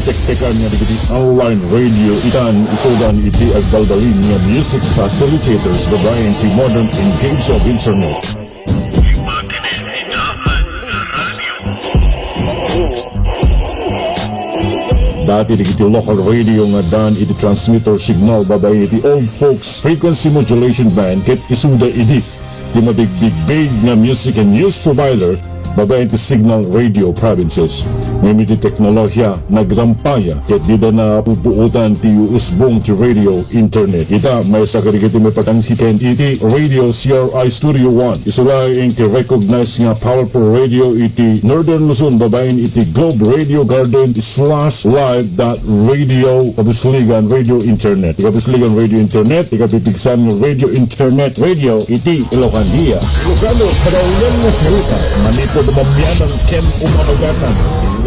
tektekan nga digiti online radio itan isudan iti agdaldalin nga music facilitators babaeng ti modern engage of internet. Dati digiti local radio nga dan iti transmitter signal babaeng iti old folks frequency modulation band ket isuda iti ti mabigbig nga music and news provider babaeng ti signal radio provinces. Ngayon iti teknolohiya nagsampaya ket dida na pupuutan ti usbong ti radio internet. Ita may sakarigiti may patangsiken iti radio CRI Studio 1. Isulay ang ti recognize nga powerful radio iti Northern Luzon babaeng iti Globe Radio Garden /live.radio Cabusligan Radio Internet. Cabusligan Radio Internet ikapipigsan ng Radio Internet Radio iti Ilocano. Ilocano kadaulan nga salita manito dumamyan ng ken umamagatan.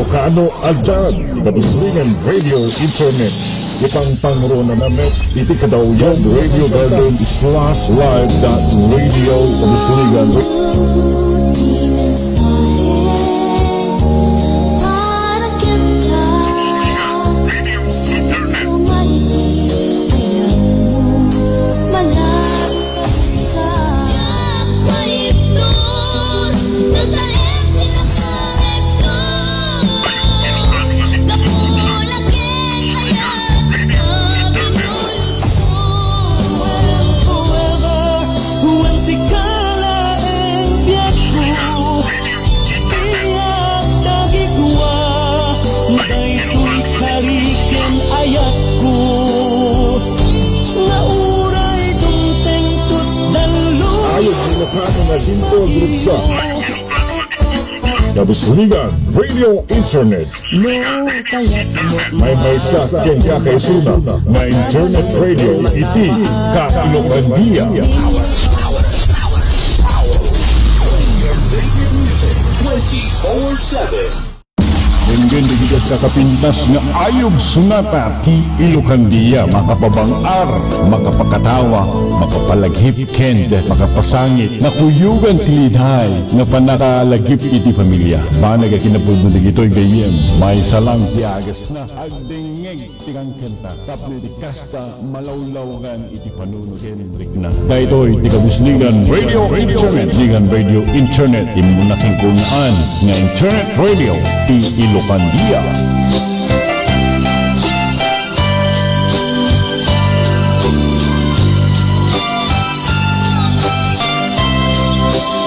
Ilocano agad Cabusligan Radio Internet ipangpangro na namin iti kadauyan Radio Garden /live.radio Cabusligan Cabusligan Radio Internet. May maysa ken kakaisuna na internet radio iti ka-Ilocandia. 24/7. Denggan digigas kakapintas nga ayog sunata ti Ilocandia makapabangar, makapakatawa, makapalaghip kend, makapasangit, nakuyugan tilidhay nga panakalagip iti pamilya. Banaga kinapulbunig ito'y gayem, may salang tiagas na agdengeg tikang kenta, tapno di kasta malawlawagan iti panuno kenrik na. Dahito'y ti Cabusligan Radio Internet, Cabusligan Radio Internet, imunaking kunaan nga internet radio ti Ilocandia.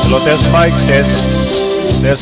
Hello, test mic, test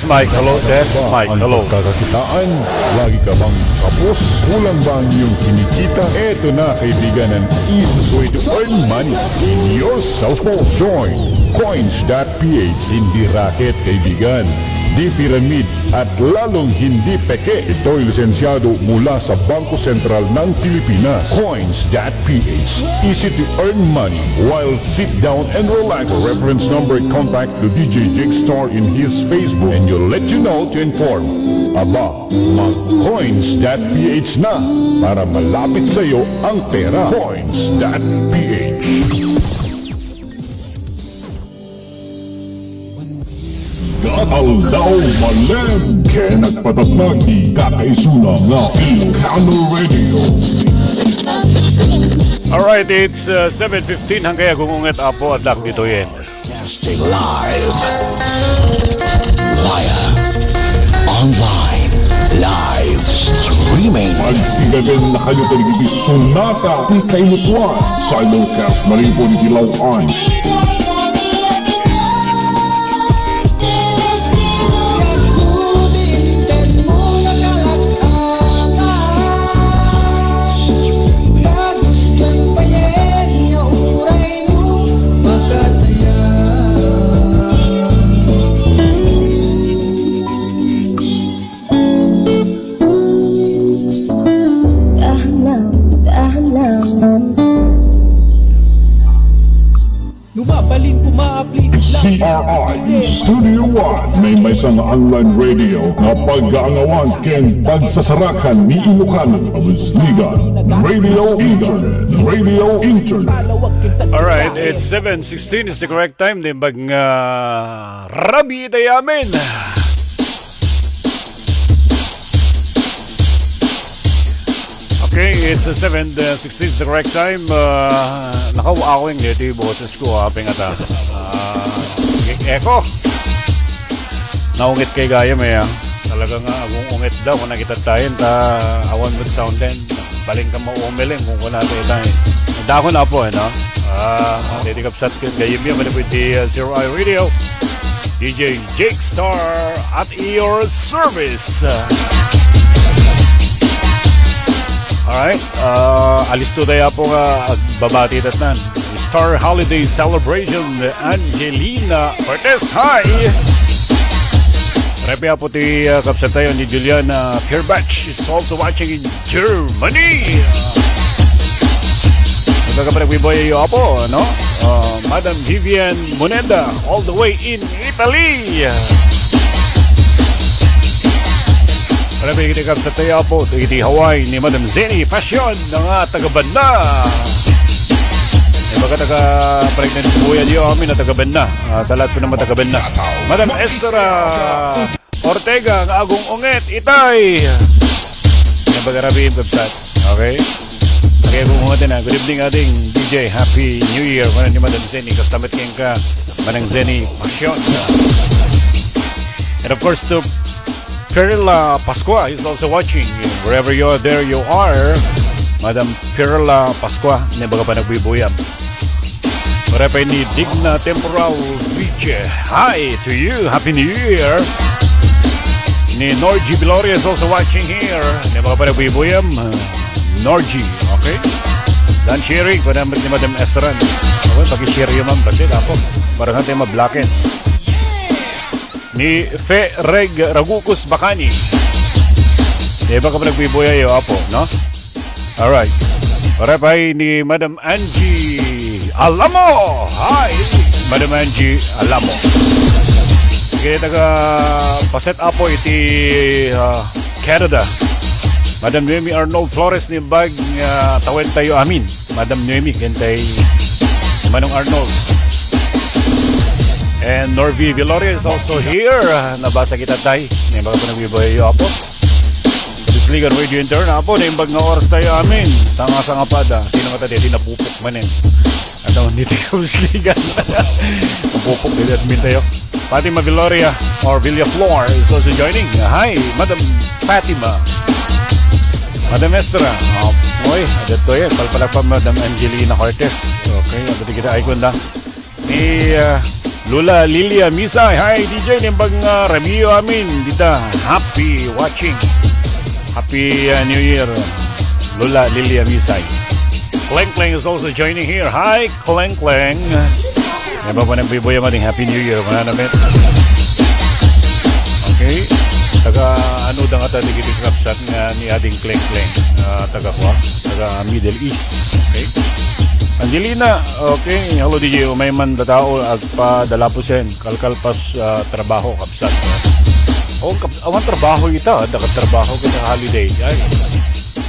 mic, hello, test mic, hello. Kakakitaan, lagi ka bang kapos? Kulang ba ang iyong kinikita? Eto na kaibigan ang easiest way to earn money in your cell phone. Join Coins.ph, hindi racket kaibigan, di pyramid at lalong hindi peke. Ito'y lisensyado mula sa Bangko Sentral ng Pilipinas. Coins.ph, easy to earn money while sit down and relax. For reference number, contact the DJ Jigstar in his Facebook and you'll let you know to inform. Aba, mag-Coins.ph na para malapit sa iyo ang pera. Coins.ph. Aldaw malem kaya nagpatatag di kakaisuna nga Ilocano Radio. Alright, it's 7:15 hanggang gungunget apo at dak dito yan. Casting live via online live streaming. Magtigagan na kayo taligibis sunata di kainutuan sa Ilocast Maripo di Ilauan. CRI Studio 1 may isang online radio na pag-aangawan ken pagsasarakan ni Ilocano. Cabusligan Radio Internet. Radio Internet. Alright, it's 7:16 is the correct time. Din bag rabi tayamin. Okay, it's 7:16 the correct time. Nakawawing dito yung boses ko. Haping ata. Eko. Naungit kay gaya may talagang agong ungit daw kung nakita tayo awan with sound din. Baling ka mauumiling kung kuna tayo. Dako na po, no? Dito kapsat ko gayim yun. Malipit di Zero Eye Radio. DJ Jake Star at your service. Alright, alis to tayo po babati tatnan. Star Holiday Celebration Angelina Cortez. Hi! Repi po ti kapsat tayo ni Juliana Pierbach is also watching in Germany. Nagkakapanagbiboy po, no? Madam Vivian Moneda all the way in Italy. Repi kita kapsat tayo po iti Hawaii ni Madam Zeni Passion ng taga-Banda. Baka taga-pregnant po yan yung amin na taga-Banda. Sa lahat po naman taga-Banda. Madam Esther Ortega, ang agong ungit, itay. Yan baga rabi yung kapsat. Okay? Okay, kung umatin na. Good evening ating DJ. Happy New Year. Manan ni Madam Zeni. Kastamit kayong ka. Manang Zeni Passion. And of course to Perla Pasqua is also watching. Wherever you are, there you are. Madam Perla Pasqua. Hindi baga pa nagbibuyam. Marapay ni Digna Temporal VJ. Hi to you. Happy New Year. Ni Norgie Viloria is also watching here. Hindi baga pa nagbibuyam. Norgie. Okay? Dan sharing. Panamat ni Madam Esran. Okay, pag-share yung ma'am. Kasi ako. Parang natin mablakin. Ni Fe Reg Ragukus Bakani. Diba ka pa nagbibuya yung apo, no? Alright. Parapay ni Madam Angie Alamo. Hi! Madam Angie Alamo. Sige, taga-paset apo iti Canada. Madam Noemi Arnold Flores ni Bag tawin tayo amin. Madam Noemi, kentay Manong Arnold. And Norvi Viloria is also here. Nabasa kita tayo. Ngayon baka po nagbiboy yung apo. Cabusligan Radio Internet. Apo, naimbag nga oras tayo amin. Tanga-sanga pa da. Sino nga tayo? Di napupok manin. At naman dito Cabusligan. Napupok dito admin tayo. Fatima Viloria or Villaflor is also joining. Hi, Madam Fatima. Madam Estra. Oy, adat to yan. Palpala pa Madam Angelina Cortez. Okay, abati kita icon na. Ni Lula Lilia Misay. Hi DJ nimbag review amin dita. Happy watching. Happy New Year. Lula Lilia Misay. Kleng Kleng is also joining here. Hi Kleng Kleng. Diba pa nagbiboy ang ating Happy New Year. Mananamit. Okay. Taga ano da nga tayo digitig kapsat nga ni ating Kleng Kleng. Taga kwa. Taga Middle East. Okay. Angelina, okay. Hello DJ, may man datao at pa dalapusin. Kalkalpas trabaho kapsat. Awan trabaho ita, dakat trabaho kita holiday. Ay.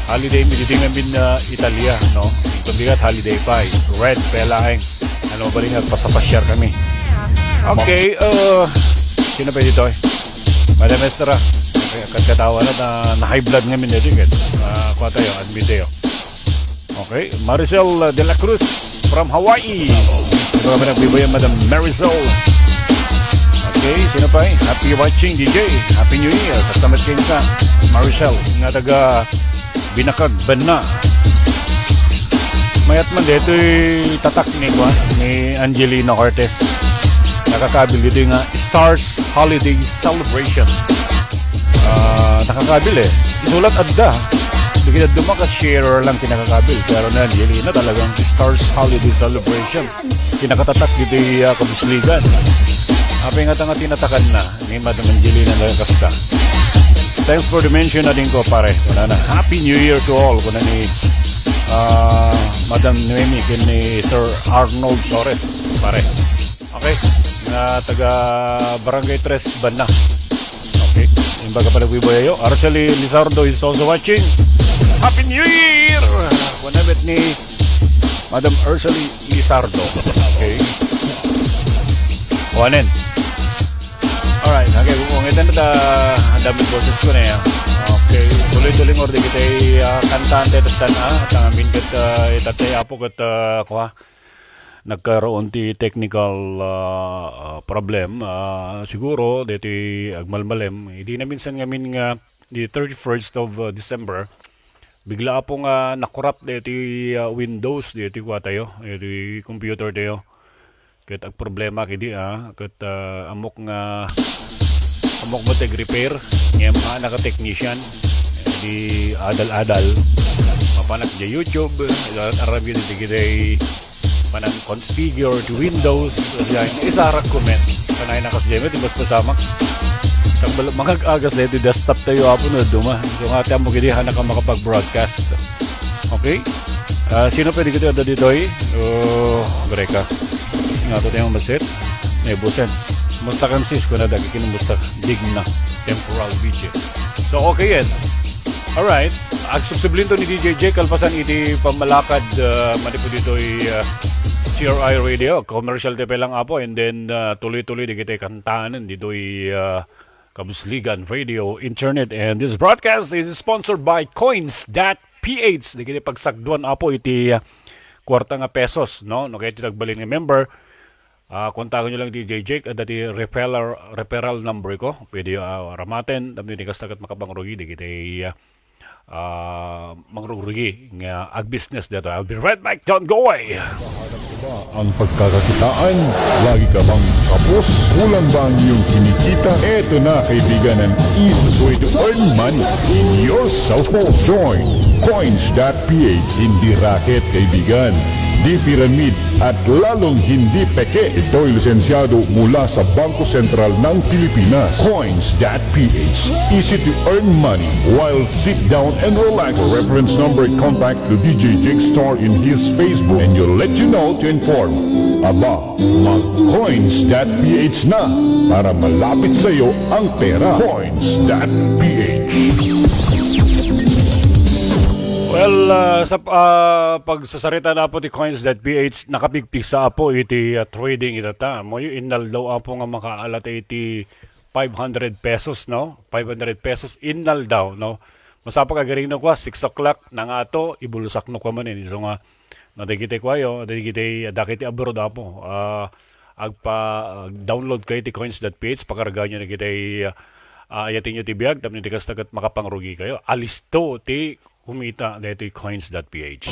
Holiday mi ditingan min Italia, no. Ito bigat holiday pa. Red pelaeng. Ano ba rin pasapasyar kami. Okay, sino pa dito eh? Madam Estera. Okay, katawa na high blood ngamin na din. Kuha tayo, admit tayo. Okay, Maricel de la Cruz from Hawaii. Ito kami nagbiboyan, Madam Maricel. Okay, sino pa eh? Happy watching, DJ. Happy New Year. Kastamat kayo sa Maricel. Nga taga Binakag, Bana. Mayat man dito tatak ni Angelina Cortez. Nakakabil dito yung Stars Holiday Celebration. Nakakabil eh. Isulat adda. Bigyan dumaka-share lang kinakakabil. Pero na Angelina talagang Stars Holiday Celebration. Kinakatatak dito yung Cabusligan. Apay nga tinatakan na ni Madam Angelina lang kasta. Thanks for the mention na din ko pare. Kuna na Happy New Year to all. Kuna ni Madam Noemi kin ni Sir Arnold Torres pare. Okay. Na taga Barangay 3 Banda. Okay. Imbaga pa nagbiboyayo. Araceli Lizardo is also watching. Happy New Year! Wanabit ni Madam Araceli Lizardo. Okay. Wanen. Alright. Okay. Kung ito na ang dami boses ko na yan. Okay. tuloy-tuloy ngor di kita kantante tas tangamin kat itatay apo kat kuha nagkaroon ti technical problem siguro deti agmalmalem hindi na minsan ngamin nga the 31st of December bigla po nga nakorrupt deti Windows deti kuha tayo deti computer tayo kat ag problema kidi kat amok mo tag repair ngem naka-technician di adal-adal mapanak di YouTube arab yun di kita manang configure to Windows isa recommend kanay nakas jeme di mas pasamak mga agas na ito desktop tayo apo na duma so nga tayo mo gidi hana ka makapag-broadcast okay sino pwede kita dito Greka nga ito tayo masit busen musta kan sis ko na dagi kinumusta digna temporal video so okay yan alright agsubsublin to ni DJ J kalpasan iti pamalakad manipo dito CRI Radio, commercial tepe lang apo and then tuloy-tuloy di kita kantanan dito Cabusligan Radio Internet and this broadcast is sponsored by Coins.ph di kita pagsagduan apo iti kwarta nga pesos no kaya iti nagbalin nga member kontakin nyo lang DJ Jake at dati referral number ko pwede ramaten dami di kastagat makapangrugi di kita mangrugi nga ag business dito. I'll be right back, don't go away. Ang pagkakakitaan, lagi ka bang kapos? Kulang ba ang iyong kinikita? Eto na kaibigan ang easiest way to earn money in your cell phone. Join Coins.ph, hindi racket kaibigan, di pyramid at lalong hindi peke. Ito'y lisensyado mula sa Bangko Sentral ng Pilipinas. Coins.ph, easy to earn money while sit down and relax. For reference number, contact the DJ Jake Star in his Facebook and you'll let you know to inform. Aba, mag-Coins.ph na para malapit sa iyo ang pera. Coins.ph. Well, sa pagsasarita na po ti Coins.ph, nakapigpisa po iti trading itata. Mo yung inaldaw po nga makaalat iti 500 pesos, no? 500 pesos inaldaw, no? Masapa kagaring na kwa, 6 o'clock na nga ito, ibulusak no kwa manin. So nga, nadagite kwa yo, nadagite dakiti abroad po. Agpa-download kayo ti Coins.ph, pakarga nyo na kita ayatin nyo ti biyag, tapos nyo ti kastagat makapangrugi kayo. Alisto ti kumita dito Coins.ph.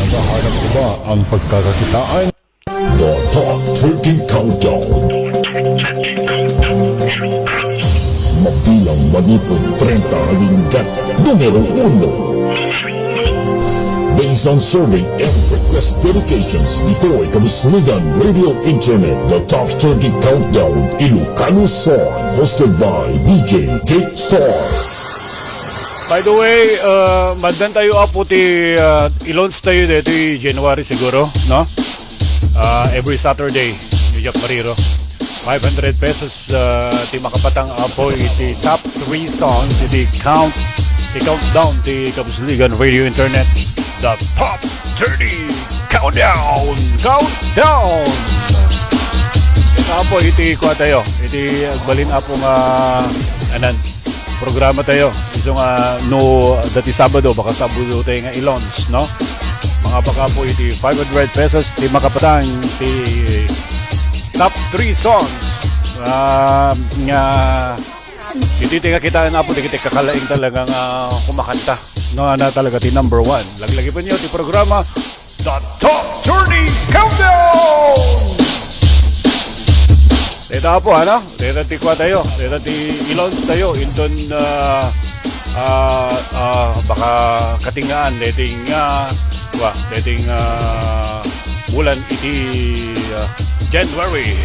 Nakahanap ko ba ang pagkakakitaan? The Top 30 Countdown. Mabilang manipon 30 alinggat. Numero 1. Based on survey and request dedications, ito'y Cabusligan Radio Internet, the Top 30 Countdown, Ilocano song, hosted by DJ Jake Star. By the way, mandan tayo po ti i-launch tayo dito January siguro, no? Every Saturday, New York Mariro. 500 pesos ti makapatang apo iti top 3 songs, iti countdown ti Cabusligan Radio Internet. The Top 30 Countdown! Ito po, iti kuha tayo. Iti agbalin po nga programa tayo. Iso nga dati Sabado, baka Sabado tayo nga i-launch, no? Mga baka po iti 500 pesos, iti makapatang iti top 3 songs. Nga iti kita na po, iti kakalaing talagang kumakanta. No, talaga ti number 1. Lagi-lagi pa niyo ti programa The Top 30 Countdown! Dito po, ano? Dito ti kuha tayo. Dito ti i-launch tayo. Inton, baka katingaan. Dating bulan iti January.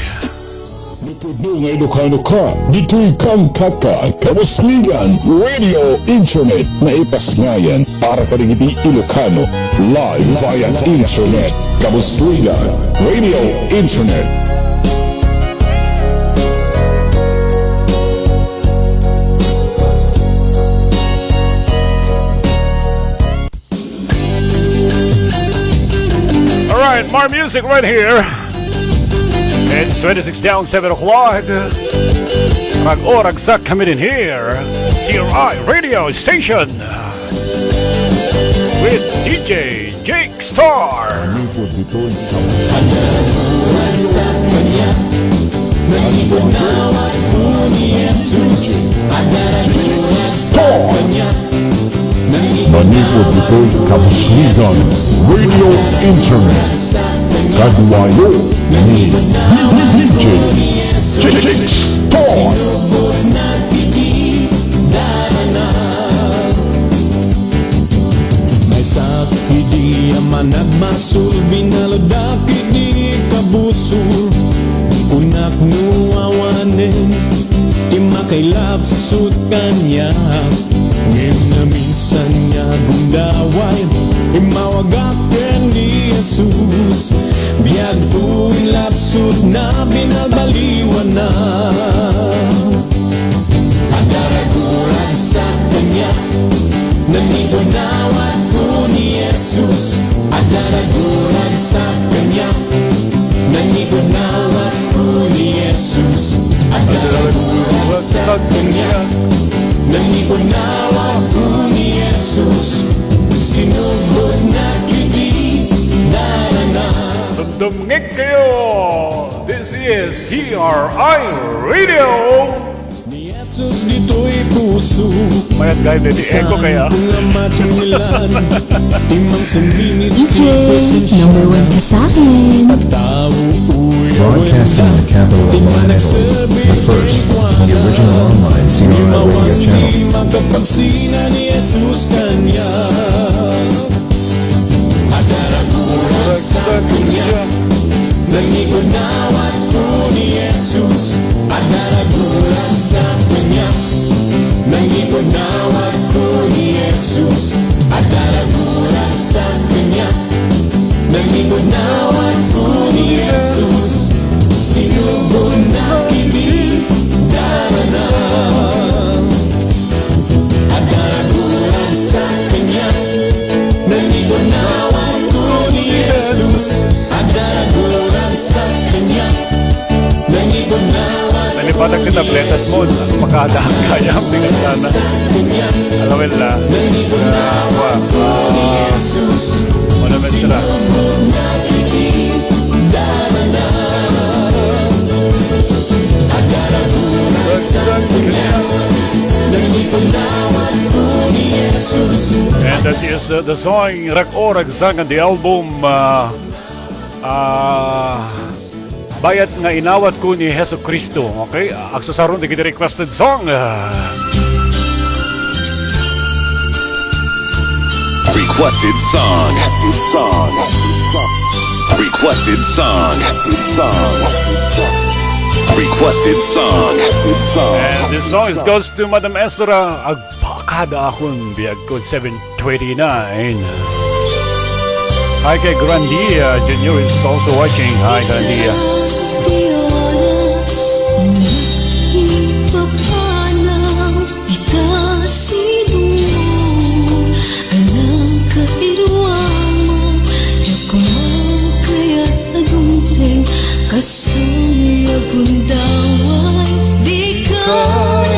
Nitudo nga Ilocano ka, dito'y kangkaka, Cabusligan Radio Internet na ipasngayan para kaligiti Ilocano, live via Internet, Cabusligan Radio Internet. More music right here. It's 26 down, 7 o'clock. Rag-o-ragsak kami din here. CRI Radio Station. With DJ Jake Star. Manipod ito'y Cabusligan Radio Internet. Kaduwayo ni DJ Jake Star. May sakit di yaman nagmasul, binalodak di kabusul. Unak nuawanin, imakay-lapsut kanya. Ngayon na minsan niya gundaway, imawagakan ni Jesus. Biyag tuwing lapsut na binabaliwan na. Agaraguran sa kanya, nanibunawat ko ni Jesus. Agaraguran sa kanya, nanibunawat ko ni Jesus. Agaraguran sa kanya, nanibunawat ko ni Jesus. Sinugod na hindi darana. Sundumngik kayo! This is CRI Radio! Ni Jesus dito'y puso. Mayat kayo na di echo kaya. DJ, number 1 ka sa akin. Broadcasting in the capital of Milan, Italy, the first, the original online CRI radio channel. Makapagsina ni Jesus kanya. Agaraguran sa kanya, nanibunawat ko ni Jesus. Agaraguran sa kanya, nanibunawat ko ni Jesus. Agaraguran sa kanya, nanibunawat ko ni Jesus. Sinubod na hindi darana. Agaraguran sa kanya, nanibunawat ko ni Jesus. Agaraguran sa kanya, nanibunawat ko ni Jesus. Nalipatag ka tabletas mo, makadaan kaya ang bigat sana. Alawin la. Wala men sila. And that is the song Rag-o-ragsak, the album Bayat nga inawat ko ni Heso Kristo. Okay? Aksusaron di kita requested song. Requested song. Requested song. Requested song. And this song goes to Madam Ezra. Agpakada akong biyag code 729. Hi kay Grandia Junior is also watching. Hi Grandia. Kasya bundawan, di ka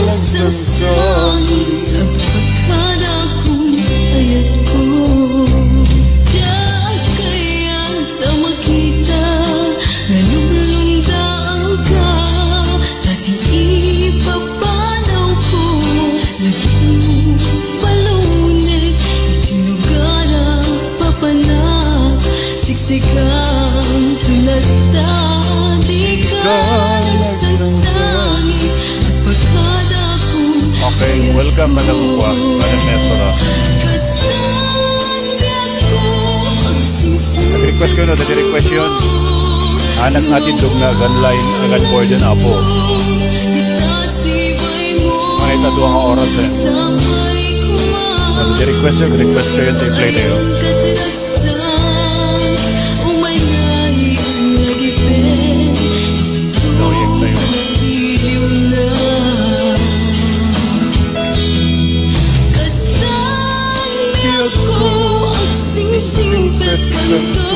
nagsasangit ang pagkada kong ayat ko. Diyan kaya na makita na lumlundaan ka, dating ipapanaw ko. Naging malunit, itinugarang papanak, siksikang tunata. Okay, welcome Madam Uwa, Madam Ezra. Nag-request ko na, nag-request yun. Anak natin dog na gunline, agad board na po. Makita doon ang oras eh. Nag-request yun, nag-request ko yun, i-play na yun. Noyek na yun. Sing-sing pet kanto,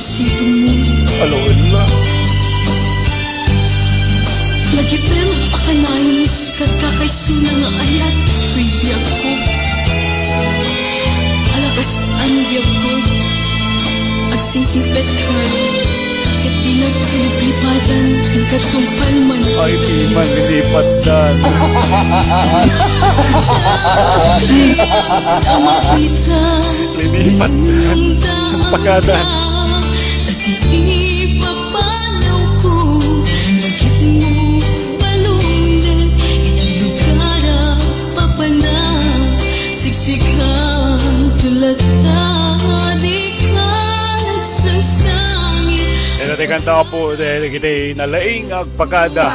kasi tumuli. Alola. Lagi pero akalain sikat kakaysuna nga ayat. Kuya ko alakas angyag ko at singsipet ka nga kat di nagpilipatan ang katumpalman. Ay, di man nilipat dan. Makita Lilipat ang pagadan. at ipapanaw ko lagit mo balunde itilugara papana siksikan tulad na di ka nagsasangit. Dati kanta po, kita nalaing agpagada.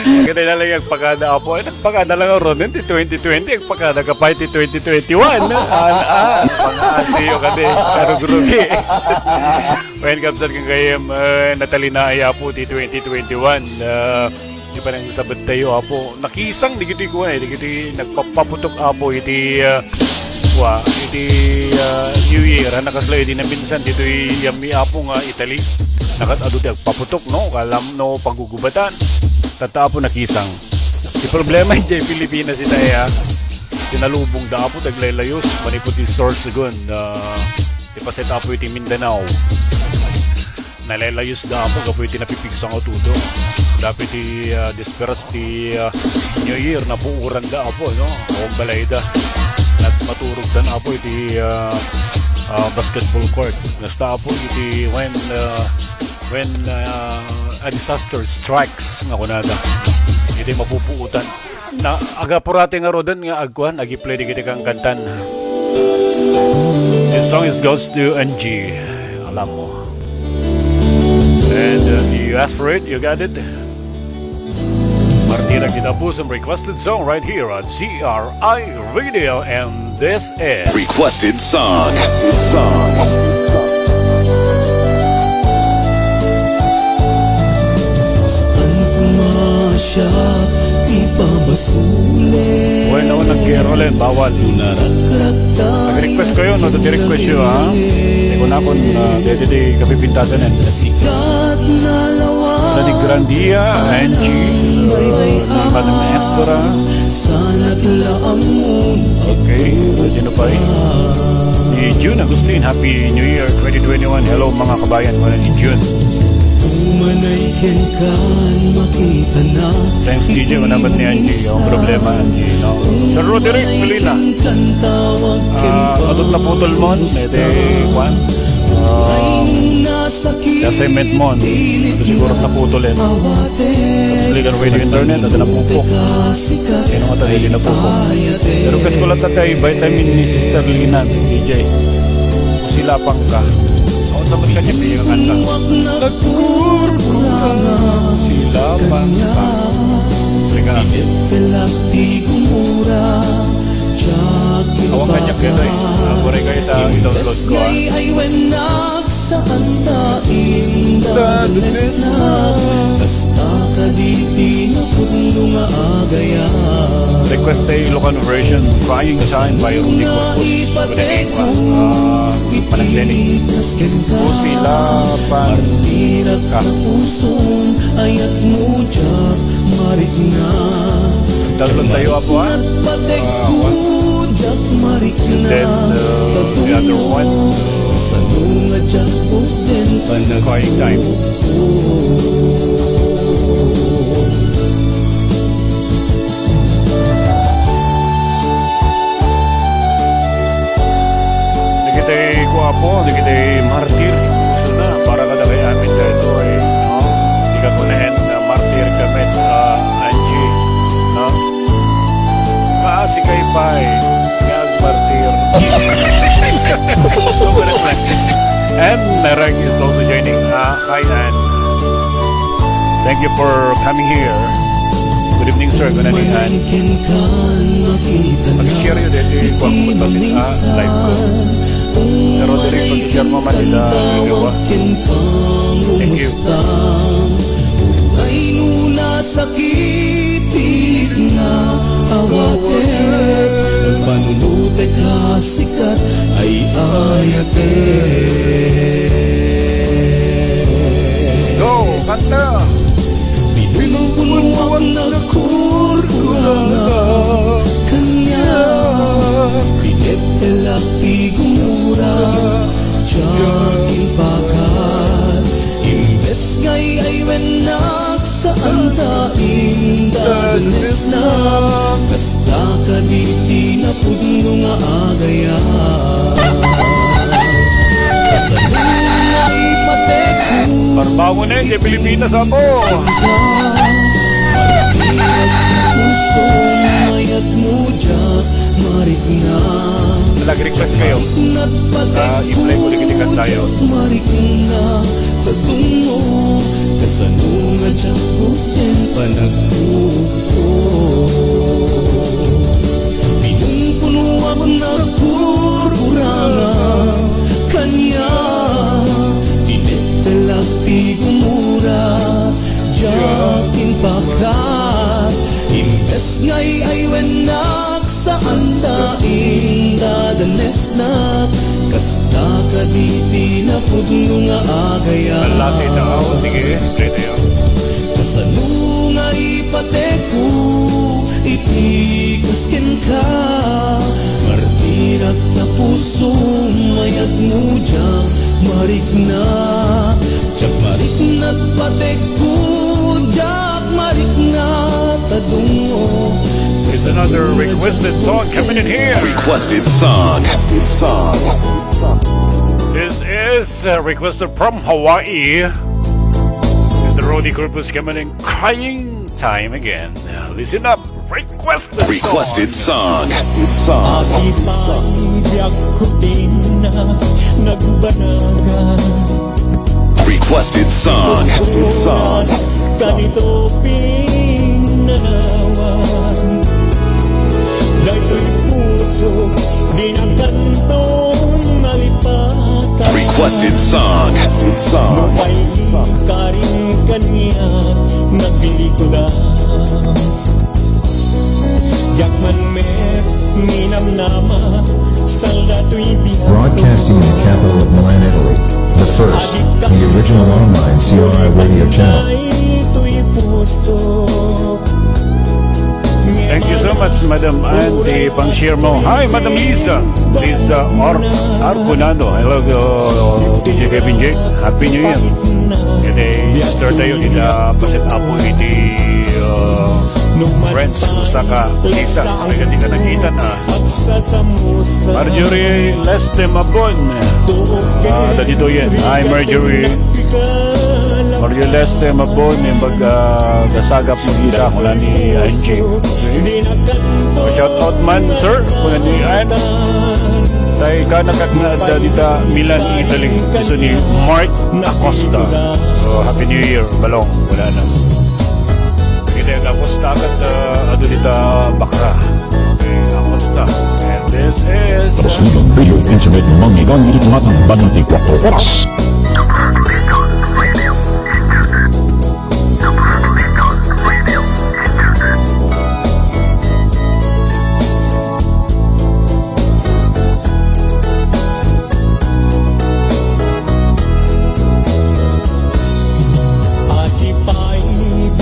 Kita nalaing agpagada po. Agpagada lang ron, hindi 2020, agpagada ka pa, 2021. Pang-asiyo ka din, karugrugi. When kapsat kang kayam, natalinaya po, 2021. Di pa nang sabat tayo apo. Nakisang, di kita ko di kita nagpapaputok apo, iti New Year nakaslay din na minsan dito yami apo nga Italy nakatado di agpaputok no kalam no pagugubatan tatapo nakisang di problema hindi Pilipinas ita tinalubong da apo taglaylayos manipot yung source gun di pa set apo iti Mindanao nalaylayos da apo kapo iti napipigsang otudo dapat iti disperas ti New Year na puuran da apo no o balayda at maturog dan apo iti basketball court. Nasta apo iti when a disaster strikes nga kunada. Iti mapupuutan. Na aga purate nga rodan nga agkuan agi-play di kiti kang kantan. This song goes to NG. Alam mo. And you asked for it, you got it. Martira kita po some requested song right here on CRI Radio, and this is Requested Song. Requested Song. Saan pumasya, di pa basuli. well, naman nag-Caroline, bawal. Nag-request ko yun, no? Request yun, ha? Hindi ko na akong dede kapipintasan yan. Sikat na lawa Sa di Grandia, Angie, Madam Estra. sana't laamon. Okay, sino pa ni June Agustin, Happy New Year 2021. Hello mga kabayan, wala ni June. Umanaykin kan makita na. Thanks DJ, manabat ni Angie. Yung problema Angie, no? Sir Roderick Molina, katut na putol mo, nete, kwan? Assignment mo, ito siguro na putolin. Cabusligan Radio Internet, at napupok. Kaya naman tayo na pupok. Pero kasi ko lang tatay, vitamin ni Sister Lina, DJ. Sila pang ka. O, tapos kanya piyangan ka. Sila pang ka. Teka na. Awang kanya kaya tayo. Bure kayo tayo, i-download ko ha. Request tayo Ilocano version, Crying Time by Rudy Kusput. Kunahin ko Panagdeni. O sila pan ka. Download tayo apo ha. And then the other one, Crying Time. Nagitay ko apo, nagitay martir. So na, para ka dagay amin dahil ito ay, no? Hindi ka kunahin na martir kami, Angie, no? Si kay Pai, ngag martir. And Narang is also joining. Hi, Ann. Thank you for coming here. Good evening, sir. Good evening, Ann. Mag-share yun din. Kung ako live ko. Pero direct mag-share mo man nila. Thank you. Ay nuna sakit, pilit na awatet. Nagpanunute ka sikat, ay ayate. iti Pilipinas ako. Puso mayat mo dyan marik na Nag-request kayo. I-play ko dikitikan tayo. Marik na tatungo kasanunga dyan kutin panagkuko pinungpuno ako na kurkuranga kanya tinitalapi gumura jakin pakat imbes ngay ay wenak sa andaing dadanes na kasta ka di pinapudno nga agaya Lasi na ako. Sige, play tayo. kasanunga ipateku itikaskin ka martirat na puso mayat mo dyan marik na jak marik na't pateku jak marik na tadungo. It's another requested song coming in here. Requested song. This is requested from Hawaii. Mr. Rodi Corpus coming in, crying time again. Listen up. Requested song. Asipay biyak kutin na nagbanagan Requested song. Ganito pinanawan daytoy puso dinakanton malipatan Requested song. Mupay karing kanya naglilikudan Jakman me minam nama salatoy diha Broadcasting in the capital of Milan, Italy, the first, the original online CRI radio channel. Thank you so much, Madam Auntie Pang-share mo. Hi, Madam Lisa Arpunado. Hello, DJ Cavin J. Happy New Year. Kaya start tayo nila pasit apo iti friends. Gusto ka, Lisa. Kaya di ka nakita na. Marjorie Leste Mabon. Dito yan. Hi, Marjorie Leste Mabon. Yung gasagap mo gila kung ni Angie. Shout out man, sir. Kung ni Anne. Tayo ka nakaknada dito Milan, Italy. Gusto ni Mark Acosta. So, Happy New Year. Balong. Wala na. Kita yung Acosta agad ado dito Bakra. Okay, Acosta. And this is Cabusligan Radio Internet, manggigang ritmat ng 24 oras.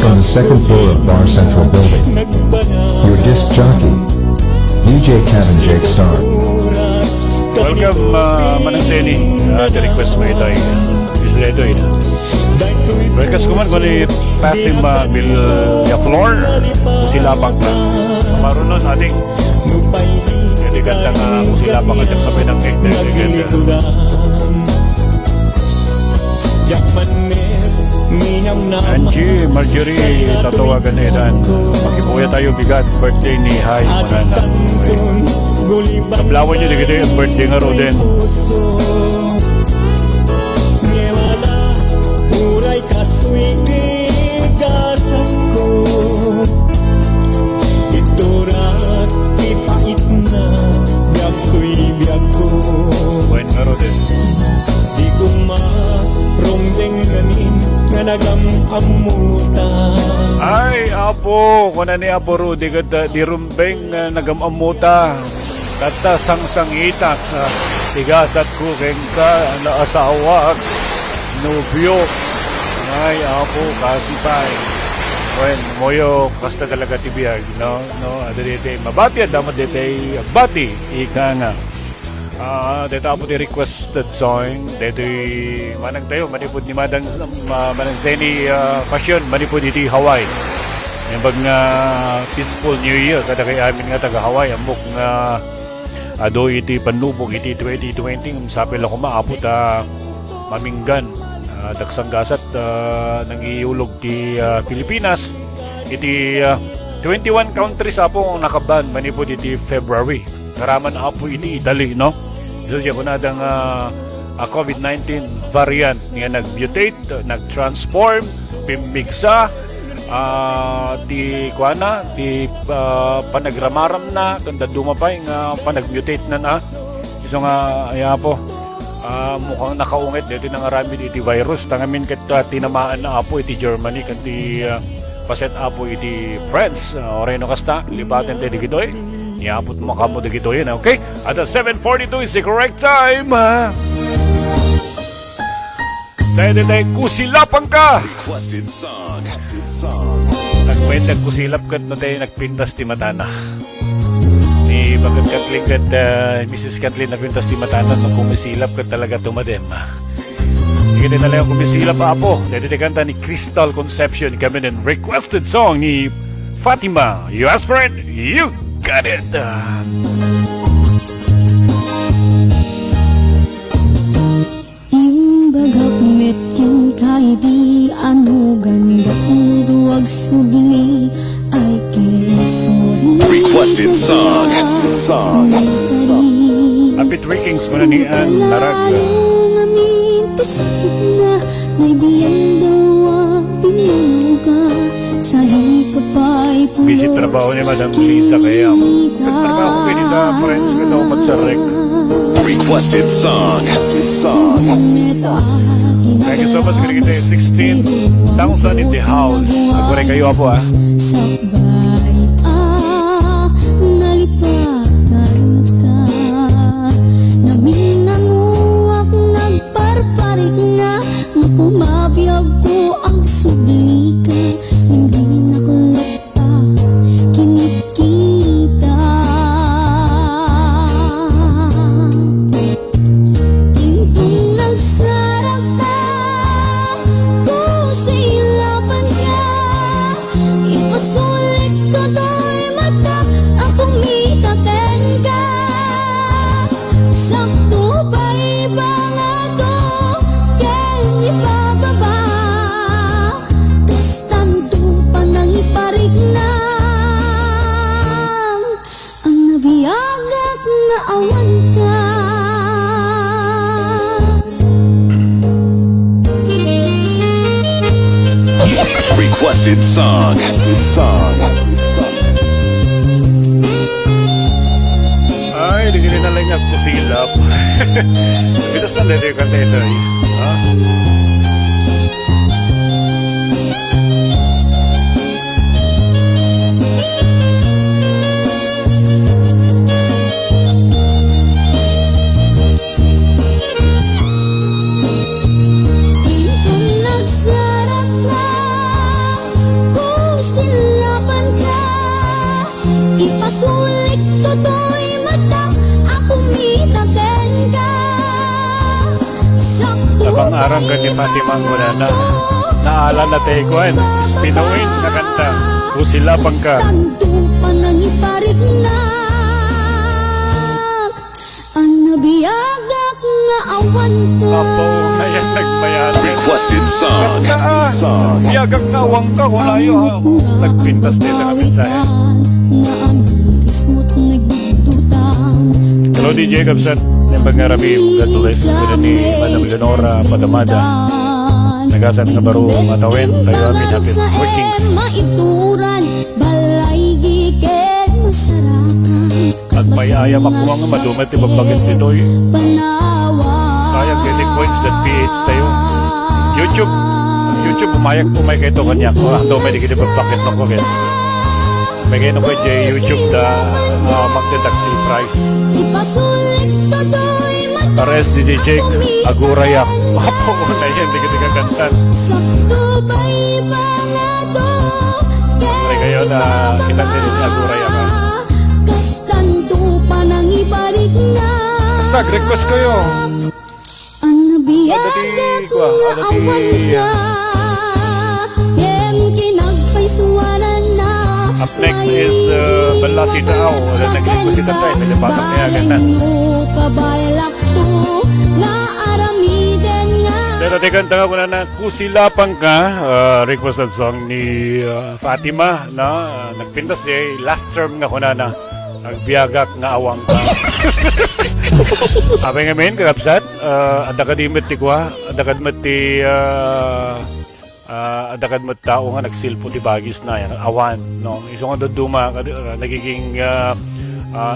From the second floor of Bar Central Building, your disc jockey, DJ Cavin Jake Star. welcome, Manang Denny. The request mo ito. Gusto ito. Request ko man kung ni Patim Bil Floor. Usilapang na. Marunon ating. Hindi ganda nga usilapang at yung sabi ng cake. Angie, Marjorie, tatawagan na ilan. Makibuya tayo bigat. Birthday ni Hai Manana. Kablawan nyo dito yung birthday nga ro din. Buwan nga ro din. Di ko maromdeng ganin nga nagamamuta. Ay, apo, kuna ni Apo Rudy, di rumbeng nagamamuta. Kata sang-sangitak, tigasat ko keng ka, asawa, nubyo. Ay, apo, kasipay. When, moyo, kasta talaga tibiyag, no? Ada dito, mabati, damat dito, bati, ika nga. Dito po di requested song. Dito manang tayo manipod ni Manang Zeni fashion manipod iti Hawaii. Yung bag nga peaceful New Year kada kay amin nga taga Hawaii amok nga ado iti panubog iti 2020 sabi lang ko maapot maminggan dagsanggasat nangiyulog ti Pilipinas. Iti 21 countries apo ang nakaban manipod iti February. Karaman apo iti Italy, no? So diya ko na dang COVID-19 variant nga nag-mutate, nag-transform, pimbigsa, ti kuana, ti panagramaram na, kanda dumapay nga panag-mutate na. So nga, ayan po, mukhang nakaungit dito nang aramid iti virus. Tangamin kat tinamaan na apo iti Germany, kanti paset apo iti France. Oreno kasta, libaten tayo digitoy. Iapot mo kamo digitoy yun, okay? At 7:42 is the correct time. Dahil kusilapan ka! Requested song. Nagpahit nagkusilap kat na tayo nagpintas ti matana. Ni Bagat Kathleen kat Mrs. Kathleen nagpintas ti matana nang kumisilap kat talaga tumadem. Hindi na lang kumisilap apo. Dahil kanta ni Crystal Conception kami ng requested song ni Fatima. You ask for it, you got it. Bagak metkin kay di ano ganda kung duwag subli ay kesori. Requested song. Apit Rickings mo na ni Ann Narag. Ngamin tisakit na may diyan daw ang pinanaw ka sa di ka pa'y pulo. Visit trabaho ni Madam Lisa kaya trabaho ko pinita friends ko daw magsarek. Requested song. Thank you so much. Kaya kita 16,000 in the house. Nagpuray kayo apo Sabay nalipatan ka namin nanuwak nagparparik na makumabiyag ko ang subli ka hindi nakulata kinit kita intong nagsarap na kusilapan ka ipasulit ko to'y mata ang kumitaken ka sakto pa ibangado ken ipababa kastanto pa nang iparig na ang nabiyagak na awan ka. Requested song. ay di na lang niya kusilap. Bitas na dito yung kanta ito ha? Intong nagsarap na kusilapan ka ipasulit ko to'y mata ang kumitaken ka sakto Tabang arang ka ni Fatimang mo na naala na tayo kuhan. Spinawin na kanta. Kusilapang ka. kastanto pa nang iparig na ang nabiyagak nga awan ka. Apo na yan nagbayaran. Requested song. Biyagag na awang ka. Wala yun. Nagpintas nila na mensahe. Na amiris mo't nagdudutang. Hello DJ Kapsat. Yung pangarabi gatulis. Kaya ni Madam Leonora Padamada. Nagasan nga baro matawin. Tayo amin hapit workings. Maituran balay giket masarakan. At may ayam ako mga madumit. Ibabagit nito Panawa kayang gettingpoints.ph tayo. YouTube umayak po may kayo kanya. Daw may di kita pagpakit ng kokit. May kayo na kayo YouTube na magdeductive price. ipasulit ko to'y mata Pares DJ Jake Agurayak. Apo na yan. Di kita kagantan. sakto ba ibangado May kayo na kita din ni Agurayak. kastanto pa nang iparig na Basta request kayo. ang nabiyagak nga awan ka yem kinagpaisuanan na Up next is Balasi Tao. Nag-request ito tayo. Nagpatang niya ganun. kabaylak to na aramiden nga Dito kanta ko na Kusilapang Ka, requested song ni Fatima na nagpintas di last term nga ko na nagbiyagak nga awang ka. Abay nga men kakapsat, ada kadimit ti kwa, ada kadmat ti ada kadmat tao nga nagsilpo ti bagis na yan, awan, no? Iso nga duduma nagiging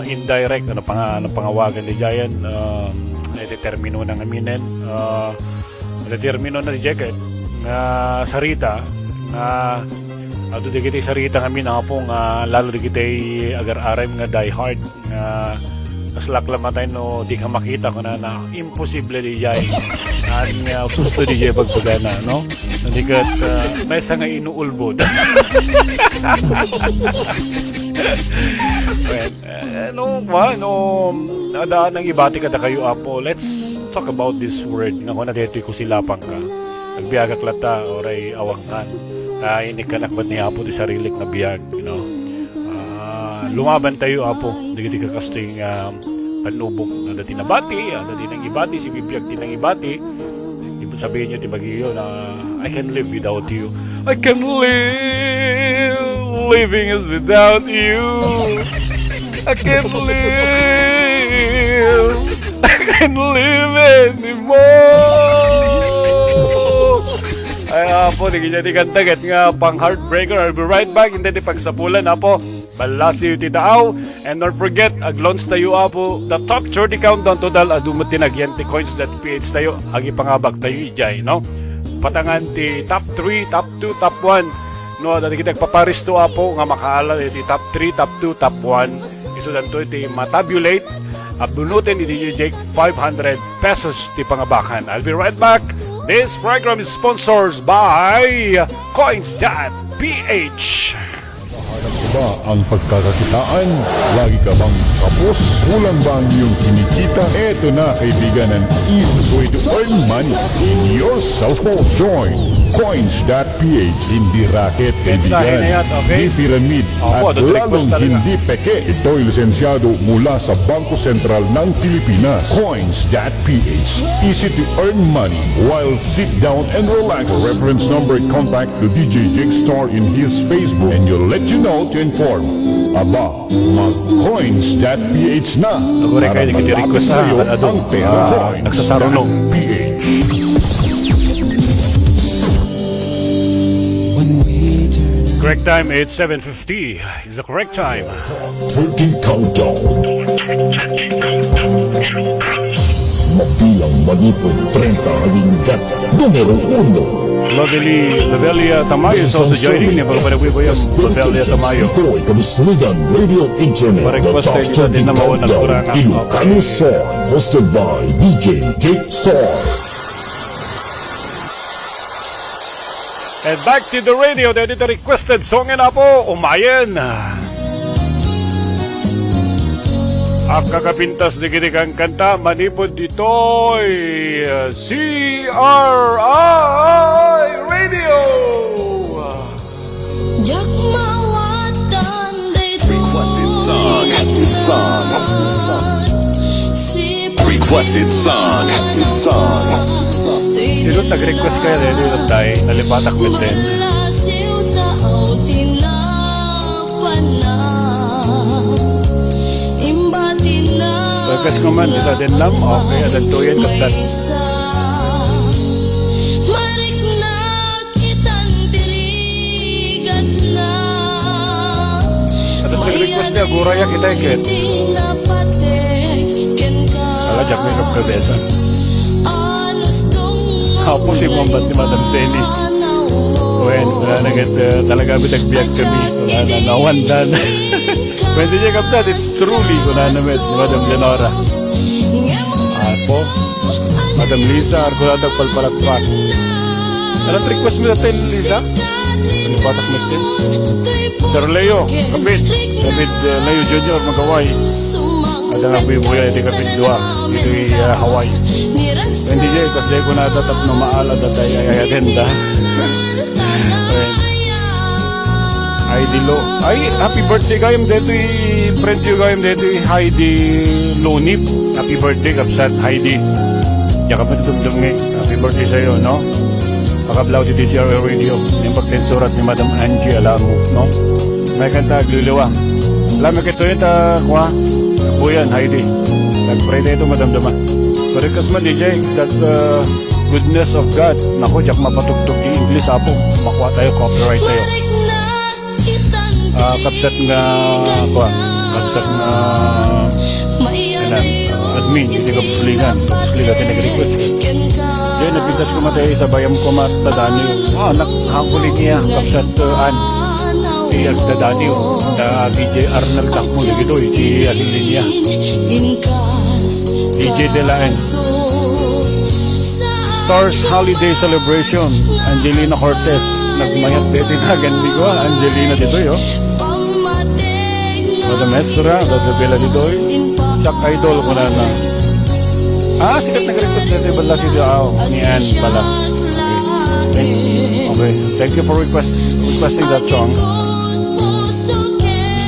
indirect ano pangawagan ni Giant, determino ng aminen, determino na di jacket nga sarita nga ato di kita sarita nga min po nga lalo di kita agar-aram nga die hard nga naslak lamatay no di ka makita ko na imposible di jay nga susto di jay pagpagana no hindi kat may sa nga inuulbod. Ada nang ibati kada kayo apo. Let's talk about this word nga kung nadito ko silapang ka. Nagbiyagak lata oray awangkan. Hindi ka nakbat ni apo di sarilik na biyag, you know. Lumaban tayo apo. Di ka kasting panubok na dati na bati, dati nang ibati si bibiyag tinang ibati. Ibig sabihin niyo tibagiyo na I can live without you. I can live. Living is without you. I can't live. I can't live anymore. Ay po, di kanya di kantagat nga pang heartbreaker. I'll be right back. Hindi di pagsapulan po. Balasi yung titaaw. And don't forget, ag-launch tayo po. The top 30 countdown total. Adumot tinagyan ti coins.ph tayo. Agi pangabag tayo ijay, no? Patangan ti top 3, top 2, top 1. No, dati kita paparisto apo nga makaala iti top 3, top 2, top 1. Isudan to iti matabulate. Abunutin iti Jake 500 pesos ti pangabakan. I'll be right back. This program is sponsored by Coins.ph. Ba ang pagkakakitaan? Lagi ka bang kapos? Kulang ba ang iyong kinikita? Eto na kaibigan ang easy way to earn money in your cell phone. Join Coins.ph. Hindi racket, kaibigan. Di pyramid at lalong hindi peke. Ito'y lisensyado mula sa Bangko Sentral ng Pilipinas. Coins.ph. Easy to earn money while sit down and relax. For reference number, contact the DJ Jake Star in his Facebook and you'll let you know to inform. Aba, mag-coins.ph na. Nagure kayo, nagkitirequest sa ang pera. Nagsasarunong. Correct time, it's 7:50. Is the correct time. 30 countdown. Mabilang manipod 30 aling data. Numero 1. Lovelia Tamayo is also joining. Napagpanawi po yung Lovelia Tamayo. Ito'y Cabusligan Radio Internet. The top 30 countdown. Ilocano song. Hosted by DJ Jake Star. And back to the radio, the requested song na po, umayan. Ang kakapintas di kitikang kanta, manipod dito'y CRI Radio. Requested song. Requested song. Silot nag-request kayo rin yung tayo, nalipatak with them. Request ko man, isa din lang, okay, adan to yan, kaptan. Adan nag-request niya, guraya kita ikin. Alajak may kapkabesan. Ako si Mambat ni Madam Seni. When talaga bitagbiyak kami. Wala na nawandan. When di check up that, it's truly wala na met ni Madam Leonora. Ako, Madam Lisa, arkulada palpalakpak. Alam request mo natin, Lisa? Panipatak mo natin. Sir Leo, David Leo Jr. Magaway. Ada nga buhay di kapit dua. Dito'y Hawaii. Hindi dyan, kasi ko natatap na maala datay ay agenda. Ay, dilo. Ay, happy birthday kayong dito friend you kayong dito Heidi Lonip. Happy birthday, kapsat Heidi. Yaka pa dumdum nga. Happy birthday sa'yo, no? Pakablaw di DCR Radio. Yung pagtensurat ni Madam Angie, alam mo, no? May kanta, gluluwa. Alam mo kito yun, kuha. Buyan, Heidi. Nag-pray na ito, Madam Dama. Parikas man, DJ, that goodness of God. Naku, jak mapatugtog yung English, apo. Makuha tayo, copyright tayo. Kapsat nga, kuha. Kapsat nga, admin, hindi Cabusligan. Cabusligan, tinag-request. Yan, nagpintas ko matay sa bayam ko matadani. Naghangkulit niya, kapsat an. Iyag dadani, na DJ Arnel Takmo, nagito, si Alilin niya. DJ De La N. Stars Holiday Celebration, Angelina Cortez. Nagmayat dito na ganli ko, Angelina dito yo. Bada Mesra, bada Bela dito yo. Sak idol ko na na. Sikat nag-request dito, bala si Diao. Ni Ann pala. Okay, thank you for requesting that song.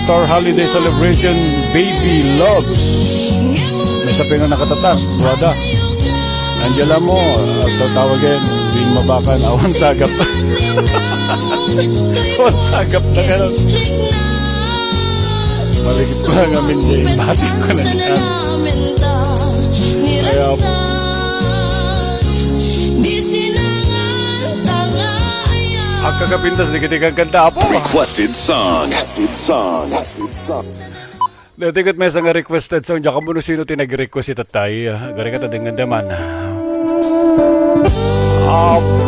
Star Holiday Celebration, Baby Love. May sabi nga nakatatak, brada. Angela mo, tawagin, bing mabakan, awan sagap. Awan sagap na gano'n. Maligit ko lang amin dyan, batik ko na dyan. Kaya po. Ang kakapintas, di kita kaganda po. Requested song. Dati kat may isang requested song, diyan ka muna sino tinag-request ito tayo. Gari ka tadingan naman.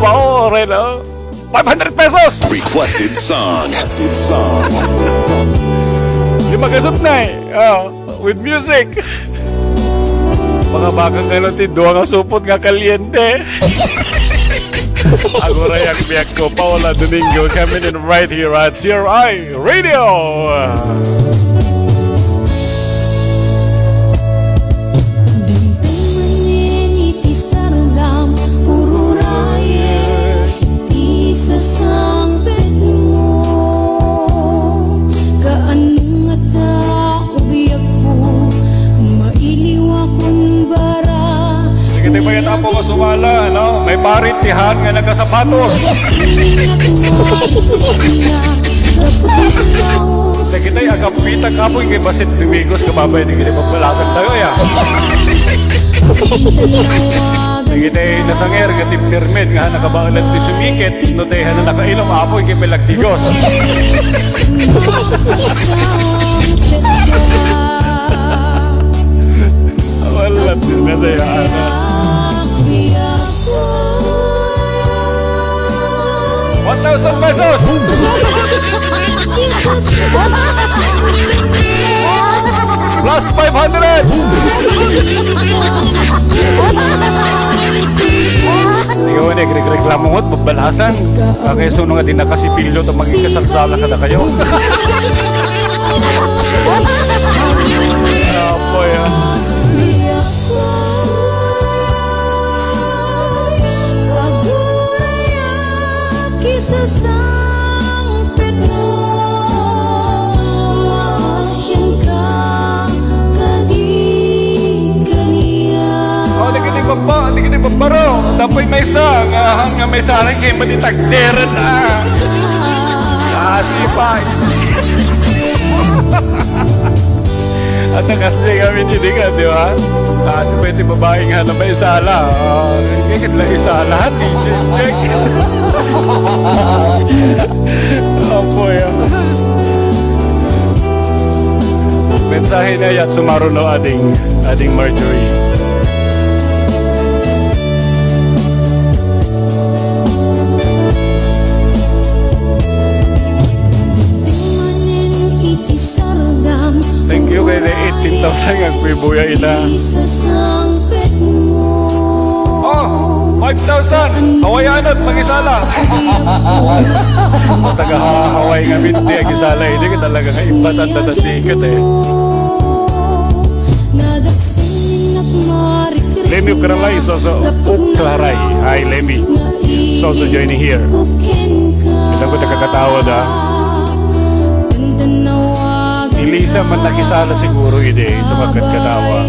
Pore no? 500 pesos! Requested song. Yung magasot na with music. Mga bakang gano'n, doon ang supot nga kalyente. Agora yung biyak ko, Paula Domingo, coming in right here at CRI Radio. Hindi ba yan po masumala, no? May parintihan nga nagkasapatos. Sa kita'y agapita ka po, yung basit lumigos, kababay, hindi kita pagpalagan tayo, ya. Sa kita'y nasanger, nga timpirmed, nga nakabalan di sumikit, notehan na nakainom, apo, yung pilagtigos. Wala din na dayaan. 1,000 pesos! Plus 500! Ikaw na, reklamo mo't magbalasan. Kaya suno nga din nakasipilyo ito maging kasalsala ka na kayo. Apoy Hindi kita babaro. Dapat may isa. Nga may isa rin kayo matitagderan na. Asipay. At nakasli kami hindi ka, di ba? Kasi pwede babae nga na may isala. Kaya lang isala. Check. Apoy. Mensahe na yan sumaruno ading Marjorie. Thank you kay 18,000 ang pibuya ina. 5,000! Hawayan at mag-isala. Taga-Hawaii nga binti ang isala. Hindi ka talaga kaibatan na sikat eh. Lemmy Ukralay, Soso Uklaray. Hi Lemmy. Soso joining here. Kita ko nakakatawa da. Ilisa man nakisala siguro ide sa magkatawa.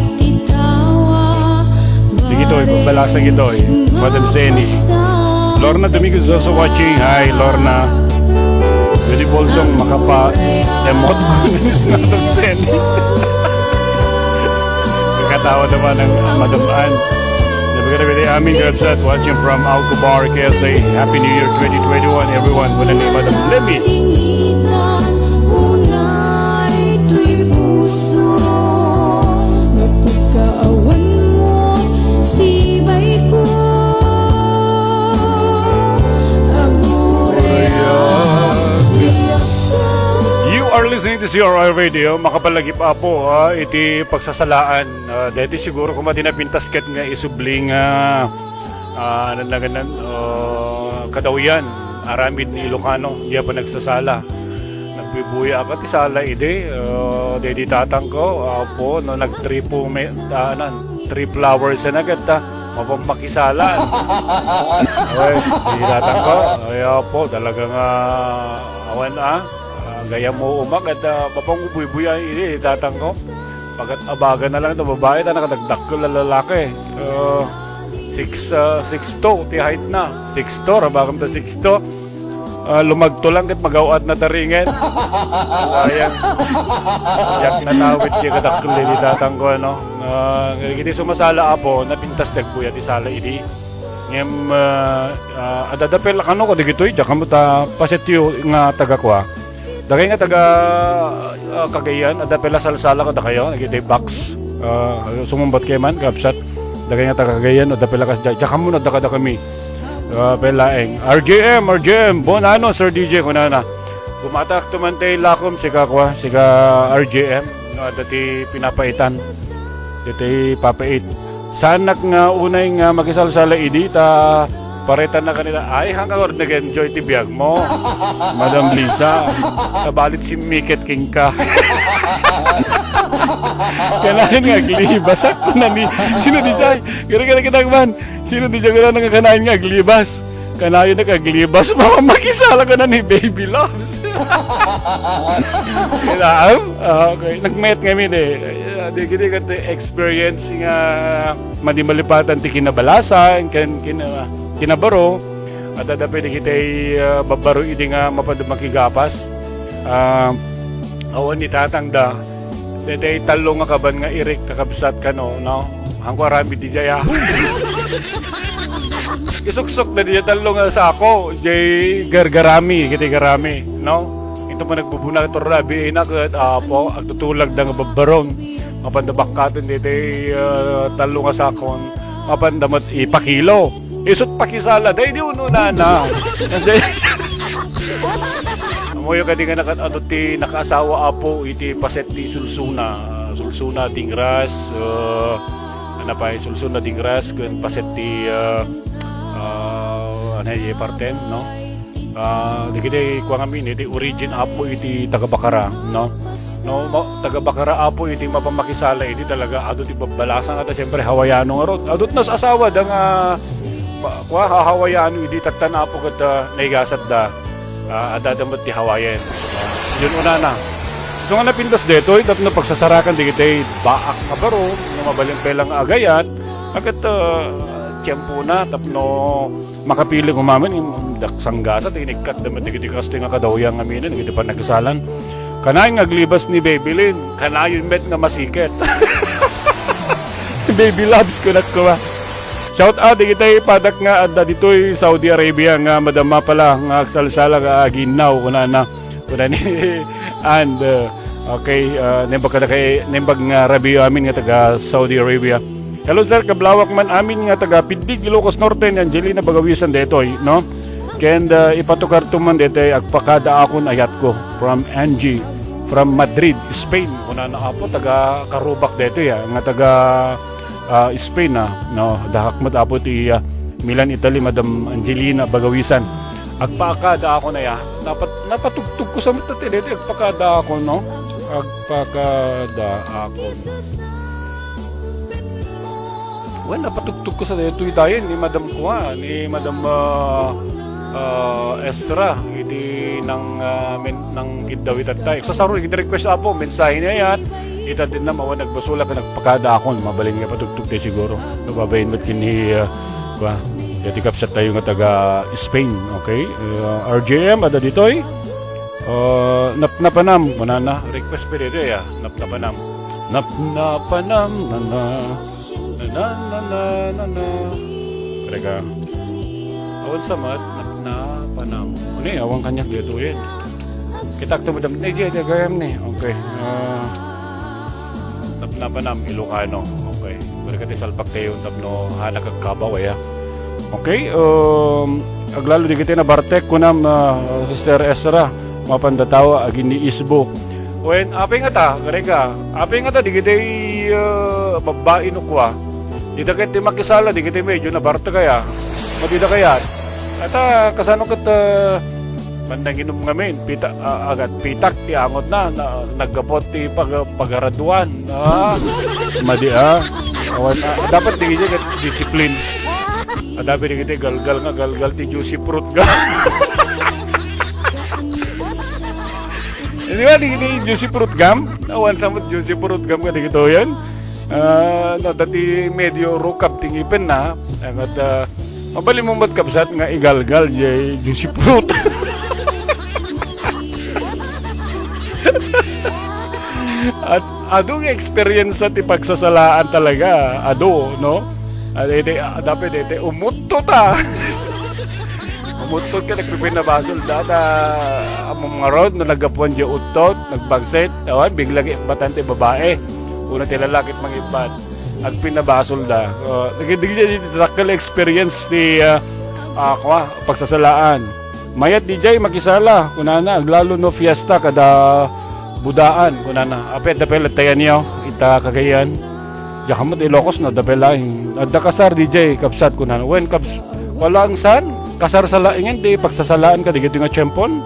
Sige to Balasang ito eh. Madam Zenny. Lorna Dominguez is also watching. Hi, Lorna. Beautiful song, makapa. Emot. Madam Zenny. Kakatawa naman ng Madam Ann. Nabagay na aming website watching from Alcobar, KSA. Happy New Year 2021, everyone. Wala ni Madam Lemmy. You are listening to CRI Radio. Makapalagip po iti pagsasalaan. Dahil siguro kung matinapintas kat nga isubling kadawian aramid ni Ilocano. Diya pa nagsasala. Nagbibuya ako ti sala ide. Dahil tatang ko po no, nag-3 flowers na agad mapamakisala. Okay, di tatang ko. Ay po talagang awan gaya mo umag at mapangubuy-buya ini tatang ko. Pagkat abaga na lang ito babae na nakadagdag ko lalaki. 6'2" ti height na. 6'2", rabakam ta 6'2". Lumagto lang kat magawat na taringen. Ayan. Yak nanawit siya kadakkel di tatang ko ano. Giti sumasala apo napintas nagbuya ti sala idi. Ngem adadapel kano ko digitoy da kamo ta pasetyo nga taga kwa. Dagay nga taga Cagayan adapel salsala ko da kayo nagiti box. Sumumbat kay man kapsat. Dagay nga taga Cagayan adapel ka da kamo na da kami. Pelaeng RJM bonano Sir DJ kunana gumatak tumantay lakom siga kwa siga RJM no dati pinapaitan dati papait sanak nga unay nga makisalsala idi ta paretan na kanila ay hanggang or nag-enjoy ti biyag mo Madam Lisa kabalit si Miket King ka kanahin nga glibasak na ni sino di jay gara-gara kitagman sino di jay nga kanahin nga glibas kanahin na kaglibas makisala ka na ni Baby Loves kailangan okay nagmet kami di gini ka experience nga madimalipatan ti kinabalasan kinabaro at pwede kita'y babaro hindi nga makigapas awan ni tatang da detay talong nga kaban nga irik kakabsat ka no hangko arami di jaya isuksok na diya talong nga sa ako jay gargarami kiti garami no ito mo nagbubuna ito rabi inakat po agtutulag na nga babarong mapandabak katon detay talong nga sa akon mapandamat ipakilo isot pakisala dahil di uno na amoy ka di nga nakaasawa apo iti paset ti sulsuna tingras ano pa sulsuna tingras kun paset ti parten no di kita kuang amin iti origin apo iti tagabakara no tagabakara apo iti mapamakisala iti talaga adot ti babalasan at siyempre hawayano nga rod adot nas asawa da nga hawayano iti tatan apo kat naigasat da adadamot ti hawayen yun una na so nga napindas deto itap na pagsasarakan di kita'y baak nga baro nga mabalimpelang agayat agad tiyempo na tapno makapili kumaman daksanggasat inigkat damat di kitikas ti nga kadawiyang aminin hindi pa nagkasalan kanayin nga glibas ni Babylin kanayin met nga masiket Baby Loves ko kuha shout out di kita'y padak nga adda dito'y Saudi Arabia nga madama pala nga agsalsala nga aginaw kuna ni and okay nembag nga rabi amin nga taga Saudi Arabia. Hello sir kablawak man amin nga taga Pindig Ilocos Norte ni Angelina Bagawisan detoy no kend ipatukar tuman detoy agpakada akon ayat ko from Angie from Madrid Spain kuna na apo taga Karubak detoy nga taga Spain no dahakmat apo ti Milan Italy Madam Angelina Bagawisan agpakada ako na dapat napatugtog ko sa mata dito agpakada ako no agpakada ako napatugtog ko sa dito tayo ni Madam Kuha ni Madam Esra iti ng kidawit at tayo sa saro request apo mensahe niya yan ita din na mawa nagbasula ka nagpakada akon mabalin nga patugtog tayo siguro nababayin ba't kini yati kapsat tayo nga taga Spain, okay? RJM ada ditoy napnapanam muna na request pa dito ya napnapanam na mereka awan samat napnapanam ini awang kanya dito yan kita tumudam na dyan gayam ni okay napnapanam Ilocano okay mereka tisalpak tayo tapno hanak kagkabaw ya okay aglalo di kita na bartek kunam Sister Ezra mapandatawa agin ni Isbo when aping ata mereka aping ata di kita babae no kwa di kita makisala di kita medyo na bartek kaya matida kaya ata kasano kat bandang inom ngamin agad pitak ti angot na naggapot ti pagaraduan madi awan dapat di kita disiplin dapat di kita galgal ti juicy fruit ga di ba di juicy fruit gum awan samot juicy fruit gum ka di gito yan dati medyo rukap tingipin na at mabali mo ba't kapsat nga igalgal juicy fruit at adong experience at ipagsasalaan talaga no dapat umutto ta umutto ka nagpipin na basol data among mga road na nagapuan di utot nagbagset awan biglang batante babae una ti lalakit mangibat at pinabasol da nagiging takal experience ni pagsasalaan mayat DJ makisala kunana aglalo no fiesta kada budaan kunana apet dapelat tayan niyo ita Cagayan yakamot Ilocos na dapelahin adda kasar DJ kapsat kunana when kaps walang san kasar sa laingen di pagsasalaan ka digito nga tiyempon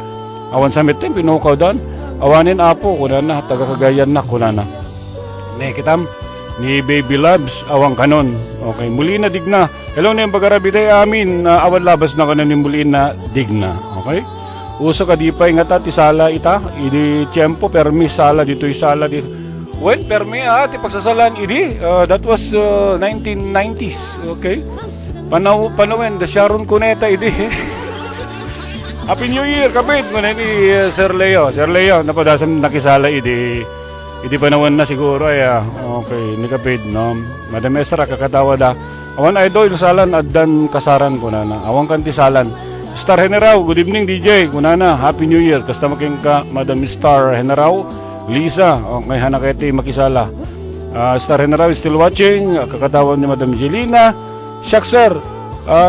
awan sa mitin pinukaw dan awanin apo kunana taga Cagayan na kunana ne kitam ni Baby Labs awang kanon okay muli na digna hello na yung bagarabiday amin awan labas na kanon ni muli na digna okay uso ka di pa nga ti sala ita idi tiempo permi sala dito sala dito when permi ti pagsasalan idi that was 1990s okay panawen the Sharon Cuneta idi Happy New Year kapit mo na ni Sir Leo napadasan nakisala idi panawan na siguro okay ni kapit no Madam Esra kakatawa da awan idol salan addan kasaran ko na awang kanti salan Star Heneraw, good evening DJ. Kunana, Happy New Year. Kasta making ka, Madam Star Heneraw, Lisa, may hanakete makisala. Star Heneraw is still watching. Kakatawan ni Madam Jelina. Shak sir,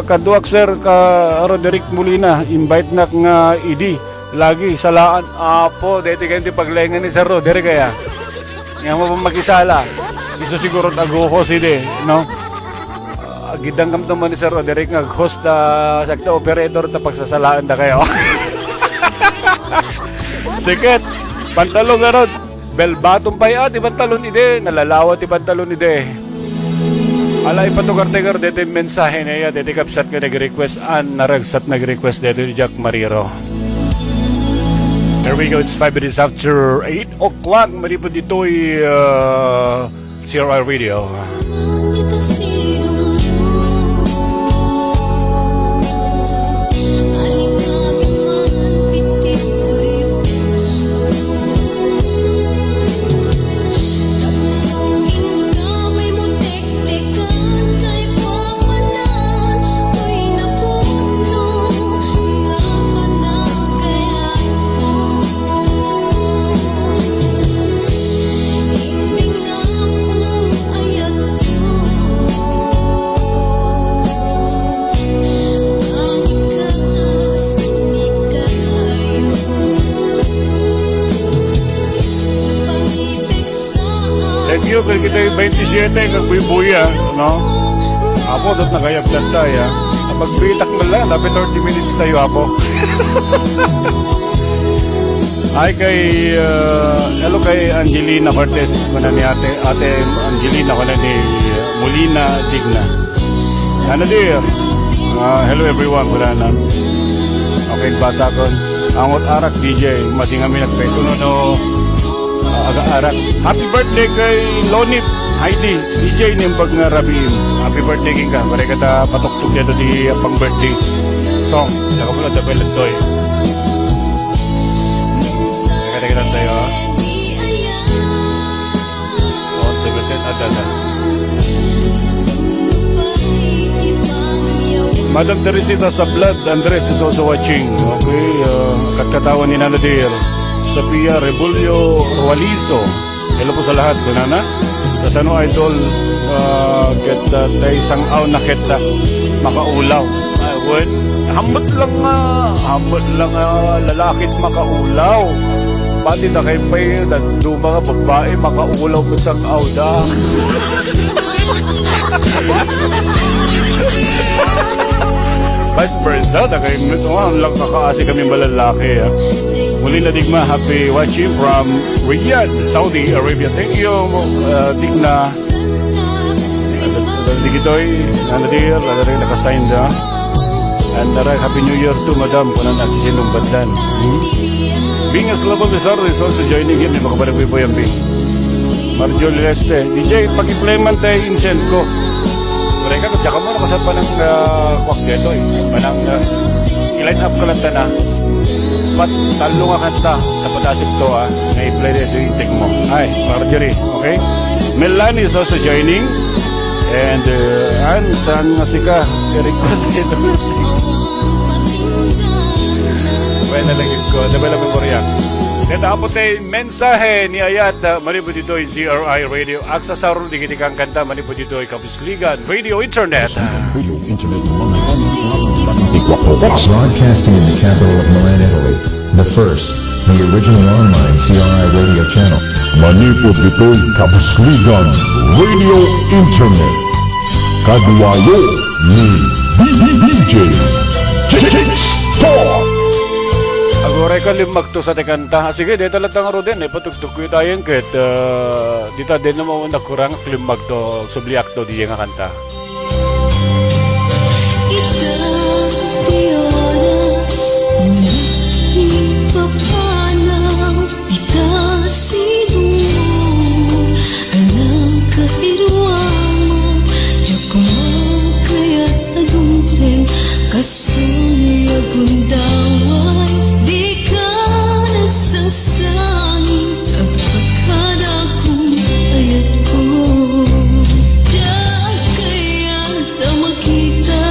kaduak sir, ka Roderick Molina, invite na nga idi. Lagi, salaan. Apo, deti ganti paglengan ni Sir Roderick kaya. Nga mo pa makisala. Iso siguro taguhos ide, no? Gidang kamtaman ni Sir Roderick nga host na sakta operator na pagsasalaan na kayo. Siket, pantalon nga ron. Bell bottom pa di pantalon ide. Nalalawa ti pantalon ide. Ala ipatugar-tegar dito yung mensahe na iya. Dito kapsat ka nag-request naragsat nag-request dito ni Jack Mariro. There we go, it's 5 minutes after 8 o'clock. Maripod dito'y CRI Radio. Kaya kita yung 27 nagbuy-buya, no? Apo, doon nagayab lang tayo. Pag-bitak mo lang, dapat 30 minutes tayo, apo. Hi kay, hello kay Angelina Cortez, kuna ni ate Angelina, kuna ni Molina Digna. Ano dear? Hello everyone, kuna na. Okay, bata ko. Angot arak DJ, mati kami nagpeto no aga-arak. Happy birthday kay Lonit Heidi DJ nimbag nga Rabim. Happy birthday king ka. Mereka ta patuktok dito di pang birthday song. Saka pula dabay lantoy. Kaya tayo. On 17 adala. Madam Teresita sa Blood, Andres is also watching. Okay, katkatawan ni Nana Dear. Sophia Rebulio Rualizo. Hello po sa lahat, Nana. Sa Tano Idol, kita tayo isang aw na kita makaulaw. Hamot lang lalakit makaulaw. Pati na kay Pay, do mga babae makaulaw po sang aw da. Vice versa, ang lang kakaasi kami malalaki. Muli na digma, happy watching from Riyadh, Saudi Arabia. Thank you, Digna. Digitoy, nanadir, nanadir nakasign da. And happy New Year to Madam, kung na nagsinong bandan. Bing as love of the star is also joining him. May makabaragay po yung Bing. Marjorie Leste, DJ, pag-i-play man tayo incense ko. Mereka ko, tsaka mo na kasap pa ng kwak dito eh. Panang i-line up ko lang na. Ba't talo nga kanta, napatasip to na-i-play dito yung take mo. Hi, Marjorie, okay? Melanie is also joining. And Ann, saan nga sika? I-request dito music. Sabay na lang ko, sabay lang ko riyan. Tapos ay mensahe ni Ayat, manipo dito ay CRI Radio. Aksasaro di kitikang kanta, manipo dito ay Cabusligan Radio Internet. Radio Internet. Broadcasting in the capital of Milan, Italy. The first, the original online CRI radio channel. Manipo dito ay Cabusligan Radio Internet. Kadwayo ni DJ Start. Agoray ka limag to sa tekanta. Sige, dito lang tanga ro din. Patugtog ko tayong kit. Dito din naman nakurang limag to. Subliak to di nga kanta. Kasuya gundaway, di ka nagsasangin ang pagkadakong ayat ko. Diyan kaya na makita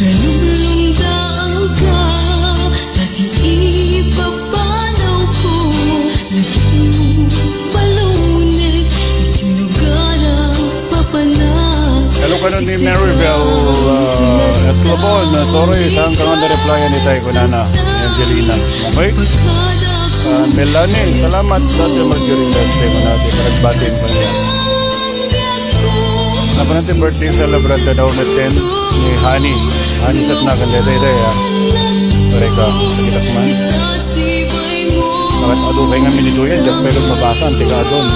na lumlumdaan ka, dati ipapanaw ko, naging balunit, itinugan ang papanag. Hello ka nun ni Maribel Eslobon, sorry, saan ka nga na-replyan ni tayo kunana, ni Angelina. Okay? Melanie, salamat sa ating Marjorie Leste mo natin, paragbatin pa niya. Napa natin birthday celebrant na daw natin ni Hani. Hani sat na kan day ha. Mereka, sakitak man. Bakit ado kayo nga minituyan, dyan pa yung mabasa, antika adon.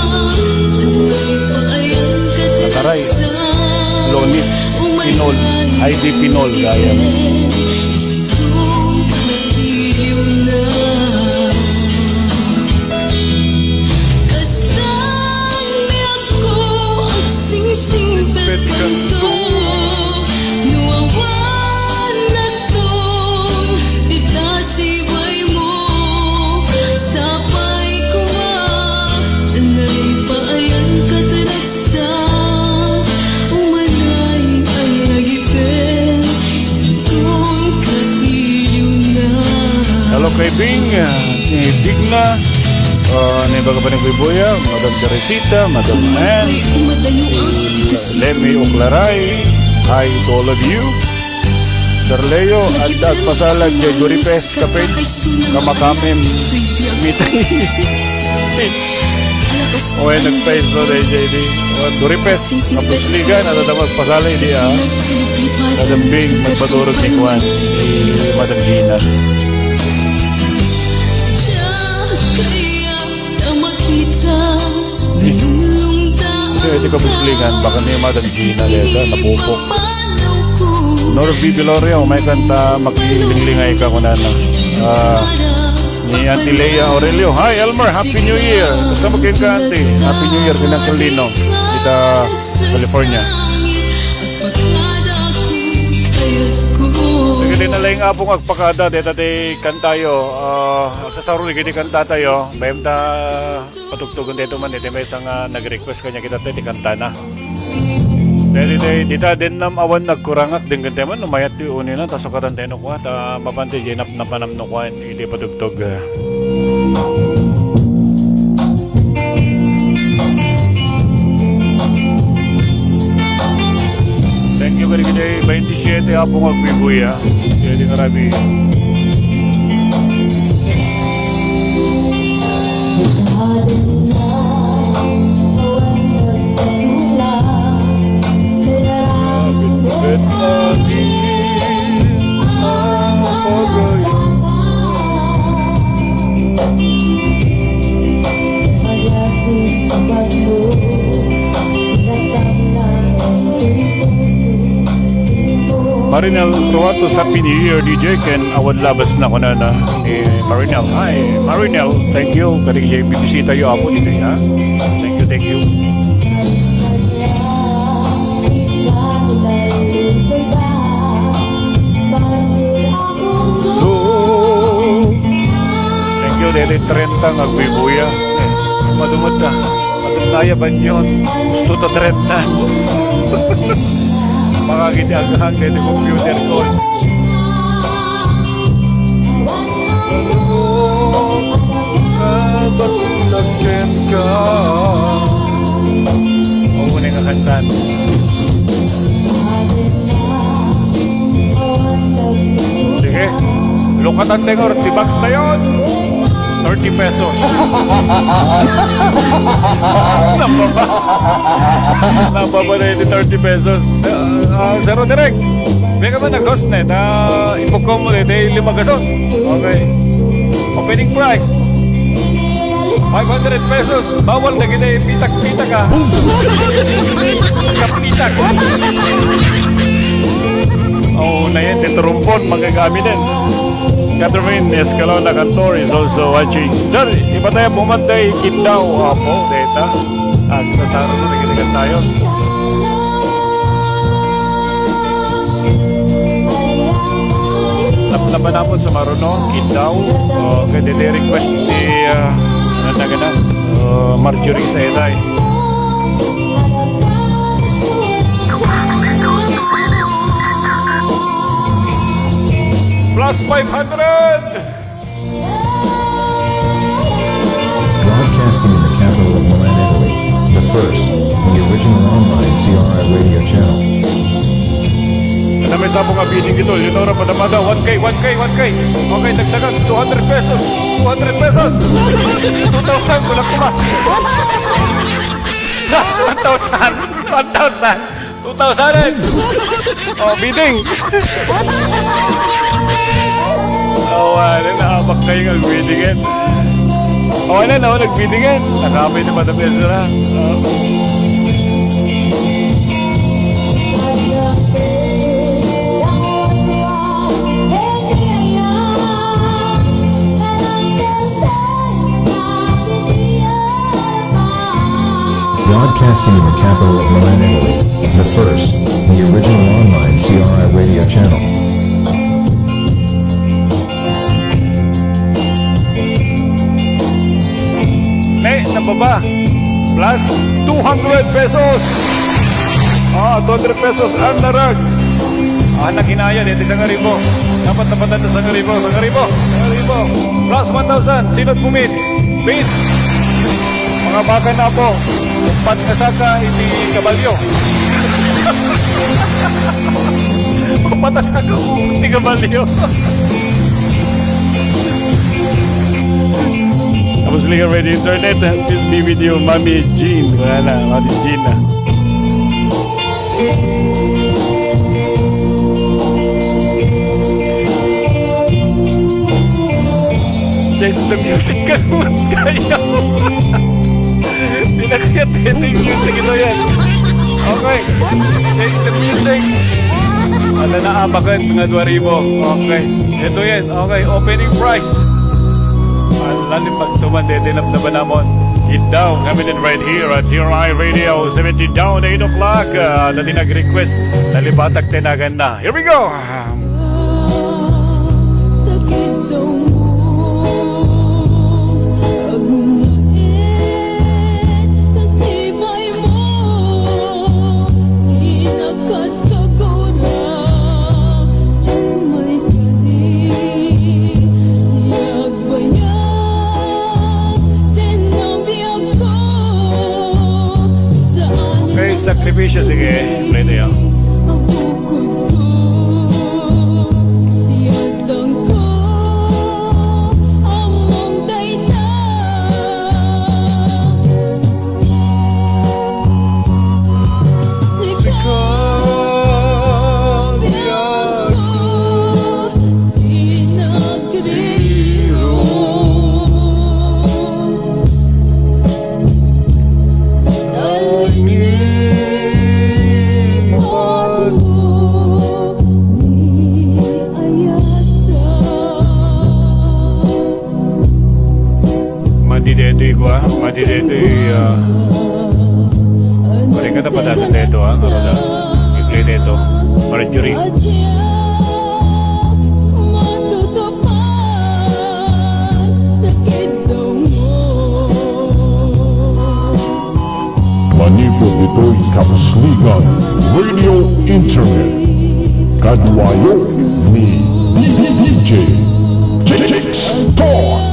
Nataray, Lonit, Pinol, Heidi Pinol, gaya. Simpet kanto, nuawan na ton, itasibay mo, sapay ko anay paayan katanagsa, umanay ay nagipin, itong kapiliw na. Hello kay Bing, ni Digna. Ni baga pa nagbibuya, Madam Teresita, Madam Ann, Lemmy Uclaray, hi to all of you. Sir Leo, at pasalag kay Duripes, kapit, kamakamin, mitay. O ay nag-face no day JD. Duripes, Cabusligan, at magpasalay di Madam Bing, magpaturog ni Juan, Madam Gina. Ito Cabusligan, baka niya Madam Gina Leda, napupok. Norby Viloria, may kanta, makilingling-lingay ka ko na ni Auntie Leia Aurelio. Hi Elmer, Happy New Year. Kasama kayo ka Auntie. Happy New Year kina Carlino kita California. Sige din na lang nga pong agpakada dito di kantayo. Agsasaruli kiti kanta tayo. Bayam ta patugtugon dito man dito may isang nag-request kanya kita di kanta na. Dito dita din nam awan nagkurangat din kante man umayat ti uni na taso karantay no kwa ta mapante jenap na panam no kwa iti patugtog. Thank you very much. 27 apong agbibuya. Jadi ngarabi. Marinel Truatos, Happy New Year DJ Ken awan labas na ko na ni Marinel. Hi Marinel, thank you kari jay bibisita yo apo dito ha. Thank you. So thank you dili 30 ngagbibuya. Madumad na. Madumaya ba yun? Gusto to 30. Makakita-agahang dito computer ko. Basulagyan ka. Mauunin ang kantan. Sige. Lukatan tengor. T-box na yun. 30 pesos. Nababa na yun 30 pesos. Zero direct. May ka man nag-host na na ipokom mo dahil 5 gasot. Okay. Opening price 500 pesos. Bawal na kita pitak-pitak ka. Kapitak. Oh, na yan. Titurumpon magagamit din. Catherine Escalona Cantor is also watching. Diyan, iba tayo bumantay Kindaw. Apo, data. Agsasara na nagilagan tayo. Laban naman sa Marunong, Kindaw. Kaya dito request ni Marjorie Saeday. Plus 500! Broadcasting in the capital of Milan, Italy, the first, the original online CRI radio channel. Ano may tapong abining dito? Leonora Padamada, 1K. Okay, dagdagan, 200 pesos. 2,000, kulang kuma. Plus 1,000. 2,000. Oh, bidding. Naabak kayo nag-biddingan. Nag-biddingan. Nakamay na madamay na. Broadcasting in the capital of Milan, Italy, the first, the original online CRI radio channel. Nababa plus 200 pesos. 200 pesos ang narag. Nakinaya dito sa ngaribo. Dapat napatan na sa ngaribo. Plus 1,000. Sinot bumit. Bid. Mga baka na po. Patasaka hindi kabalyo. Patasaka hindi kabalyo. Cabusligan Radio Internet. Please be with you, Mami Jean. Wala, Mami Jean na. Change the music ka naman kayo. Hindi na kaya change the music ito yan. Okay. Change the music. Wala na abakan mga 2,000. Okay. Ito yan. Okay. Opening price. lalim magtuman, detinap na ba namon? Hit down, coming in right here at CRI Radio, 17 down, 8 o'clock. Dati nag-request, nalibatag tinagan na. Here we go! Sakripisyo, sige, play tayo. Mereka dapat ada dito kalau dah i-play dito Marjorie. Manipod ito'y Cabusligan Radio Internet. Kadwayo ni DJ Storman.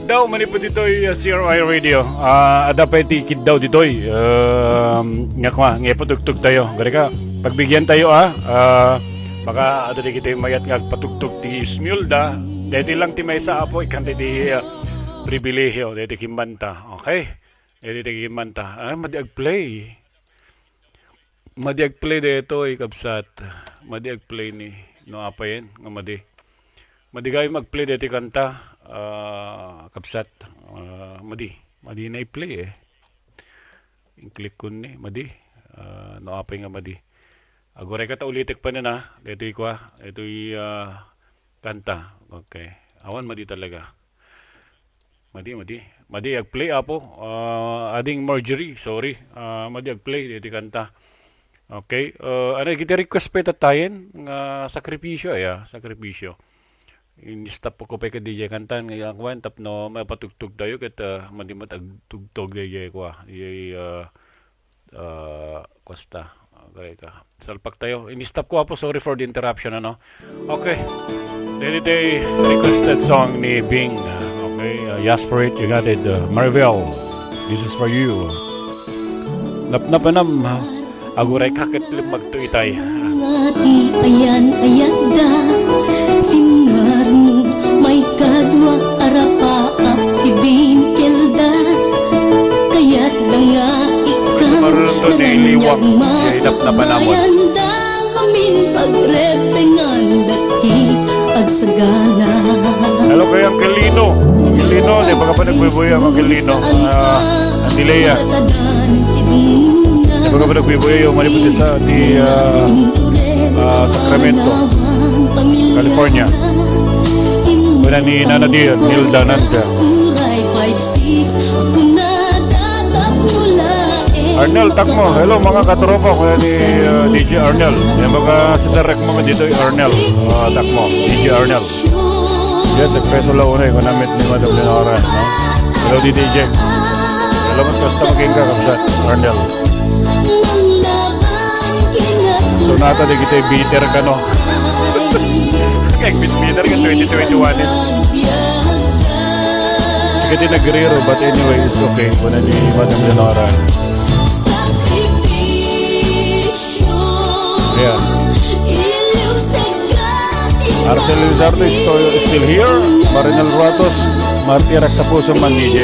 Daw manipod dito'y CRI Radio. Ada pa iti kid daw dito'y. Nga patugtog tayo. Gari ka, pagbigyan tayo baka ada di kita mayat nga patugtog ti Smulda. Dati lang ti may sa apo ikan ti pribilehyo. Dati kimbanta. Okay? Dati kimbanta. Madiag play. Madiag play dito kapsat. Madiag play ni no apa yan nga madigay mag-play dati kanta. Kapsat madi na i-play i-click ko ni madi no apay nga madi agore ka ta ulitik pa na dito ito'y kanta. Okay, awan madi talaga madi ag-play apo ading Marjorie, sorry, madi ag-play dito kanta. Okay, ano kita request pa itatayin nga sakripisyo sakripisyo. In-stop ko pa DJ kantan ngayon kwan tap no may patugtog tayo kat madimat agtugtog DJ ko Costa. Okay ka. Salpak tayo. In-stop ko po, sorry for the interruption Okay. Day requested song ni Bing. Okay, yes for it. You got it. Prevail. This is for you. Napnapanam aguray kakit magto itay. Ngati ayan da Simarno may kadwa arapa Ibin kelda Kaya't da nga ikaw Nanganyag masabayan da Amin pagrepengan dati Agsagana. Hello kay Uncle Lino. Uncle Lino, di ba ka pa nagbiboy ang Uncle Lino? Andilea. Di ba ka pa nagbiboy yung malipot sa Sacramento, California. Wala ni Nana Dear, Nilda Nanda. Arnel, takmo. Hello mga katropa ko ni DJ Arnel. Yan baka sasarek mo dito yung Arnel. Takmo, DJ Arnel. Yan, nagpeso lang unay. Kung namit ni Madam Lenora. Hello DJ. Salamat basta maging kakabsat, Arnel. So nata di kita bitter ka no. Kaya bitter ka 2021 eh. Sige din nag-rero but anyway it's okay. Kuna ni Madam Leonora. Yeah. Arcel Lizardo is still here. Marinal Ruatos, Martirak sa puso man DJ.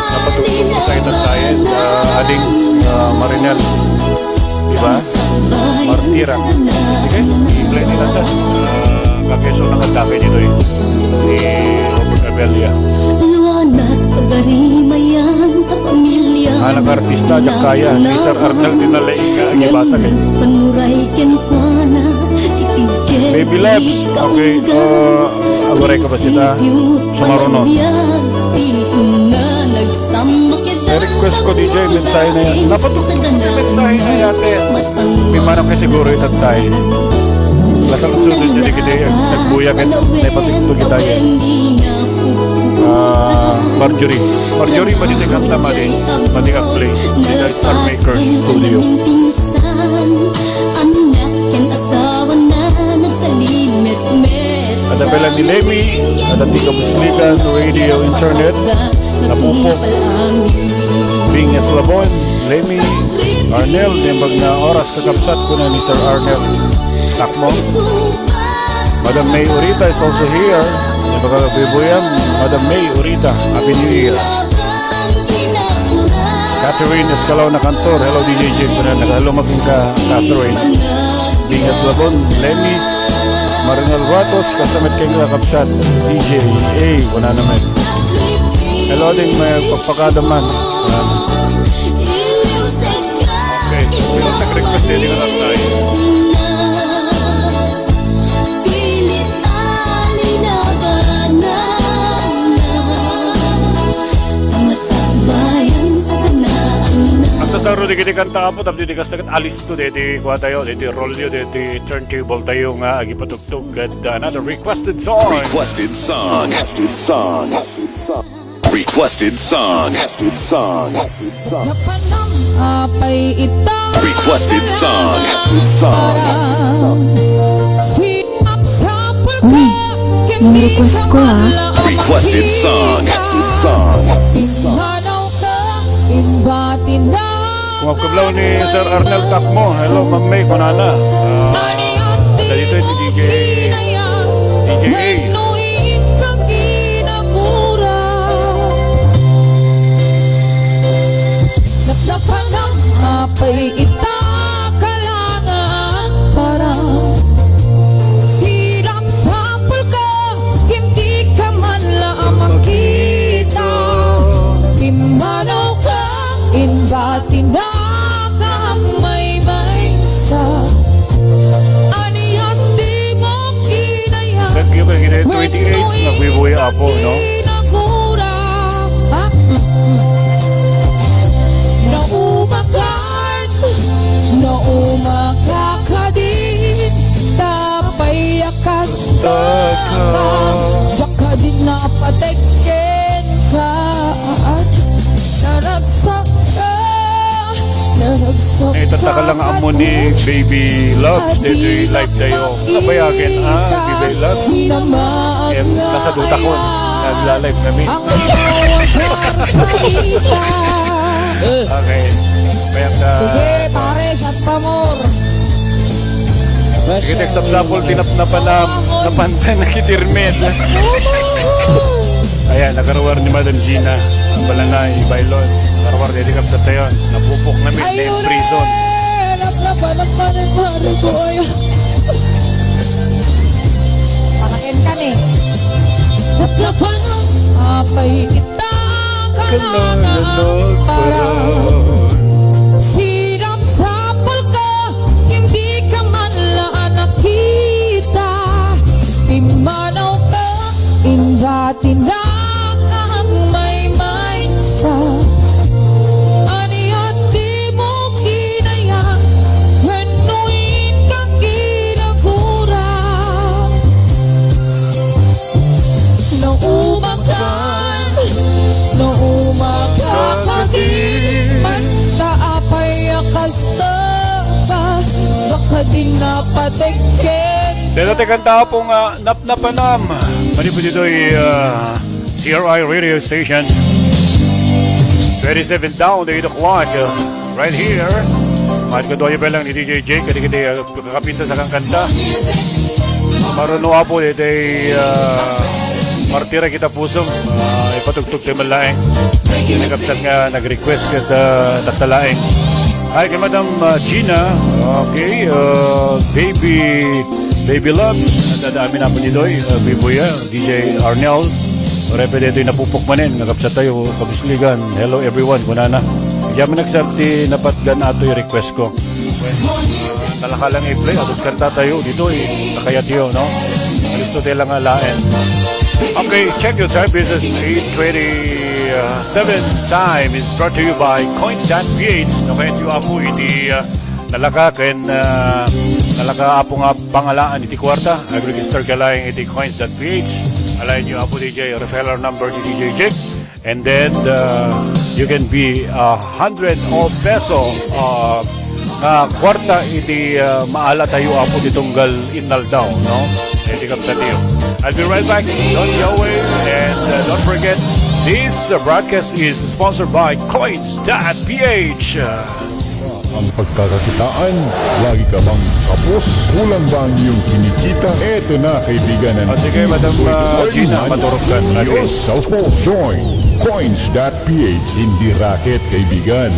Napatugtog mo sa itang tayo. Ading Marinal. Diba? Martirak. Sige, i-play nila ta. Kakeso ng atake nito eh. Ni Robert Abelia. Anak artista dyan kaya. Ni Sir Arnel dinalain ka. Agibasa ka. Baby Labs. Okay. Agoray ka ba sila? Sumarunon. I-request ko DJ mensahe na yan. Napatugtog yung mensahe na yate. May manang kayo siguro itatay. Lasang sunod nyo di kita nagbuya ka. Napatugtog kita yan. Marjorie maditikap na madikap play. Sila Star Maker Studio. Ada pala ni Lemmy, ada di Cabusligan Radio Internet, napupok, Bing Eslabon, Lemmy, Arnel, nembag na oras kakapsat ko na ni Sir Arnel, Takmo, Madam May Urita is also here, nembag kakabibuyam, Madam May Urita, Happy New Year. Catherine Escalaw na kantor, hello DJ Jim, nagahalo maging ka Catherine, Bing Eslabon, Lemmy, Marinal Ruatos, kasamit kayo kakapsat DJ A, wala naman. Hello din, may pagpakadaman. Okay, bilang nag-request din ka lang tayo. Sa Rudy kiti kanta apo tapos di kas alis to di kuha tayo di roll yo di turntable tayo nga agi patugtog at another requested song. Requested song. Requested song. Requested song. Requested song. Requested song. Request ko Requested song. Requested song. Kumapkablaw ni Sir Arnel Takmo. Hello, Ma'am May, kunana. Dito si DJ A. Nag-28, nagbibuhay apo, no? Tataka lang amo ni Baby Love. Dito yung live tayo. Kabayagin, Baby Love. Nasa duta ko. Nagla-live kami. Okay. Bayang na... Sige, pare, shot pa more. Sige, nagsapsapol, tinap-napan na napantay na kitirmid. Ayan, nakarawar ni Madam Gina. Ang balanay, Bailon. Nakarawar, dedikap sa tayon. Napupok namin na yung prison. Panakin ka ni. Apay kita kalangan para sirap sapol ka, hindi ka man laan nakita. Pimanaw ka, inda-tinda kang may sa ani at di mo kinaya, wenuin kang ginagura. Naumakan akin Manta apay akasta ka Baka di napatekin Dito kanta pong nap-napanam. Mali po dito ay CRI radio station. 27 down, the 8 o'clock. Right here. Mahal ka doon yung belang ni DJ Jake. Kadi-kadi kakapinta sa kang kanta. Marunuwa po dito ay martira kita pusong. Ipatugtog tayo malaing. Nagkapsat nga nag-request ka sa tatalaing. Hi kay Madam Gina. Okay. Baby Love. Nadadami na po ni Doy. Bibuya. DJ Arnel. Repede ito yung napupukmanin. Nagkapsat tayo. Cabusligan. Hello everyone. Kunana. Diyan mo nagsarti napatgan ato yung request ko. Talakalang i-play. Atos kanta tayo. Dito nakayat yun, no? Alisto tayo lang alain. Okay, check your time. This is 8:27 time. Is brought to you by Coins.ph. Nakayan yung apo iti nalaka ken nalaka apo nga pangalaan iti kwarta. Agregister ka lang iti Coins.ph. Alain yung apo DJ referral number ti DJ Jake. And then you can be 100 peso nga kwarta iti maala tayo apo ditunggal innal daw, no? Iti kapta tayo. I'll be right back. Don't go away. And don't forget, this broadcast is sponsored by Coins.ph. Ang pagkakakitaan, lagi ka bang kapos? Kulang ba ang iyong kinikita? Eto na kaibigan ng sige, Madam Gina, maturog ka. Join Coins.ph. Hindi racket, kaibigan.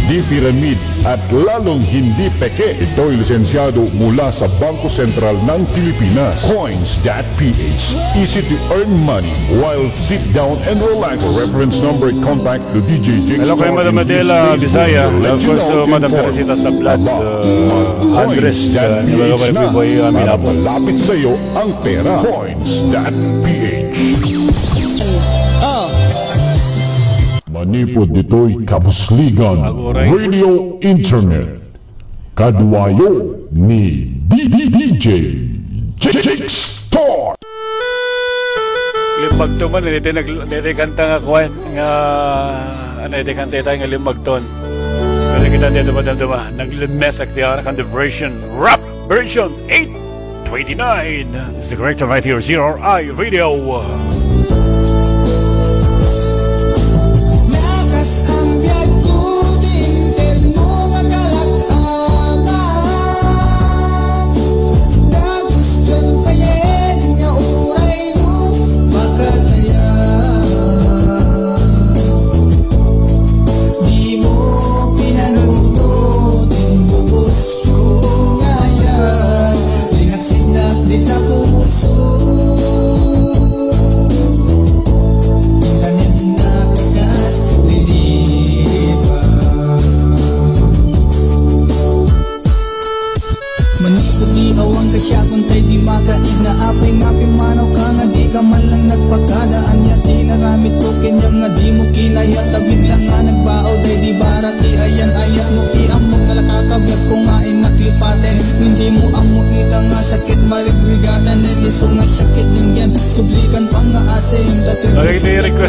Di pyramid at lalong hindi peke. Ito'y lisensyado mula sa Bangko Sentral ng Pilipinas. Coins.ph. Easy to earn money while sit down and relax. Reference number and contact to DJ Jake. Hello kay Madam Adela Bisaya. Of course, Madam Teresita Sablat. Andres. Nagagawin po ay Minapo. Malapit sa iyo ang pera. Coins.ph. Manipod dito'y Cabusligan Radio Internet. Kadwayo ni DJ Jake Store. Limbag to man, hindi kanta nga kuwan nga hindi kanta tayo nga limbag ton. Kasi kita dito madama naglimesak diya kan the version rap version 829. It's the correct right here, CRI Radio.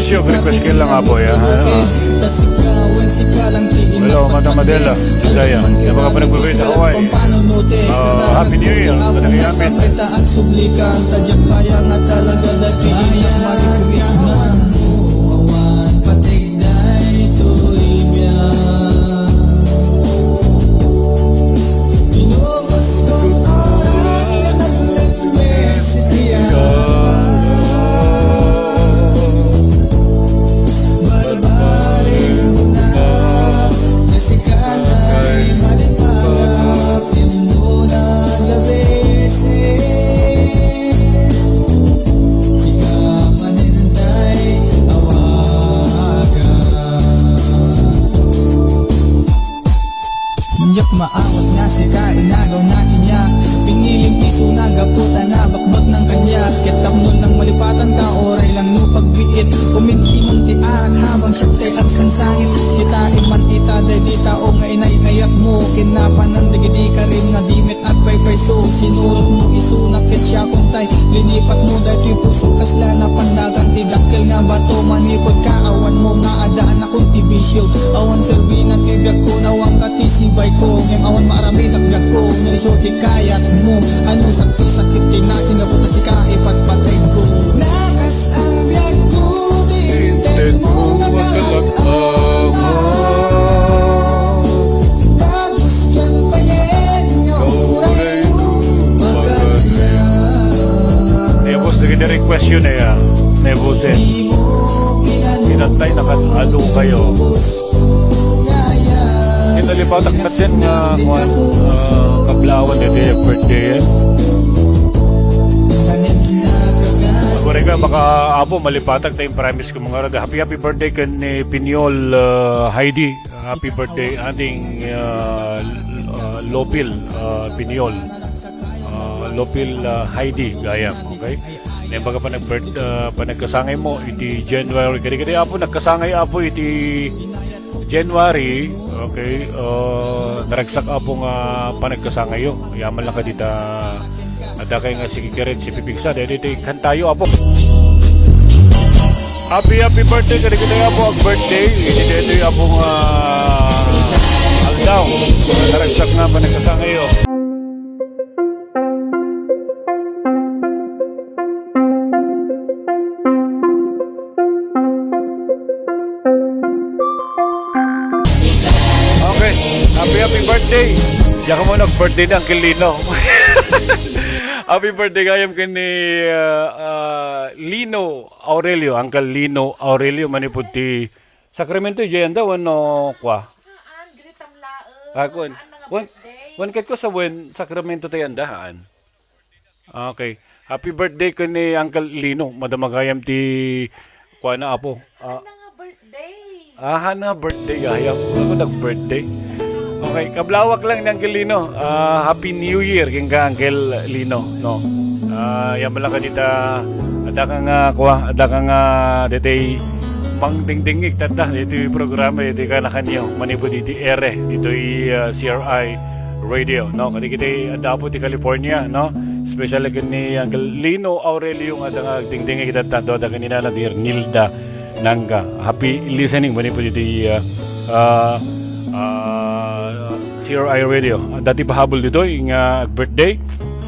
Request ka lang po yan. Hello, Madam Adela Bisaya. Kaya baka pa nagbibigay na Hawaii. Happy New Year. Ito na kayamin. lipat mo dahil puso kasla na pandagan tidakil nga bato manipod ka awan mo nga adaan akong tibisyo awan serbinan tibiyag ko nawang katisibay ko ngem awan maarami dagdag ko ngem sulti kayat mo ano sakit tinasin ako ta si kaipatpatay ko nakas ang biyag ko dinten mo nga kalak-angan tapos yan payen nga uray mo magkakaya Nebos, naging request yun eh Nebos eh Pinantay nakasalo kayo Kinalipatak natin nga kablawan na day of birthday Magurega baka abo malipatag tayong promise ko mga raga. Happy birthday kan ni Pinyol Heidi. Happy birthday ating Lopil Pinyol. Lopil Heidi gayam, okay? Nen baga panagkasangay mo iti January. Kadi apo nagkasangay apo iti January, okay? Naragsak apo nga panagkasangay yo. Yaman lang kadita ada kayo nga sige kirin si Pipigsa dahil ito kantayo apo happy birthday kaya kita apo ang birthday ito yung apong aldaw naragsak nga pa nagkasangayo okay happy birthday diyan ka mo nag-birthday na Uncle Lino Happy birthday kayam kini Lino Aurelio, Uncle Lino Aurelio maniputi Sacramento jayanda wano kwa. Akon. Wan ket ko sa wen Sacramento tayandahan. Okay. Happy birthday kini Uncle Lino, madamagayam ti kwa na apo. Na birthday gayam. Ako nag-birthday. Okay, kablawak lang ng Uncle Lino. Happy New Year king ka Uncle Lino, no. Yaman lang ka dita ada ka nga detay mang dingdingig tata dito yung programa dito ka na kanyo manibo dito ere dito yung CRI Radio, no. Kadi kita ada po ti California, no. Especially kani Uncle Lino Aurelio yung ada nga dingdingig tata do ada kanina na dir Nilda Nanga. Happy listening manibo dito CRI Radio. Dati pahabol dito yung birthday.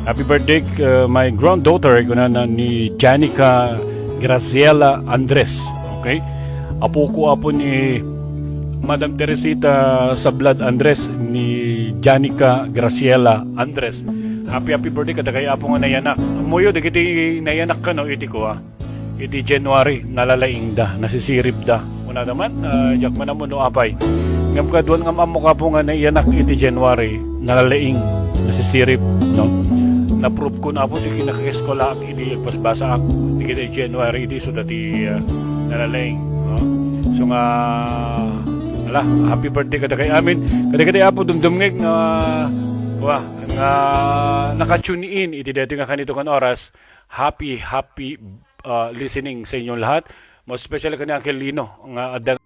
Happy birthday my granddaughter ko na ni Janica Graciela Andres. Okay? Apo ni Madam Teresita Sablad Andres ni Janica Graciela Andres. Happy birthday kada kay apo nga nayanak. Muyo dagiti nayanak ka no iti ko iti January nalalaing da, nasisirip da. Una naman jak man mo no apay. Ngam kaduan ngam amo ka po nga naiyanak iti January nalalaing nasisirip, no. Na-prove ko na po di kinakaeskola ak iti pasbasa ak iti January iti so dati nalalaing, no. So nga happy birthday kada kay amin. Kada apo dumdumngeg nga naka-tune in iti dati nga kanito kan oras. Happy listening sa inyong lahat. Most especially kani Uncle Lino nga adang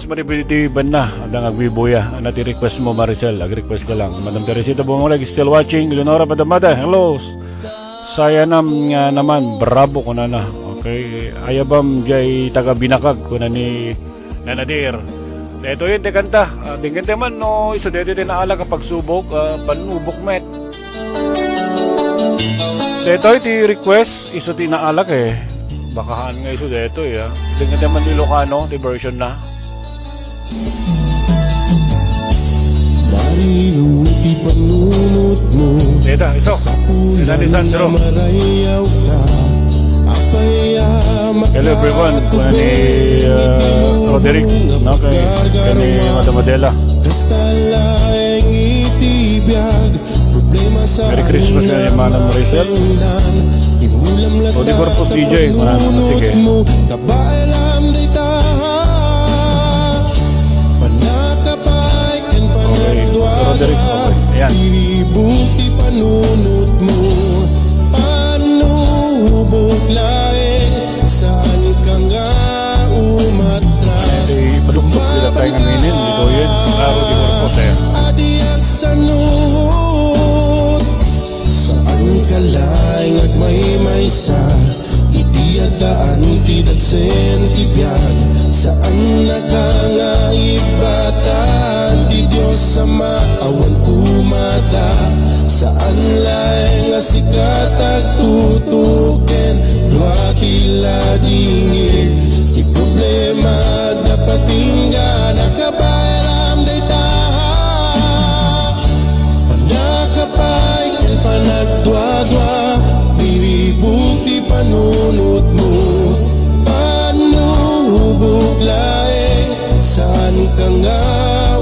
request maribiti ban na ang agbibuya na request mo Maricel ag-request ka lang Madam Teresita Bumulag still watching Leonora Padamada hello saya nga naman bravo ko na okay ayabam jay taga binakag ko na ni Nanadir ito yun te kanta tingin man no iso dito din naala kapag subok panubok met ito iti request iso tinaalak bakahan nga iso dito tingin naman Ilocano di version na Mariluti panunot mo Dita, iso Dita ni Sandro Hello everyone Kuna ni Roderick no, kay ni Madam Adela Merry Christmas nga yung Manang Maricel O di Corpus DJ Manang sige Roderick, okay. Ayan. Iributi panunot mo Panubog laing Saan ka nga umatras Paduktok nila tayo ng minin Dito yun Klaro di Corpus Adiyak sa nuhot Saan ka laing at may sa Itiadaan tidak sentibiyag Saan nakangaibatan Di Diyos sa maawan tumata Saan laing asikat agtutukin Luatila dingin Di problema dapat tingga Nakabayram day taha Panakapay kan panagdwadwa Biribuk di panunot mo Panubog laing Saan ka nga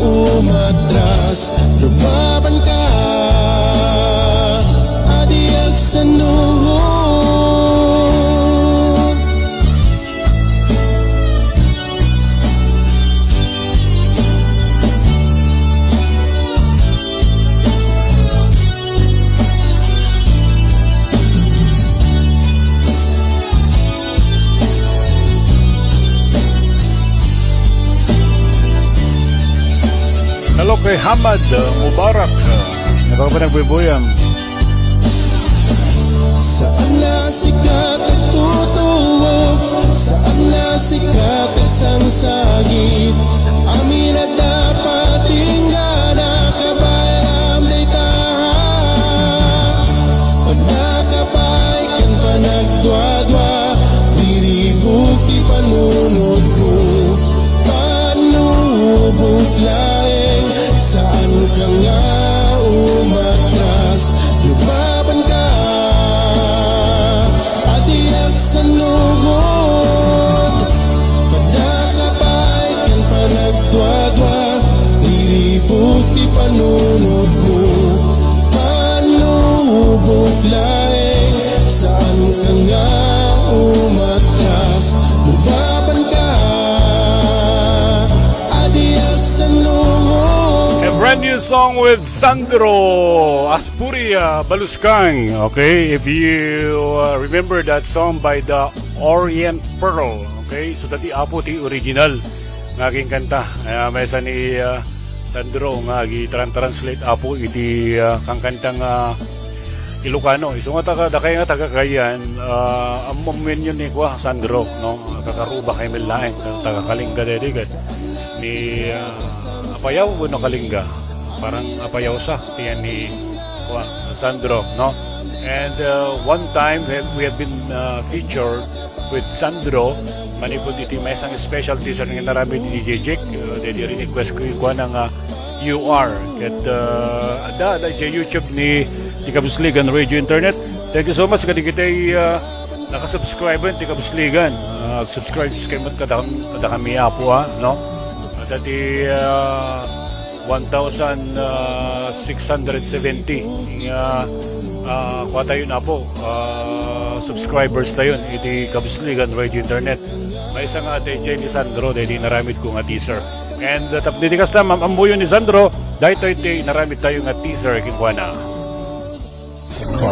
umatras Lumaban ka Adiyak sa nuhod Hello kay Hamad Mubarak Nakaka ba nagbibuyam Saan na sikat at tutuwag Saan na sikat at sangsagit Amin at dapat tingga Nakabayram day taha Pag nakapay kan panagdwadwa Diribuk di panunod ko Panubog laing Saan ka nga umatras Lumaban ka Adiyak sa nuhod Padakapay kan panagdwadwa Niribuk di panunod mo Panubog laing Saan ka nga umatras Lumaban ka Adiyak sa nuhod A brand new song with Sandro Aspuria Baluskang okay if you remember that song by the Orient Pearl okay so dati apo ti original ngaging kanta may sa ni Sandro nga gi-translate apo iti kang kantang Ilocano iso nga dakay nga taga kayan ang moment yun ni kwa Sandro no kakaruba kay Melaeng taga Kalingga dedikat ni apayaw mo no Kalingga parang apayaw sa tiyan ni Sandro no and one time we have been featured with Sandro manipod iti may isang special teaser ng narami ni DJ Jake dedi request ko yung ng UR ket ada sa YouTube ni Cabusligan Radio Internet thank you so much kadi kita nakasubscribe ti Cabusligan subscribe kada kami apo no dati 1,670 kuha tayo na po subscribers tayo iti Cabusligan Radio Internet may isang DJ ni Sandro dahil naramit ko nga teaser and tapditikas na mamambuyo ni Sandro dahil ito naramit tayo nga teaser kinuha na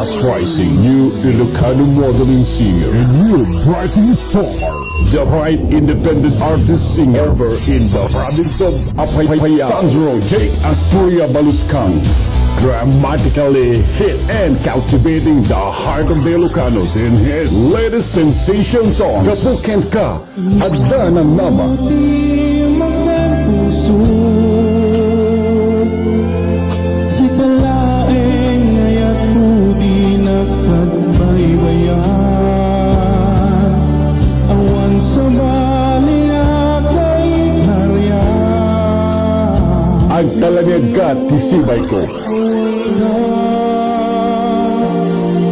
Fast rising, new Ilocano modeling singer, a new brightening star, the right independent artist singer ever in the province of Apaypaya, Sandro J. Astoria Baluscan. Dramatically hits and captivating the heart of the Ilocanos in his latest sensation song, Kapuken Ka, Hagda ng Mama. Ang talangyagat tisibay ko.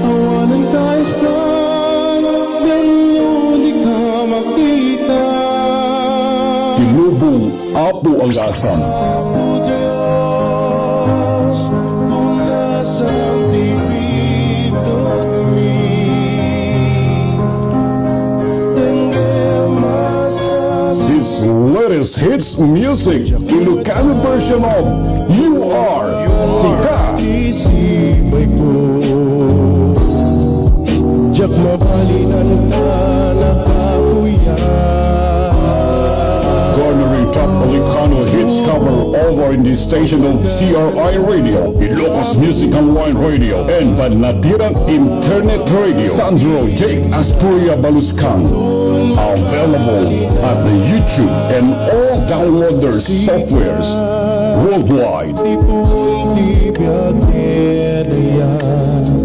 Awanan kais ka, ganyo di ka makita. Tinubong apo ang asam. O Diyos, kung nasa bibig kami, tengge masas. His latest hits music, Ilocano version of You Are Sika. Isipay ko, diyak mabalinan ka nakakuya. Garnering top Ilocano hits cover over in the station of CRI Radio, Ilocos Music Online Radio, and Natirang Internet Radio. Sandro J. Astoria Baluscan. Available at the YouTube and all downloaders softwares worldwide.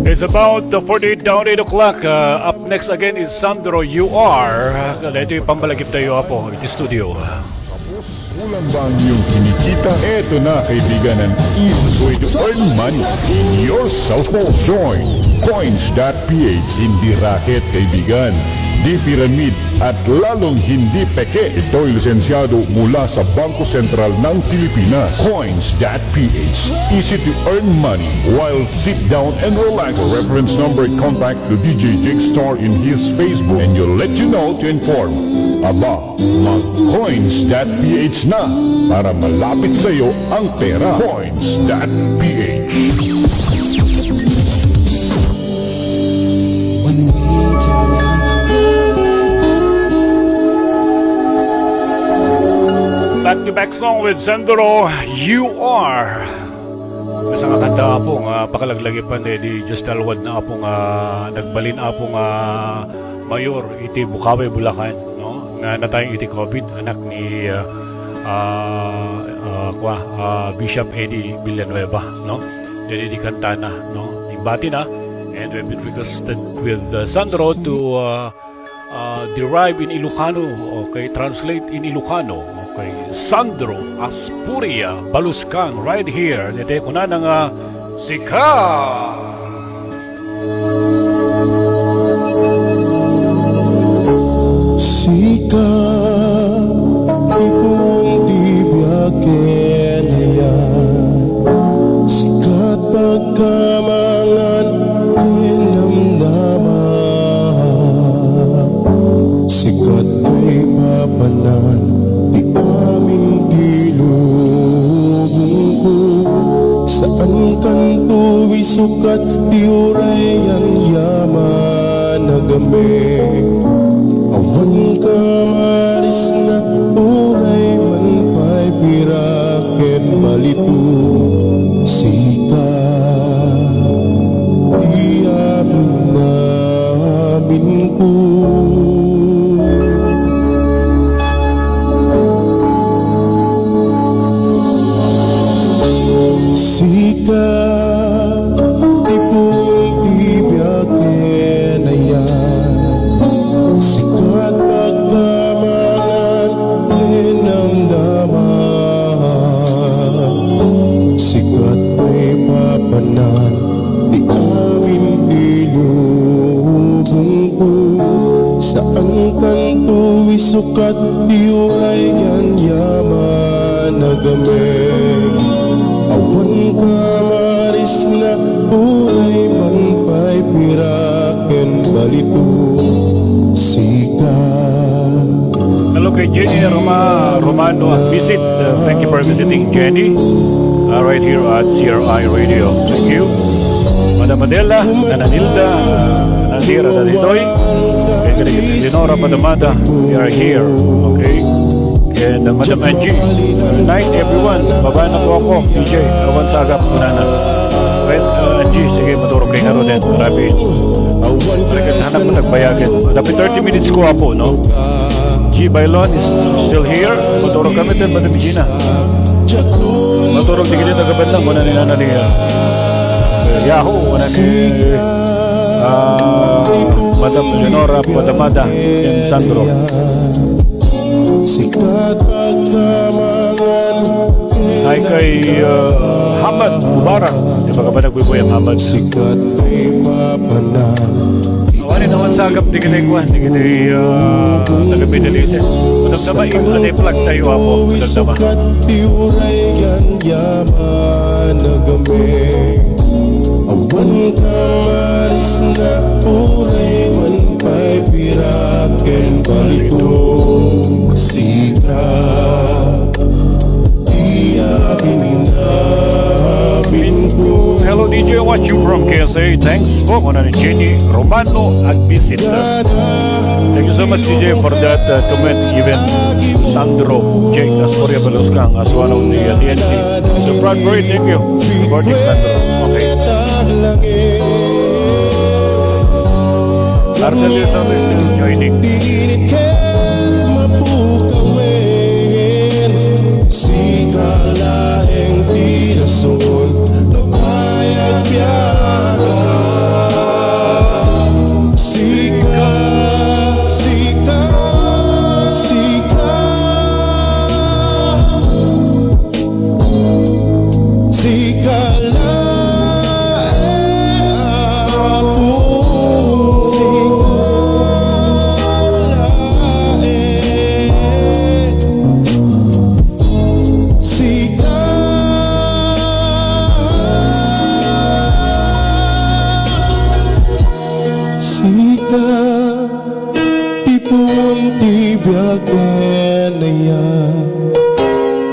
It's about 48 down 8 o'clock. Up next again is Sandro UR. Ito yung pambalagip tayo po sa studio. Kulang ba ang iyong kinikita? Eto na kaibigan ang easy way to earn money in your cellphone. Join Coins.ph. Hindi racket kaibigan, di pyramid at lalong hindi peke. Ito'y lisensyado mula sa Bangko Sentral ng Pilipinas. Coins.ph. Easy to earn money while sit down and relax. For reference number, contact the DJ Jake Star in his Facebook and you'll let you know to inform. Aba, mag-coins.ph na para malapit sa iyo ang pera. Coins.ph. Back-to-back song with Sandro, You Are. Kasi nga kanta apong pakalaglagipan di just alwad na apong nagbalin apong mayor iti Bukawi, Bulacan, no? Nga natayong iti COVID, anak ni Bishop Eddie Villanueva, no? Jadi di kanta na, no? Ibati na, and we've been requested with Sandro to derive in Ilocano, okay? Translate in Ilocano. Okay, Sandro Astoria Baluscan right here. Dito ko na ng Sika. Sika, ipong dibyakin yan. Sikat pagkamangan kinamdaman. Sikat kay papanan. Saan kanto isukat diuray ang yaman na gamit. Awan ka maris na uray man pa'y piraket balito. Sika, iyamin namin ko. Sika, ipong ibyakin na yan. Sikat pagkamangan, dinamdaman. Sikat ay papanan, di amin ilubong ko. Saan kanto isukat, di uray yan yaman na gamit. Awan ka maris na buhay man pa'y piraken balito. Sika. Hello kay Jenny Romano at visit. Thank you for visiting, Jenny. Right here at CRI Radio. Thank you. Madam Adela, Nananilda, Nadira Daditoy, Leonora Padamada, we are here, okay? And Madam Angie, good night everyone. Baba na po ako, DJ, awan sagap muna na. Well, Angie, sige, maturog kayo nga ro din. Marami. Talaga sa hanap mo nagbayagan. Dapat 30 minutes ko po, no? G. Bailon is still here. Maturog kami din, Madam Gina. Maturog di kita nagabad lang. Muna ni Nana ni Yahoo. Muna ni Madam Leonora Padamada and Sandro. Hi kay Hamad Mubarak. Di ba ka ba nagbiboy ang Hamad? Awanin naman sagap di kita ikuan. Di kita nagabidalisin. Madagdama, ano yung plug tayo ako. Madagdama. Awan kamaris na uray man pa'y piraken balito sika Hello DJ, watch you from KSA. Thanks po muna ni Jenny Romano at Visita. Thank you so much DJ for that comment. Even Sandro J. Astoria Baluskang as one of the TNC. So proud for it. Thank you. Supporting Sandro. Okay. Arcel is still joining. Sigala yang tirasun Nupayag biyaga Sika, sika, sika Sigala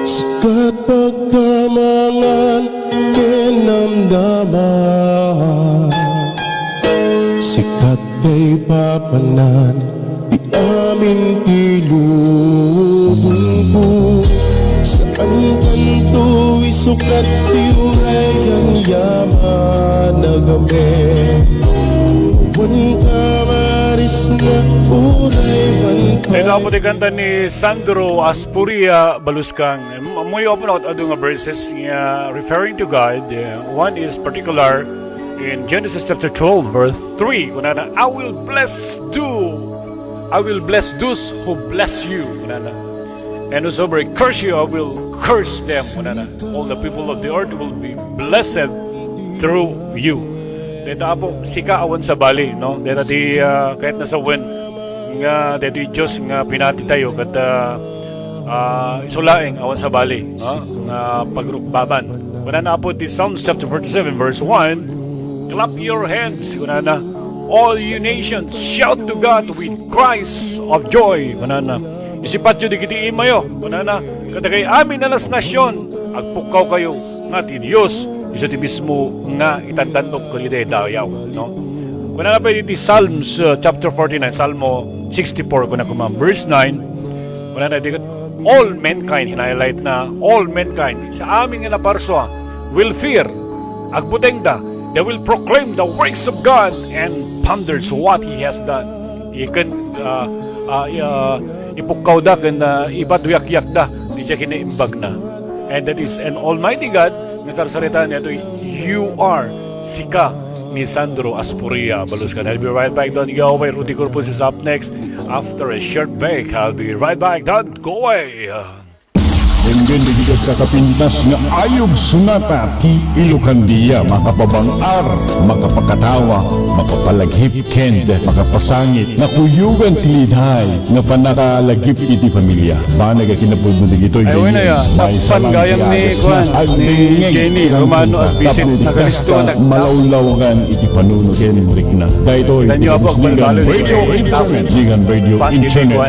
sikat pagkamangan kinamdaman sikat kay papanan di amin ilubong saan kanto isukat di urayan yaman na gamit wan kamaris na uray man pa. Ito po di kanta ni Sandro Astoria Baluskang. Muy open out adong verses referring to God. One is particular in Genesis chapter 12 verse 3. Kunana, I will bless those who bless you. Kunana. And whosoever curse you, I will curse them. Kunana. All the people of the earth will be blessed through you. Dito po, sika awan sa bali, no? Dito di, kahit nasa wen, nga, dito yung Diyos nga pinati tayo, kat isulaing awan sa bali, no? Nga pagrukbaban. Kuna na po, di Psalms chapter 47, verse 1, clap your hands, kuna na, all you nations, shout to God with cries of joy, kuna na. Isipat yun, di kiti imayo, kuna na, katagay amin na las nasyon, agpukaw kayo, nga ti Diyos, isa ti mismo nga itantanok ko ide dayaw, no? Kung na pa di Psalms chapter 49, Salmo 64 kung na kumam verse 9, kung na di all mankind, highlight na all mankind sa aming nga naparswa will fear agputengda, they will proclaim the works of God and ponders what He has done. Ikan ipukaw da kan ibatuyak-yak da di siya kinaimbag na, and that is an Almighty God. Nasarsalita niya ito, you are sika ni Sandro Astoria Baluskan. I'll be right back. Don't go away. Rudy Corpus is up next. After a short break, I'll be right back. Don't go away. Enggan digit sa kapintas nga ayog sunata ti Ilocandia, makapabangar, makapakatawa, makapalaghip kend, makapasangit, nakuyugan ti lidhay, nga panakalagip iti pamilya. Banag a kinapulbulig ito. Ay, wala ya. Tapan gayam ni Juan, ni Jenny Romano at Visit. Nakalisto na. Malawlawagan iti panuno ken rikna. Dahito, Cabusligan Radio Internet,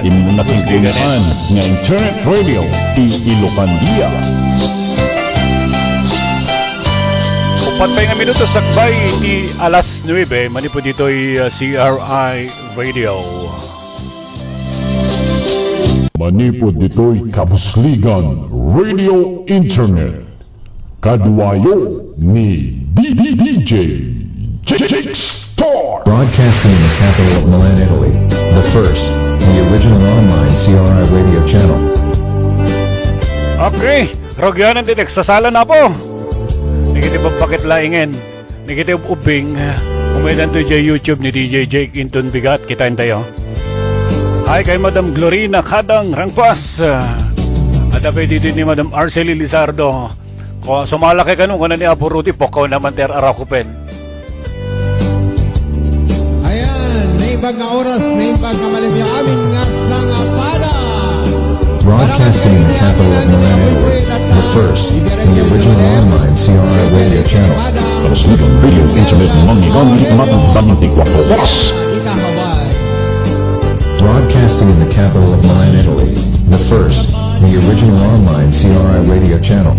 imunakingkungan nga Internet Radio ti Ilocandia. Pantay nga minuto sakbay di alas 9. Mani po dito'y CRI Radio. Mani po dito'y Cabusligan Radio Internet. Kadwayo ni DJ Star. Broadcasting in the capital of Milan, Italy, the first, the original online CRI radio channel. Okay, Rogyanan titik, sasala na po. Negative bakit laingen, negative ubing. Umidan to YouTube ni DJ Jake Inton Bigat, kitain tayo. Hi kay Madam Glorina Kadang Rangpas. At apay dito ni Madam Arceli Lizardo. Kung sumalaki ka nung kuna ni Apuruti, pokaw naman ter arakupen. Ayan, naibag na oras, naibag na malim yung aming nga sangapada. Broadcasting in the capital of Milan, Italy, the first, the original online CRI radio channel. Cabusligan Radio Internet mangigamit matang 24 oras. Broadcasting in the capital of Milan, Italy, the first, the original online CRI radio channel.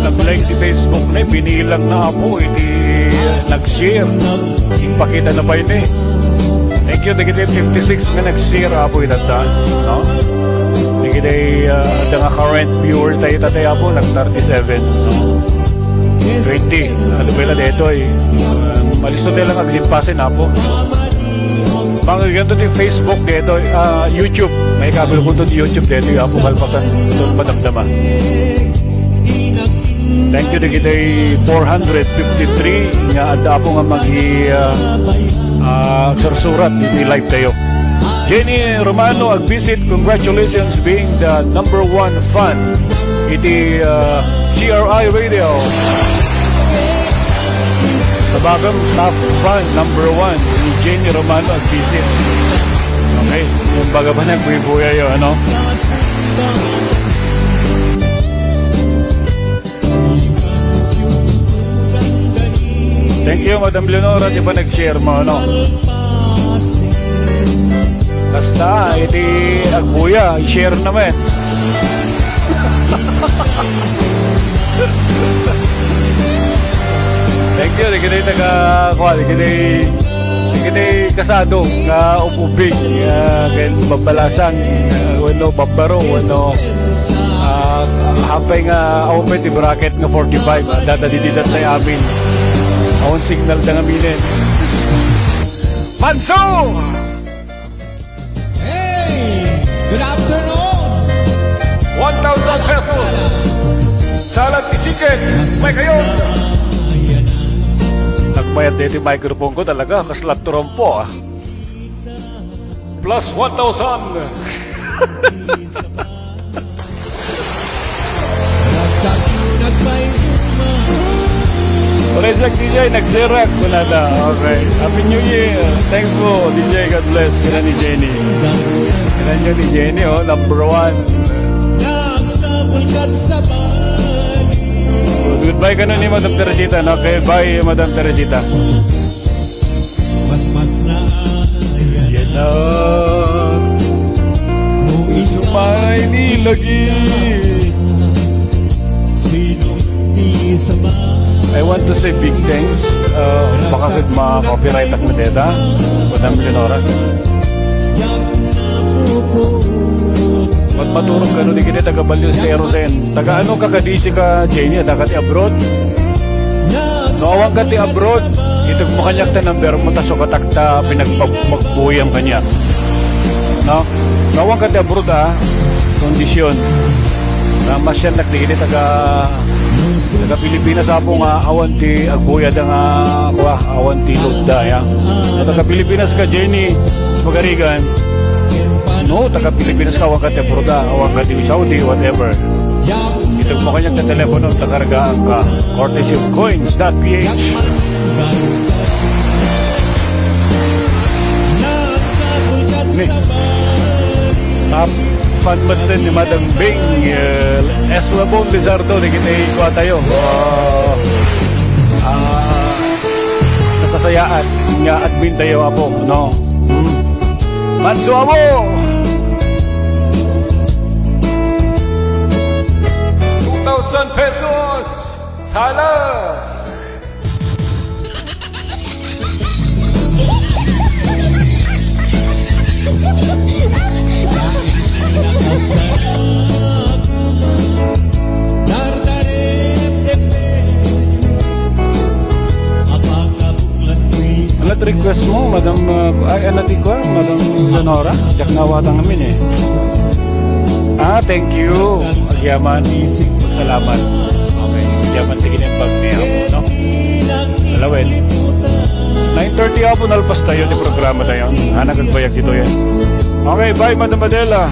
Nag-like di Facebook na, binilang na ako, hindi nag-share. Ipakita na pa yun eh. Thank you, tigitay 56 nga nag-share ako itata, no? Tigitay, ada nga current viewer tayo tatay ako, nag-37, no? 20, ano pala dito eh. Malisto tayo lang aglimpasin ako. Mga ganito yung Facebook dito, YouTube. May kabel ko doon YouTube dito, yung ako kalpakan doon madamdama. Thank you, tigitay 453 nga ada po nga sursurat hindi live tayo. Jenny Romano ag-visit, congratulations being the #1 fan iti CRI Radio. Sabagam top fan #1 ni Jenny Romano ag-visit. Okay, yung baga ba nagbubuya yun, ano? Thank you, Madam Leonora, di ba nag-share mo, ano? Basta, iti agbuya, i-share naman. Thank you, di kina'y nag-kuha, di kina'y kasado, ka-upubig, kaya babalasang, wano babaro, wano, hapay nga, awapay, di bracket nga 45, dadadididat na amin. Awon signal na aminin. Manso! Hey! Good afternoon! 1,000 pesos! Salad chicken! May kayo! Nagbayad dito yung microphone ko talaga. Kaslat turompo ah. Plus 1,000! Resek DJ, nag-zerac ko na da. Okay. Happy New Year. Thanks po, DJ. God bless. Kina ni Jenny. Kina nyo ni Jenny, oh. #1. Goodbye ka nun ni Madam Teresita. Okay, bye, Madam Teresita. Yan na. Sumay ni lagi. I want to say big thanks. Baka ma-copyright ak na deta. Madam Leonora. Ba't maturog ka nun, di kita taga-Balyo sa Erosen. Taga-ano ka kadisi ka, Jenny, taga ti abroad? Noawang ka ti abroad, ito makanyak ta number mo, taso katakta pinagmagbuyang kanya. No? Noawang ka ti abroad kondisyon. Mas yan nagdigili taga Pilipinas po nga awan ti agbuyad nga awan ti lugda ya. Taga Pilipinas ka Jenny Magarigan. No, taga Pilipinas ka awan ka ti Bruda, awan ka ti Saudi, whatever. Ito mo kanyang ka telepono, takargaan ka. Courtesy of coins.ph. Panmatin ni Madam Bing Eslabon Lizardo na kita ikuha tayo nasasayaan nga admin tayo apo no Manso mo pesos. Hala! Ano request mo, Madam, ano di ko, Madam Leonora? Jak nawatan kami eh. Thank you. Agyaman, salamat. Okay, agyaman tigin yung bag niya po, no? Dalawin. 9:30 ako nalpas tayo di programa tayo. Hanagan bayag dito yan. Okay, bye Madam Adela.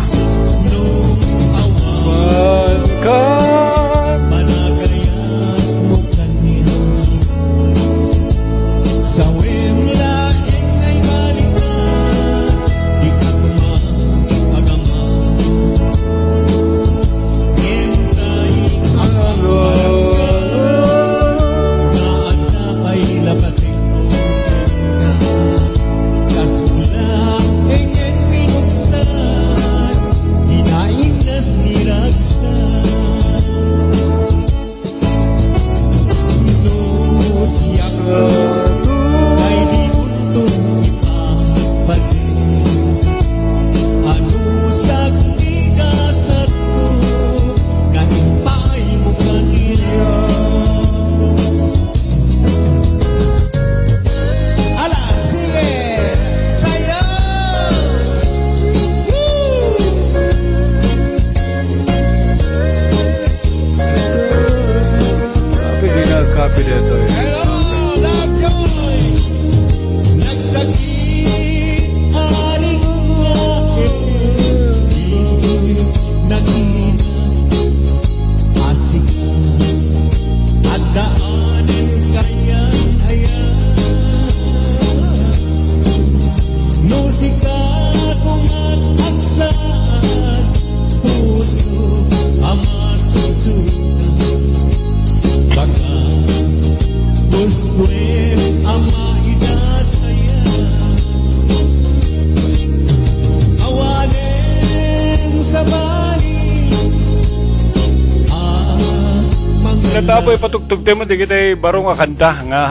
Tapoy patugtog mo di kita barong kanta nga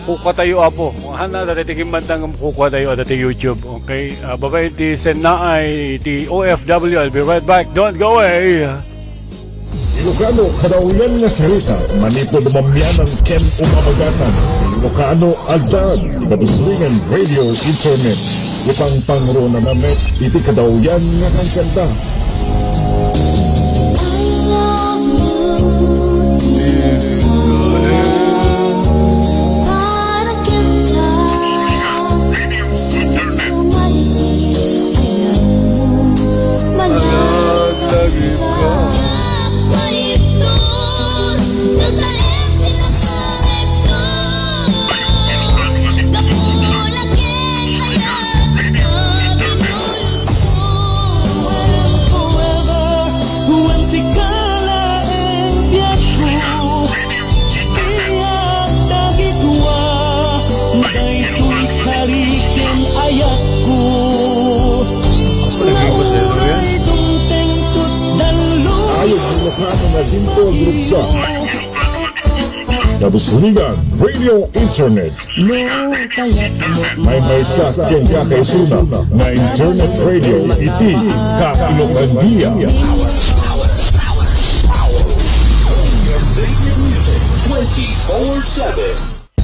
kuka tayo apo hana dati tigim bantang kuka tayo dati YouTube. Okay, babay ti Sena ay ti OFW. I'll be right back, don't go away. Ilocano kadauyan nga salita manipod mamyan ang kem umamagatan. Ilocano aldan ti Cabusligan Radio Internet upang pangro na namet iti kadauyan nga kanta. Cabusligan Radio Internet. May sa keng kakaisuna na internet radio iti ka-Ilocandia.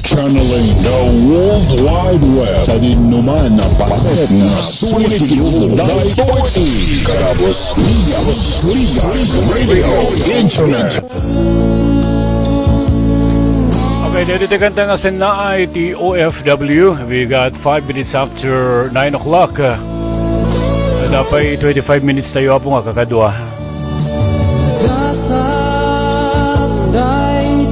Channeling the World Wide Web sa dinuman na paset na sulit yung daitoy. Cabusligan Radio Internet. Okay, dito kanta nga Sena ay ti OFW. We got 5 minutes after 9 o'clock. Dapat 25 minutes tayo po nga kakadwa. Dahil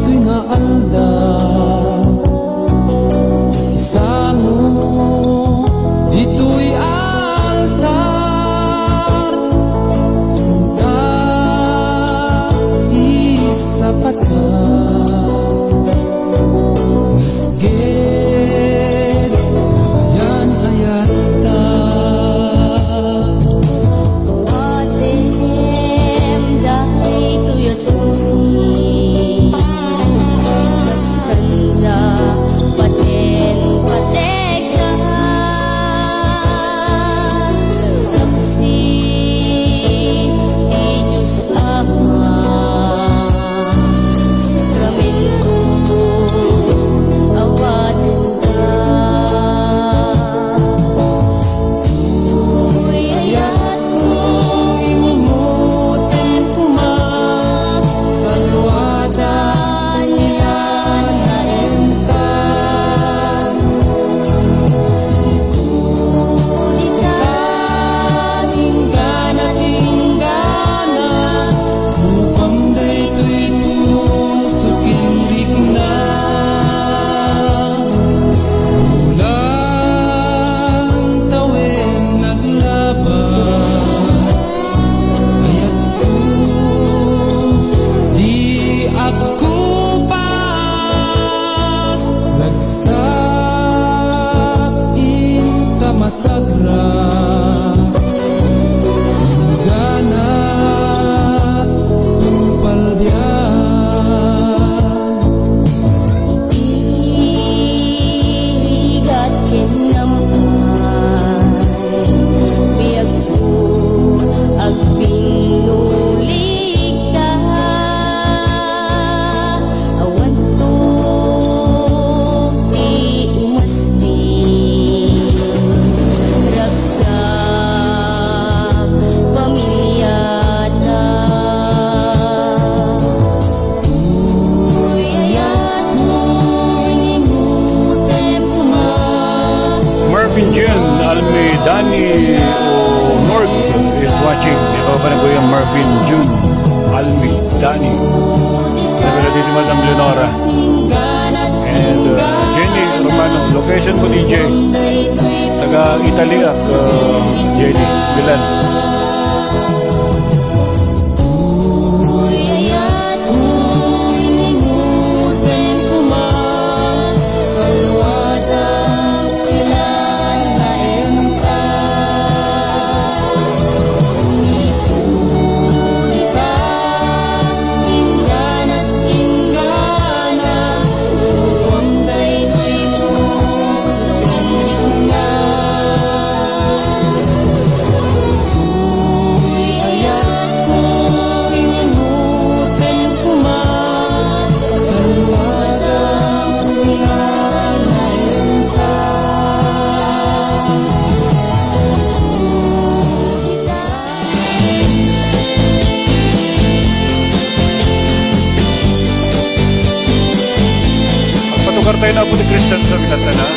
Danny North is watching. Ikaw pa na Kuya Marvin, June, Almi, Danny. Nagala dito Madam Leonora. And Jenny Romano, location mo DJ. Taga Italy at Jenny, Milan. Tayo na po ni Christian Song kanta na.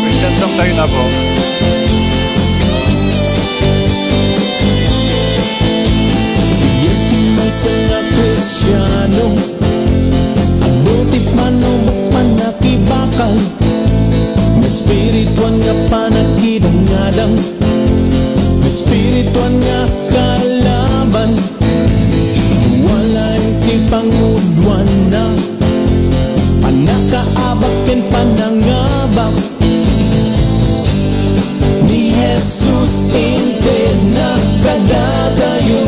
Christian Song tayo na po. Yetisan na Kristiyano, abutit manong panakibakal, espirituan nga panakidangadang, espirituan nga kalaban, walay tipangudwan na panakaabak and panangabak ni Jesus inte nakadadayo,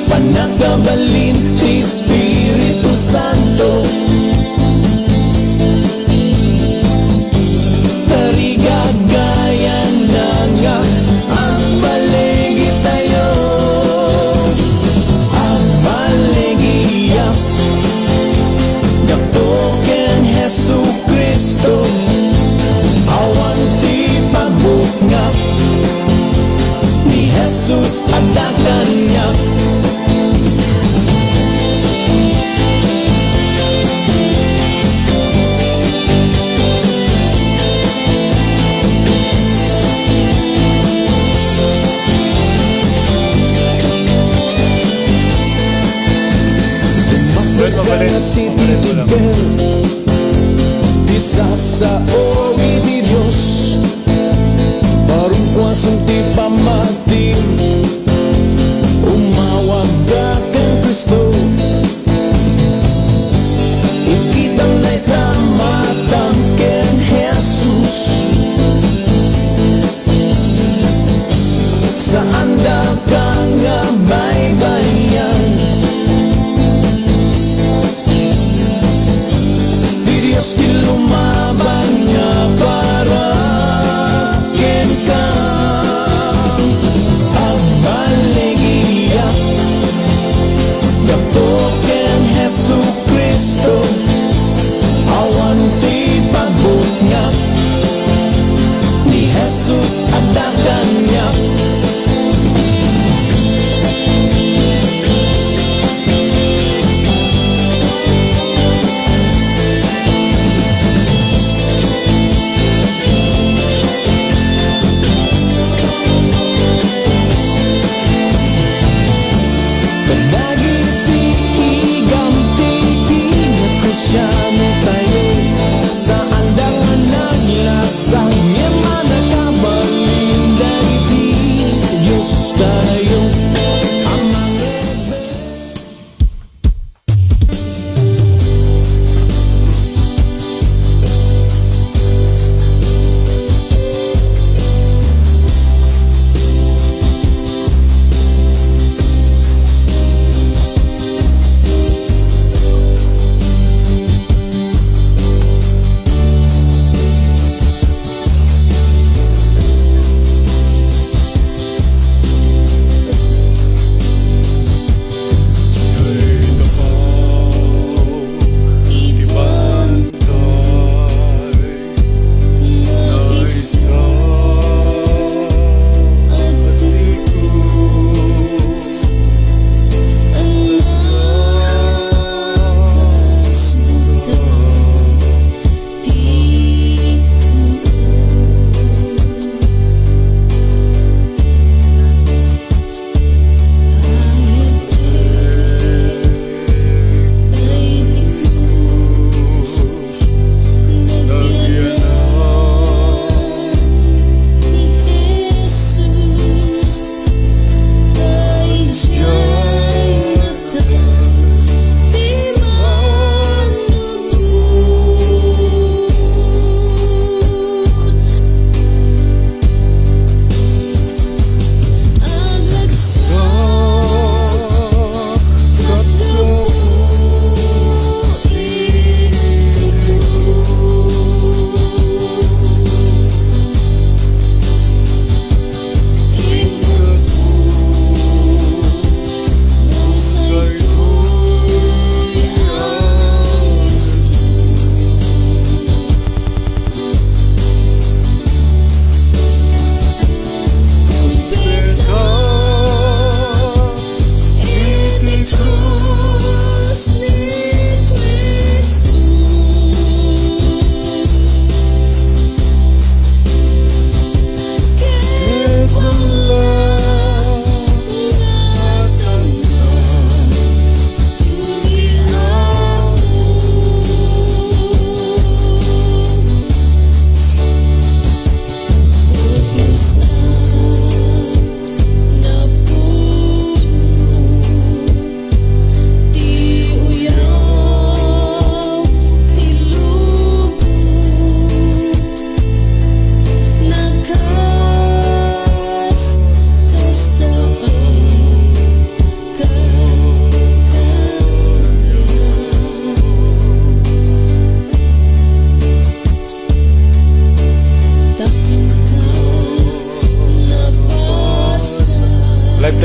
panakabalin ti Espiritu Santo, tarigagayan na nga ang baligi tayo, ang baligi Dapoken Jesu Kristo, awan ti pagbukngap ni Jesus adakan niya. Si titigil di sasaogi di Diyos, parungkwasong ti pamati, umawag aking Kristo, ikitang na'y tamatam ken Jesus, saan da ka nga baybayan, Diyos di lumaban nga para ken ka, ang baligiya dapoken Jesu Kristo, awan ti pagbukngap ni Jesus adakan niya.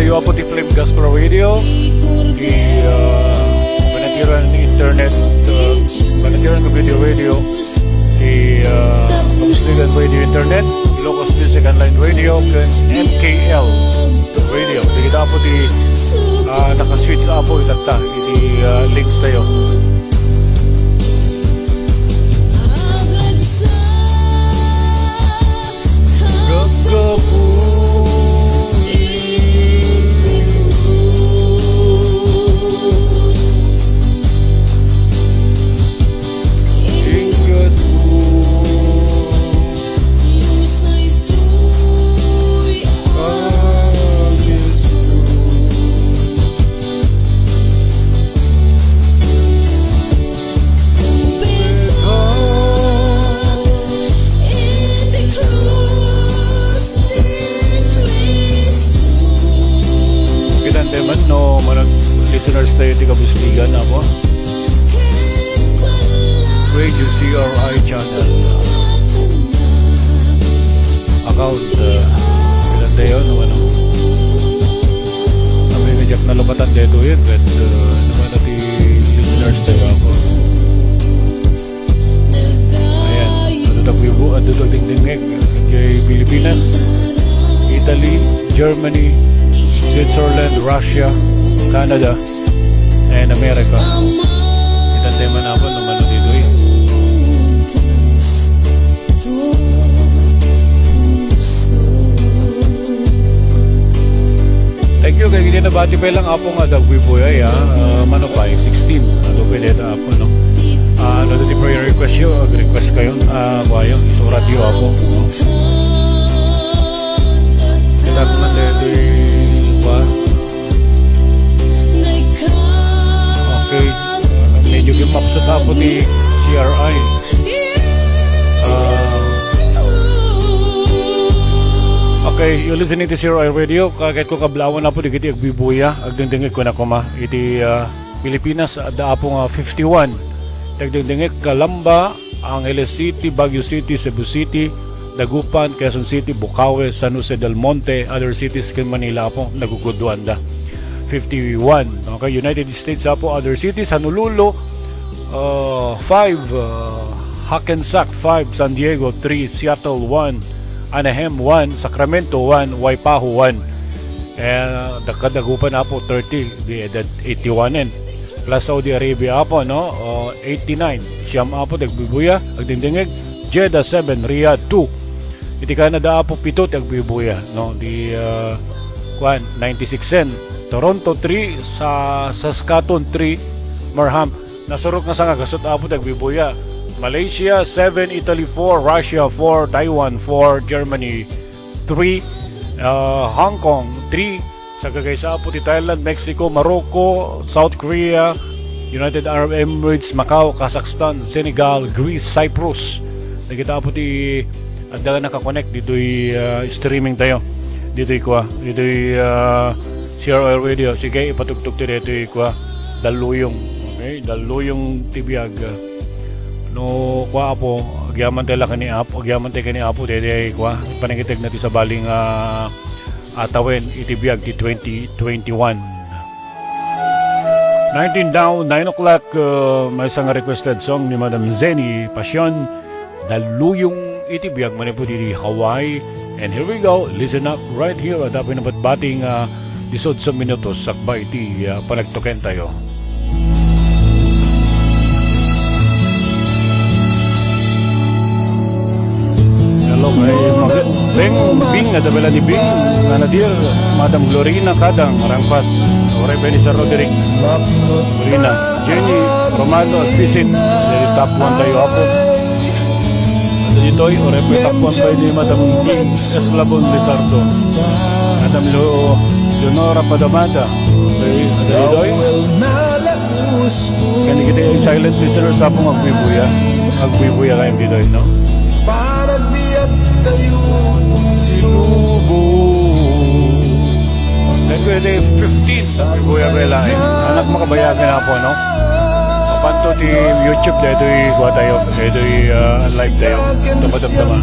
tayo po ti Flame Gospel Radio, ti panatiran ng internet, panatiran ng video radio, ti Cabusligan Radio Internet, Ilocos Music Online Radio, MKL Radio. Di kita po ti nakaswitch po itata, iti links tayo. Listeners tayo di Cabusligan ako Radio CRI channel account ilan tayo naman kami medyak na lupatan dito yun but naman natin listeners tayo ako ayan natagwibo at dito dingdingig kay Pilipinas, Italy, Germany, Switzerland, Russia, Canada, and America. Ilan tayo man ako naman dito eh. Thank you, kaya hindi nabati pa lang ako nga dagwiboy ay mano pa, 16. Ano pwede ito ako, no? Ano dito prayer request yun, request kayo, kayo, so radio ako. Kita ko na dito okay, medyo gimap sa tapo ni CRI. Okay, you listening to CRI Radio. Kahit ko kablawan na po, di kiti agbibuya. Agdingdingig ko na kuma. Iti Pilipinas, daapong 51. Agdingdingig Calamba, Angeles City, Baguio City, Cebu City, Dagupan, Quezon City, Bukawe, San Jose del Monte, other cities in Manila po, naguguduan da. 51. Okay, United States po, other cities, Honolulu 5, Hackensack 5, San Diego 3, Seattle 1, Anaheim 1, Sacramento 1, Waipahu 1, and Dagupan po 30, di edad 81 plus Saudi Arabia po, no, 89, Siyam po dagbibuya agdingdingig, Jeddah 7, Riyadh 2, iti Canada po 7 dagbibuya, no, di 96 Toronto 3, sa Saskatoon 3, Marham nasurok na sa gasot apo dagbibuya, Malaysia 7, Italy 4, Russia 4, Taiwan 4, Germany 3, Hong Kong 3, sa kagaysa apo ti Thailand, Mexico, Morocco, South Korea, United Arab Emirates, Macau, Kazakhstan, Senegal, Greece, Cyprus. Nakita po ti adda naka-connect dito'y streaming tayo dito'y CRI Radio. Sige, ipatugtog ti dito'y daluyong. Okay, daluyong tibiyag. No po agyaman tayo kani apo, agyaman tayo kani apo dede panangitag natin sa baling atawin itibiyag ti 2021. 19 down, 9 o'clock, may isang requested song ni Madam Zenny Passion, daluyong itibiyag manipo di Hawaii. And here we go, listen up right here at apin na batbating 18 minutos sakba iti panagtuken tayo. Hello kay Bing adabela ni Bing nganadir Madam Glorina Kadang Rangpas ore Benisa Roderick Glorina Jenny Romano Visit dari top 1 tayo apo dito'y ore top 1 tayo ni Madam Eslabon Lizardo Madam Leonora Padamada dito'y kani kita yung silent listeners sa pong agbibuya kayong dito'y, no? Pwede 15 agbibuya kailain anak makabayagan na po, no? Kapanto di YouTube dito'y kuha tayo dito'y live tayo tamadamdama.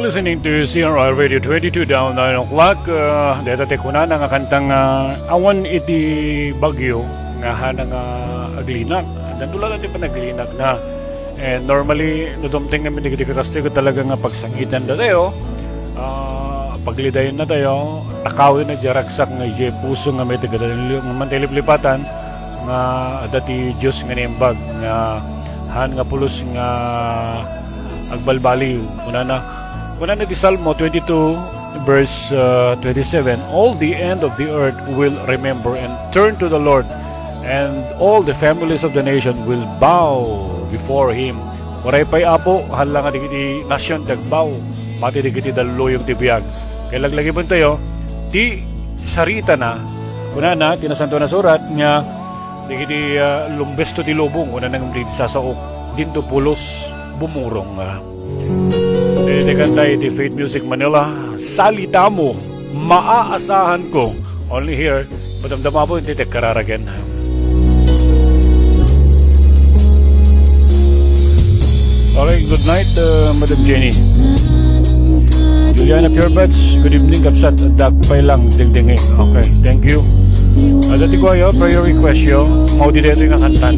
Listening to CRI Radio 22 down 9 o'clock. Dito tekuna nga kantang awan iti bagyo nga hanang aglinak. Dan tulad natin pa naglinak na. And normally, nudumting kami digitikrasti ko talaga nga pagsangitan na tayo. Paglidayin na tayo. Takawin na jaraksak nga ije puso nga may tagadalilyo nga mantilip-lipatan nga dati Diyos nga nimbag nga han nga pulos nga agbalbali. Una na di Salmo 22 verse 27, all the end of the earth will remember and turn to the Lord, and all the families of the nation will bow before Him. Waray pa'y apo, halang nga di nasyon tagbaw, mati di kiti daluyong tibiyag. Kaya laglagi po tayo, di sarita na, una na, tinasanto na surat nga, di kiti lumbesto ti lubong, una nang sasaok, dinto pulos, bumurong kantay di Faith Music Manila, salita mo, maaasahan ko. Only here, madamdama po, hindi kararagan. Alright, good night, Madam Jenny. Juliana Purebats, good evening, kapsat, dagpay lang, dingdingi. Okay, thank you. Dati ko ayo, prayer request yo, mau di dito yung kantan.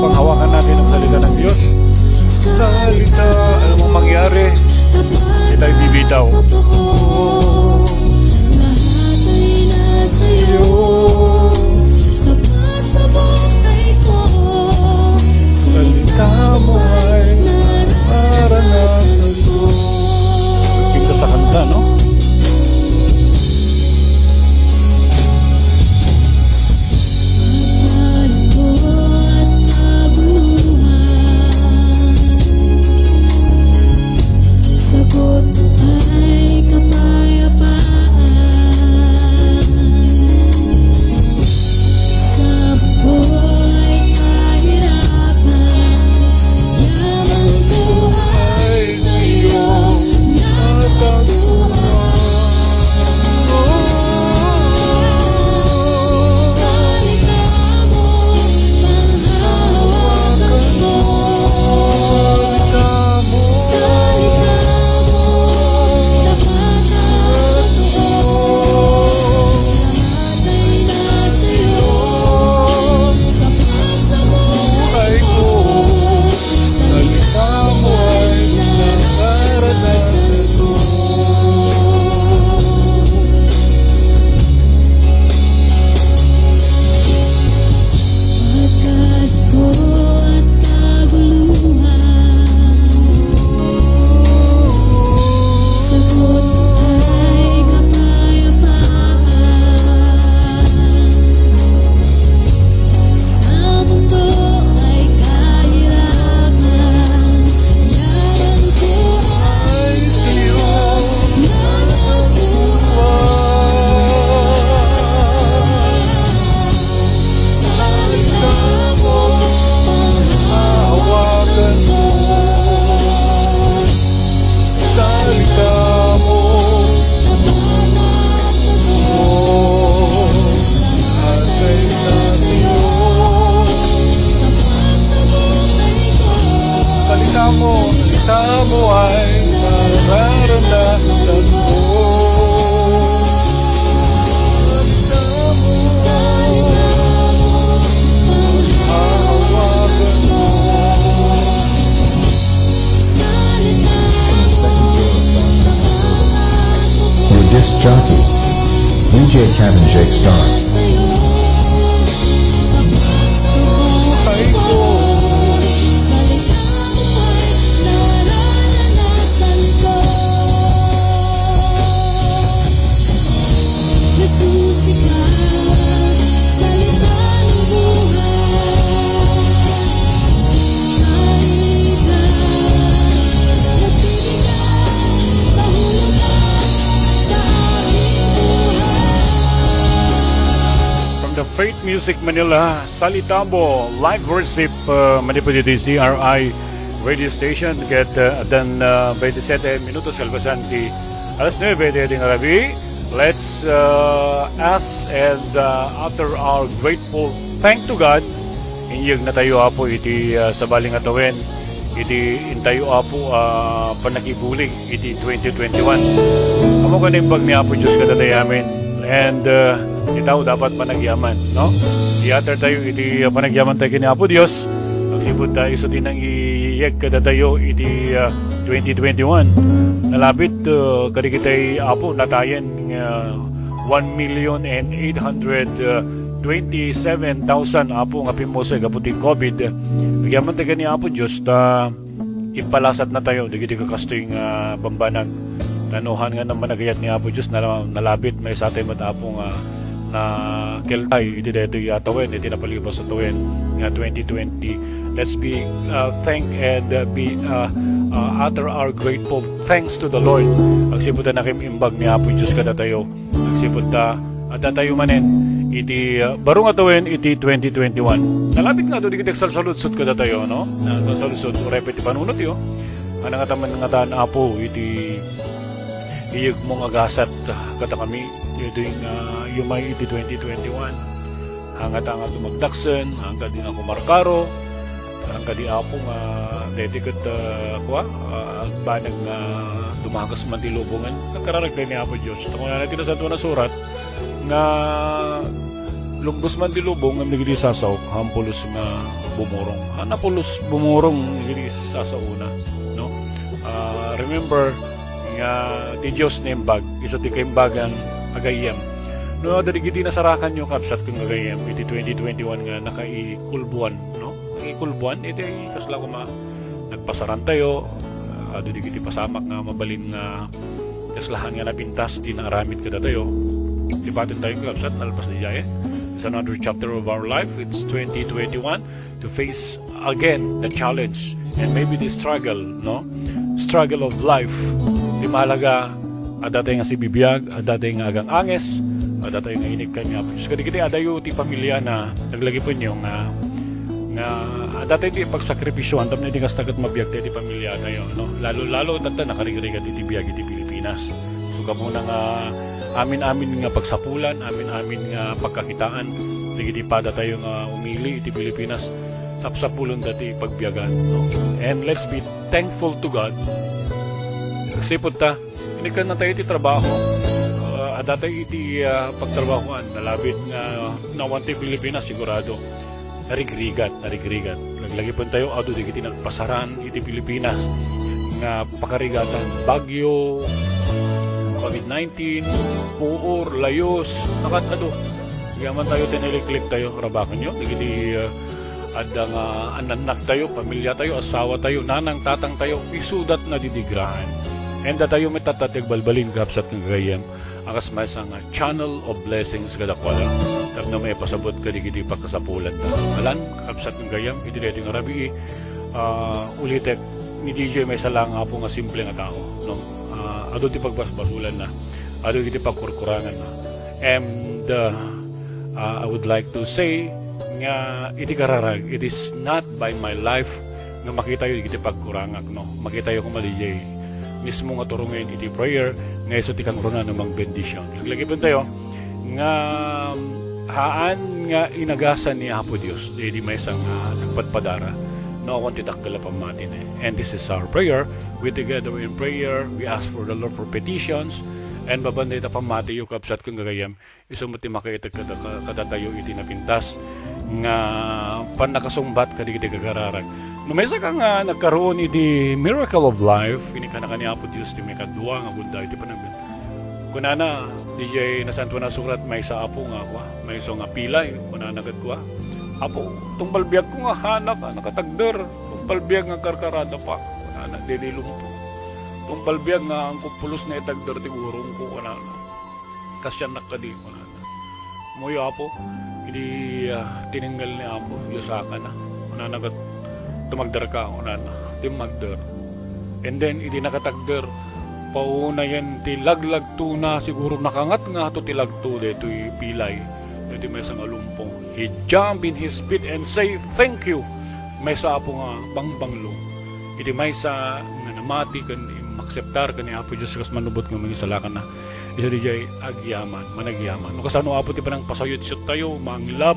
Panghawakan natin ang salita ng Diyos. Salita, alam mong mangyari, hindi tayo bibitaw. naranasan ko. Your disc jockey, DJ Cavin Jake Star. Faith Music Manila, Salita Mo, live worship manipod dito CRI radio station ket dan 27 minutos kalbasan di alas 9 di Arabi. Let's ask and utter our grateful thank to God inyag na tayo apo iti sa baling atawin iti intayo apo panagibulig iti 2021 amo kaning pag ni apo Diyos kadatay amin and itaw dapat panagyaman, no? Theater tayo iti panagyaman tayo kini Apo Dios. Nagsibod tayo sa tinang iyeg kada tayo iti 2021. Nalapit kadikitay Apo natayen 1,827,000 Apo nga pimose kaputing COVID. Nagyaman tayo kini Apo Dios ta ipalasat na tayo digiti kakastoy nga bambanag. Tanuhan nga naman nagayat ni Apo Dios na nalapit may sa atay Apo nga na keltay iti dito yatawin iti napalibas sa tuwin nga 2020. Let's be thank and be utter our grateful thanks to the Lord. Agsipod na nakim-imbag ni Apo Diyos kada tayo. Agsipod ta ada tayo manen iti barong atawin iti 2021. Nalapit nga do di kita salsaludsod kada tayo, no? Na salsaludsod repeti panunot yo. Anang ataman nga taan Apo iti iyag mong agasat kata kami ito yung may iti 2021 hanggat ang dumagdaksen hanggat din ako markaro hanggat di ako nga dedikat kwa banag nga dumagas man dilubungan nagkararagday ni Apo Diyos ito nga natin sa ito na surat nga lugbos man dilubong ang nagili sasaw hampulos nga bumurong hanapulos bumurong nagili sasauna no remember nga di Diyos na imbag isa di kaimbagan agayam no darigiti nasarakan yung kapsat kung agayam iti 2021 nga nakaikulbuan no ikulbuan iti kasla ko nagpasaran tayo darigiti pasamak nga mabalin nga kaslahan nga napintas di naaramid kada tayo lipatin tayo yung kapsat nalpas di jaya it's another chapter of our life. It's 2021 to face again the challenge and maybe the struggle of life di mahalaga adatay nga si bibiyag, adatay nga agang anges, adatay nga inig kami Apo Diyos. Kadi adayo ti pamilya na naglagi po niyo nga adatay ti pagsakripisyo antam na di kas tagat mabiyag ti pamilya tayo, no? Lalo tanda nakarigrigat iti biyag iti Pilipinas. So kamo na nga amin nga pagsapulan, amin nga pagkakitaan, digiti pada tayo nga umili iti Pilipinas sapsapulon dati pagbiyagan, no? And let's be thankful to God. Sipod ta inikan na tayo iti trabaho adatay iti pagtrabahoan nalabit nga nawanti Pilipinas sigurado narigrigat naglagi po tayo ado di kiti nagpasaran iti Pilipinas nga pakarigatan bagyo COVID-19 puor layos nakatado yaman tayo tiniliklik tayo karabakan nyo digiti ada nga ananak tayo pamilya tayo asawa tayo nanang tatang tayo isudat na didigrahan. And tayo may tatatag balbalin kapsat ng gayam akas may isang channel of blessings kada kwala tag na may pasabot kadigiti pagkasapulan ta alan kapsat ng gayam iti dito nga rabi ulitek ni DJ may salang nga po nga simple nga tao no ado ti pagbasbasulan na ado iti pagkurkurangan na and I would like to say nga iti kararag it is not by my life nga makita yu iti pagkurangag no makita yu kumalijay mismo nga turungin iti prayer nga iso ti kangruna namang bendisyon. Naglagi po tayo nga haan nga inagasan ni Apo Dios di may isang nagpadpadara no one titakala pamatin and this is our prayer. We together in prayer, we ask for the Lord for petitions and babanday ta pamati yung kapsat kung gagayam isumati makita kadatayo iti napintas nga panakasumbat kadigiti gagararag no may sa nga nagkaroon iti miracle of life ini kana kaniya po Diyos ti may kadwa nga bunda iti panagbiag kunana DJ na santo na surat may sa apo nga kwa may so nga pilay kunana gad kwa apo tunggal biag ko nga hanak nakatagder tunggal biag nga karkarada pa kunana dililum po tunggal biag nga ang kupulos na itagder ti urong ko kunana kasyan nakadi kunana moyo apo hindi tinanggal ni apo yusaka na kunana gad tumagdar ka kunana timagder and then hindi nakatagder pauna yan ti laglag tuna siguro nakangat nga to ti lagto dito pilay dito may isang alumpong he jump in his feet and say thank you may sa apo nga bangbanglo iti may sa nga namati kan makseptar kan ni apo Diyos kas manubot nga mga salakan na ito di jay agyaman managyaman no kasano apo ti panang pasayot siya tayo manglab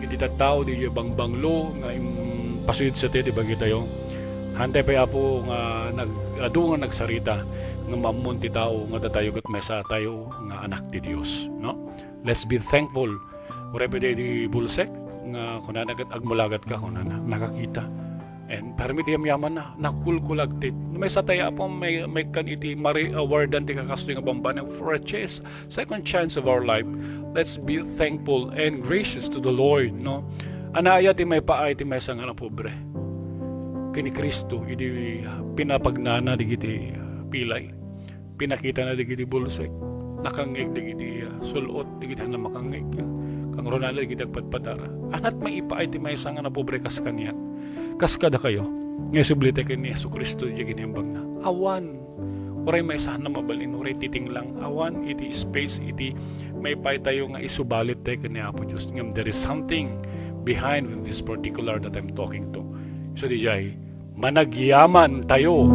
iti tattao di jay bangbanglo nga pasayot siya tayo di bagi tayo hantay pa apo nga adu nga nagsarita nga mamon ti tao nga tatayo kat mesa tayo nga anak ti Dios no let's be thankful whatever day di bulsek nga kunana kat agmulagat ka kunana nakakita and permit yaman na nakulkulagtit may sa tayo apo may kan iti mari awardan ti kakasto nga bambanang for a chance second chance of our life let's be thankful and gracious to the Lord no anaya ti may paay ti may nga na pobre kini Kristo idi pinapagnana digiti pilay pinakita na digiti bulsek nakangeg digiti sulot digiti na makangeg kang Ronaldo digiti agpadpadara anat may ipaay ti may nga na pobre kas kaniat kas kada kayo nga sublite kini Yesu Kristo di ginimbang na awan oray may na mabalin oray titinglang awan iti space iti may pay tayo nga isubalit tayo kini Apo Diyos ngam there is something behind with this particular that I'm talking to so di jay managyaman tayo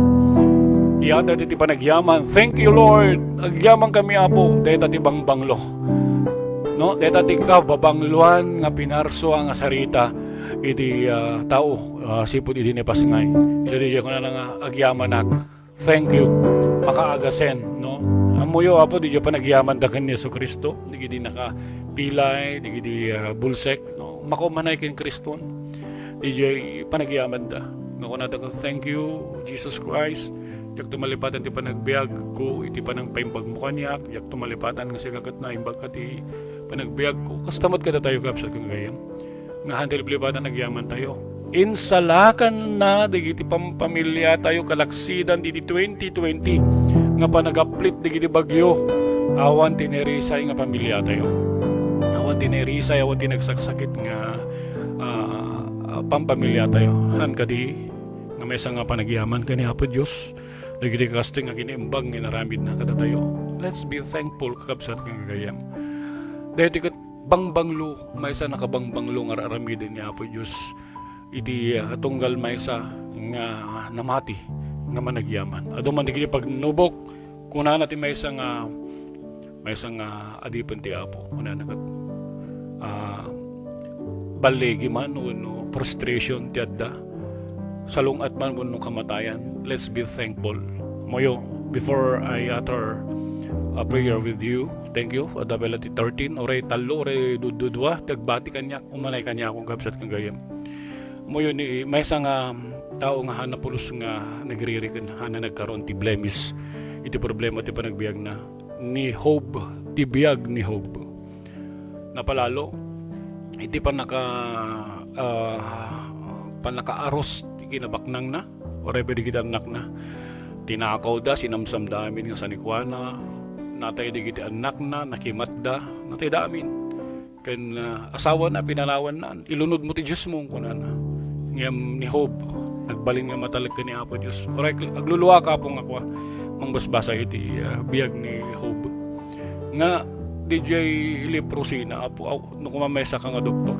iada ti panagyaman thank you Lord agyaman kami Apo deta ti bangbanglo no deta ti ka babangluan nga pinarso ang sarita iti tao sipod iti ni pasngay ito di ko na nga agyaman nak thank you makaagasen no amuyo Apo di panagyaman daken ni Yesu Kristo digidi nakapilay digidi bulsek no makumanay ken Kriston di panagyaman da nga kunata ko thank you Jesus Christ yak tumalipatan ti panagbiag ko iti panang paimbag mo kanyak yak tumalipatan nga siya kagat na imbag ti panagbiag ko kastamot kada tayo kapsat kang gayam nga handel bilipatan nagyaman tayo insalakan na digiti pampamilya tayo kalaksidan diti 2020 nga panagaplit digiti bagyo awan tinerisay nga pamilya tayo awan tinerisay awan tinagsakit nga pampamilya tayo han kadi nga may nga panagyaman kani Apo Diyos digiti kasting nga kiniimbag nga naramid na kada tayo let's be thankful kakabsat kang gagayam dahil tikat bangbanglo may sa nakabangbanglo nga aramidin ni Apo Diyos iti tunggal may sa nga namati nga managyaman aduman digiti pagnubok kuna natin may sa nga adipan ti Apo kuna nakat balegi man no frustration ti adda salungat man kuno kamatayan let's be thankful moyo before I utter a prayer with you thank you adabela ti 13 oray talo oray dududwa tagbati kanya umanay kanya akong kapsat kang gayam moyo ni may nga tao nga hanapulos nga nagririkan hana nagkaroon ti blemish iti problema ti panagbiag na ni Hope ti biag ni Hope napalalo iti panakaaros kinabaknang na o rebedi kita anak na tinakaw da sinamsam damin nga sanikwana natay di kita anak na nakimat da natay damin kan asawa na pinalawan na ilunod mo ti Diyos mo kunan ngem ni Hope nagbalin nga matalag ka ni Apo Diyos oray agluluwa ka po nga kwa mangbasbasa iti biyag ni Hope nga DJ Leprosina Apo no kumamesa ka nga doktor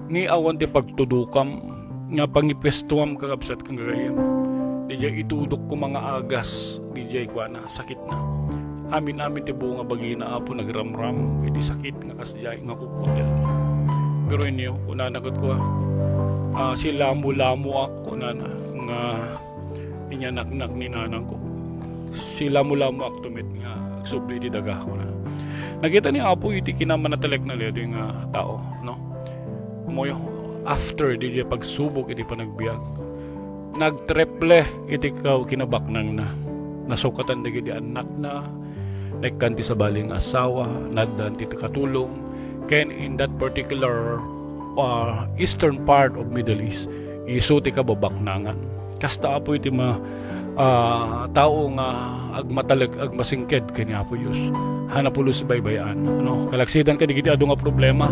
ni awan ti pagtudukam nga pangipestuam kakabsat kang gagayam DJ itudok ko mga agas DJ kwa na sakit na amin ti buo nga bagi na Apo nagramram iti sakit nga kasjay nga kukutel pero inyo una nagot ko sila mulamu ako na nga inyanaknak ni nanang ko. Sila mulamu ako tumit nga subli di daga ko na. Nakita ni Apo iti kinamanatelek na liyo yung tao, no? Moyo, after di pagsubok iti panagbiag, nagtreple iti kinabaknang na nasukatan di anak na nagkanti sa baling asawa, nadan ti katulong, ken in that particular eastern part of Middle East, isuti ka babaknangan. Kasta Apo iti tao nga agmasingked kanya Apo Diyos. Hanapulos baybayan. Ano? Kalaksidan ka digiti adu nga problema.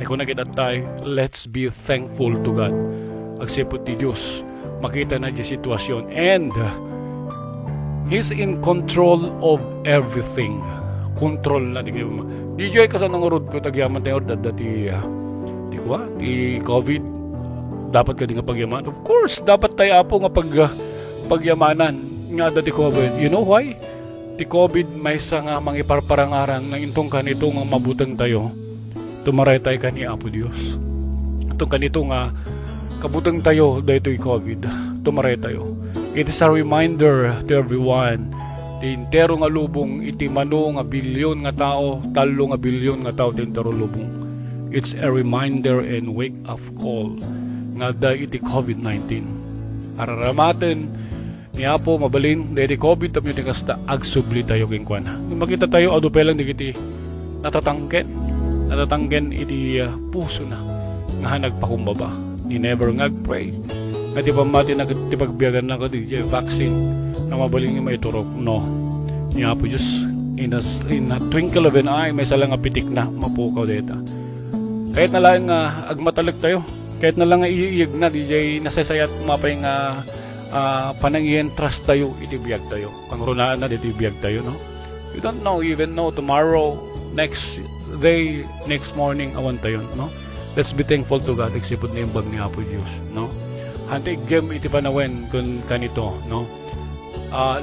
Teko na kita tayo. Let's be thankful to God. Agsipot ti Diyos. Makita na di sitwasyon. And He's in control of everything. Control na di kayo. Di joy ka sa nangurod ko tagyaman tayo dati ti COVID. Dapat ka di nga pagyaman. Of course, dapat tayo Apo nga pagyamanan nga dati COVID. You know why? Ti COVID may sa nga mangiparparangarang nang intong kanito nga mabutang tayo. Tumaray tayo ka ni Apo Diyos. Itong kanito nga kabutang tayo dahito yung COVID. Tumaray tayo. It is a reminder to everyone. Ti intero nga lubong iti mano nga bilyon nga tao, talo nga bilyon nga tao ti intero lubong. It's a reminder and wake up call nga da iti COVID-19. Araramaten ni Apo mabalin dahil COVID tapos yung kasta agsubli tayo kinkwan. Makita tayo adupelang digiti natatangken iti puso na nga nagpakumbaba. Ni never ngagpray. Nga di pa mati nagtipagbiyagan na ko di vaccine na mabalin yung maiturok. No. Ni Apo Diyos in a twinkle of an eye may salang apitik na mapukaw deta. Kahit na lang agmatalag tayo. Kahit na lang iiyag na di nasasayat mapay nga panangien trust tayo, itibiyag tayo. Kang runaan na, itibiyag tayo, no? You don't know, even know, tomorrow, next day, next morning, awan tayo, no? Let's be thankful to God, eksipod na yung bag ni Apo Diyos, no? Hante, game iti panawen kung kanito, no?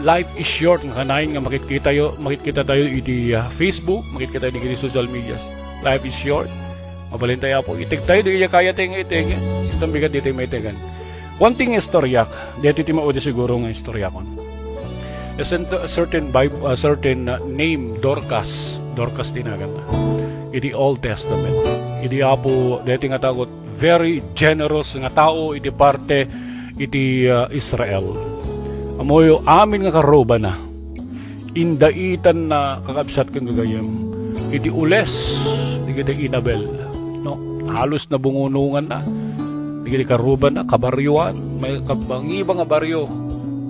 Life is short, nga kanayin nga makikita tayo iti Facebook, makikita tayo iti social media. Life is short. Mabalin tayo po. Itig tayo, di kaya tayo nga itig. Itong bigat dito may itigan. One thing is storyak. Dito iti maudi siguro nga istorya kon. A certain name Dorcas tinagan na. Iti Old Testament. Iti Apo dito nga tagot very generous nga tao iti parte iti Israel. Amoyo amin nga karoba na. Indaitan na kakabsat kang gagayem. Iti ules iti Inabel. No, halos na bungunungan na. Di karuban na, kabaryuan, may kabangibang nga baryo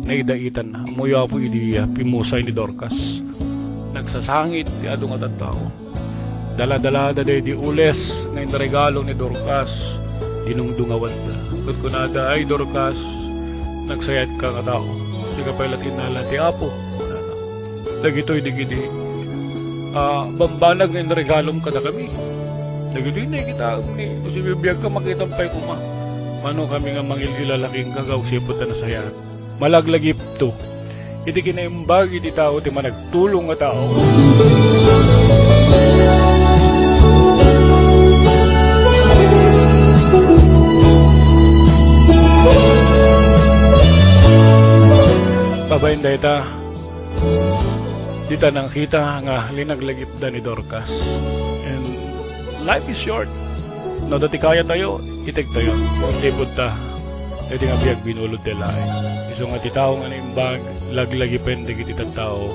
na idaitan na. Amoy Apo idi pimusay ni Dorcas. Nagsasangit di adong at tao. Dala-dala da di ules ngayon na regalo ni Dorcas. Dinungdungawan da. Kut kunada ay Dorcas, nagsayat ka nga tao. Di ka pala tinala ti Apo. Dagito'y digidi. Bambanag ngayon na regalong kada kami. Dagito'y na kita. Kasi bibiyag ka makita pa kuma. Mano kami nga mangililalaking kagaw sipot na saya. Malaglagip to. Iti kinaimbag iti tao ti managtulong nga tao. Pabayin dahi ta. Dita nang kita nga linaglagip da ni Dorcas. And life is short. No, dati kaya tayo, itig tayo. Sipod ta. Dati nga biyag binulod tila ay. Iso nga titao nga naimbag, laglagi pendig iti tao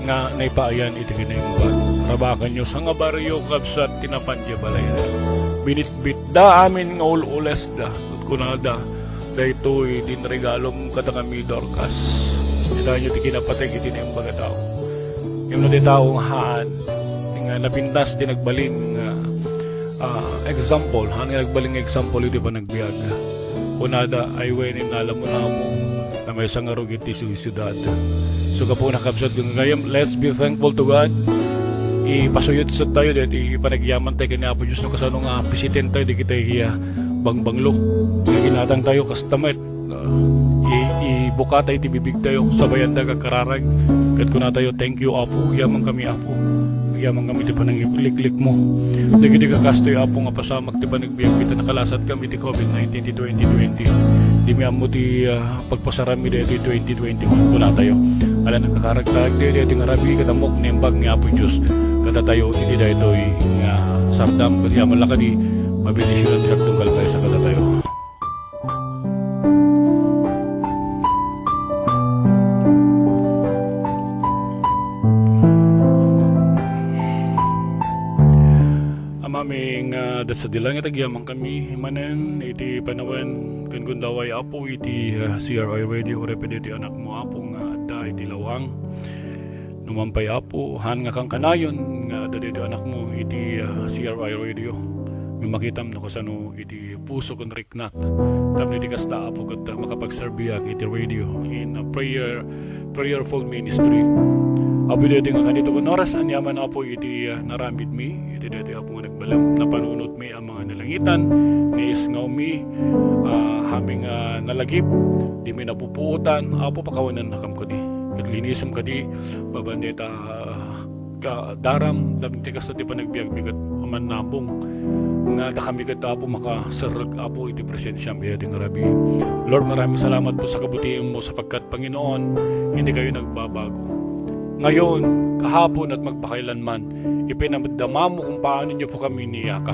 nga naipaayan iti kinaimbag. Rabakan nyo sa nga baryo kapsat tinapandya balayan. Binitbit da amin nga ulules da. At kunada, da ito'y dinregalom kada kami Dorcas. Dita nyo ti kinapatag iti naimbag nga tao. Yung na di tao nga haan, nga napintas di nagbaling nga example, hanggang nagbaling example hindi ba nagbiag kunada ay wenin alam mo na mo na may isang arugit ti siyudad. So kapo nakabsat yung ngayam, let's be thankful to God. Ipasuyot sa tayo dito, ipanagyaman tayo kanya Apo Diyos no kasano nga pisitin tayo di kita hiya bangbanglo ginatang tayo kastamit ibuka tayo tibibig tayo sabayan tayo kakararag kat kuna tayo thank you Apo yaman kami Apo nagyamang kami di pa nang iliklik mo. Dagiti ka kastoy apo nga pasamak di pa nagbiyag kita nakalasat kami di COVID-19 di 2020. Di mi amo di pagpasarami di 2021 wala tayo. Ala nakakaragtag di nga rabi katamok nembag ni Apo Diyos. Kada tayo hindi da ito nga sardam kasi amal ka di mabindisyon at tunggal tayo sa kada tayo. Amaming dat sa dilang itagyamang kami manen iti panawan kan gundaway apo iti CRI Radio repede iti anak mo apo nga da iti lawang numampay apo han nga kang kanayon nga dati iti anak mo iti CRI Radio may makitam na kusano iti puso kon riknat tapno iti kasta apo kat makapagserbiak iti radio in a prayerful ministry. Apo dito nga kanito kun oras anyaman apo iti naramid mi iti dito apo nga nagbalam napanunot mi ang mga nalangitan niis nga umi haming nalagip di mi napupuutan apo pakawanan nakam ko di linisam ka di babandeta ka daram dabing tikas na di pa nagbiag bigat aman nabong nga da kami kat apo makasarag apo iti presensya mi iti ngarabi. Lord maraming salamat po sa kabutihan mo sapagkat Panginoon hindi kayo nagbabago. Ngayon, kahapon at magpakailanman, ipinadama mo kung paano niyo po kami niyakap.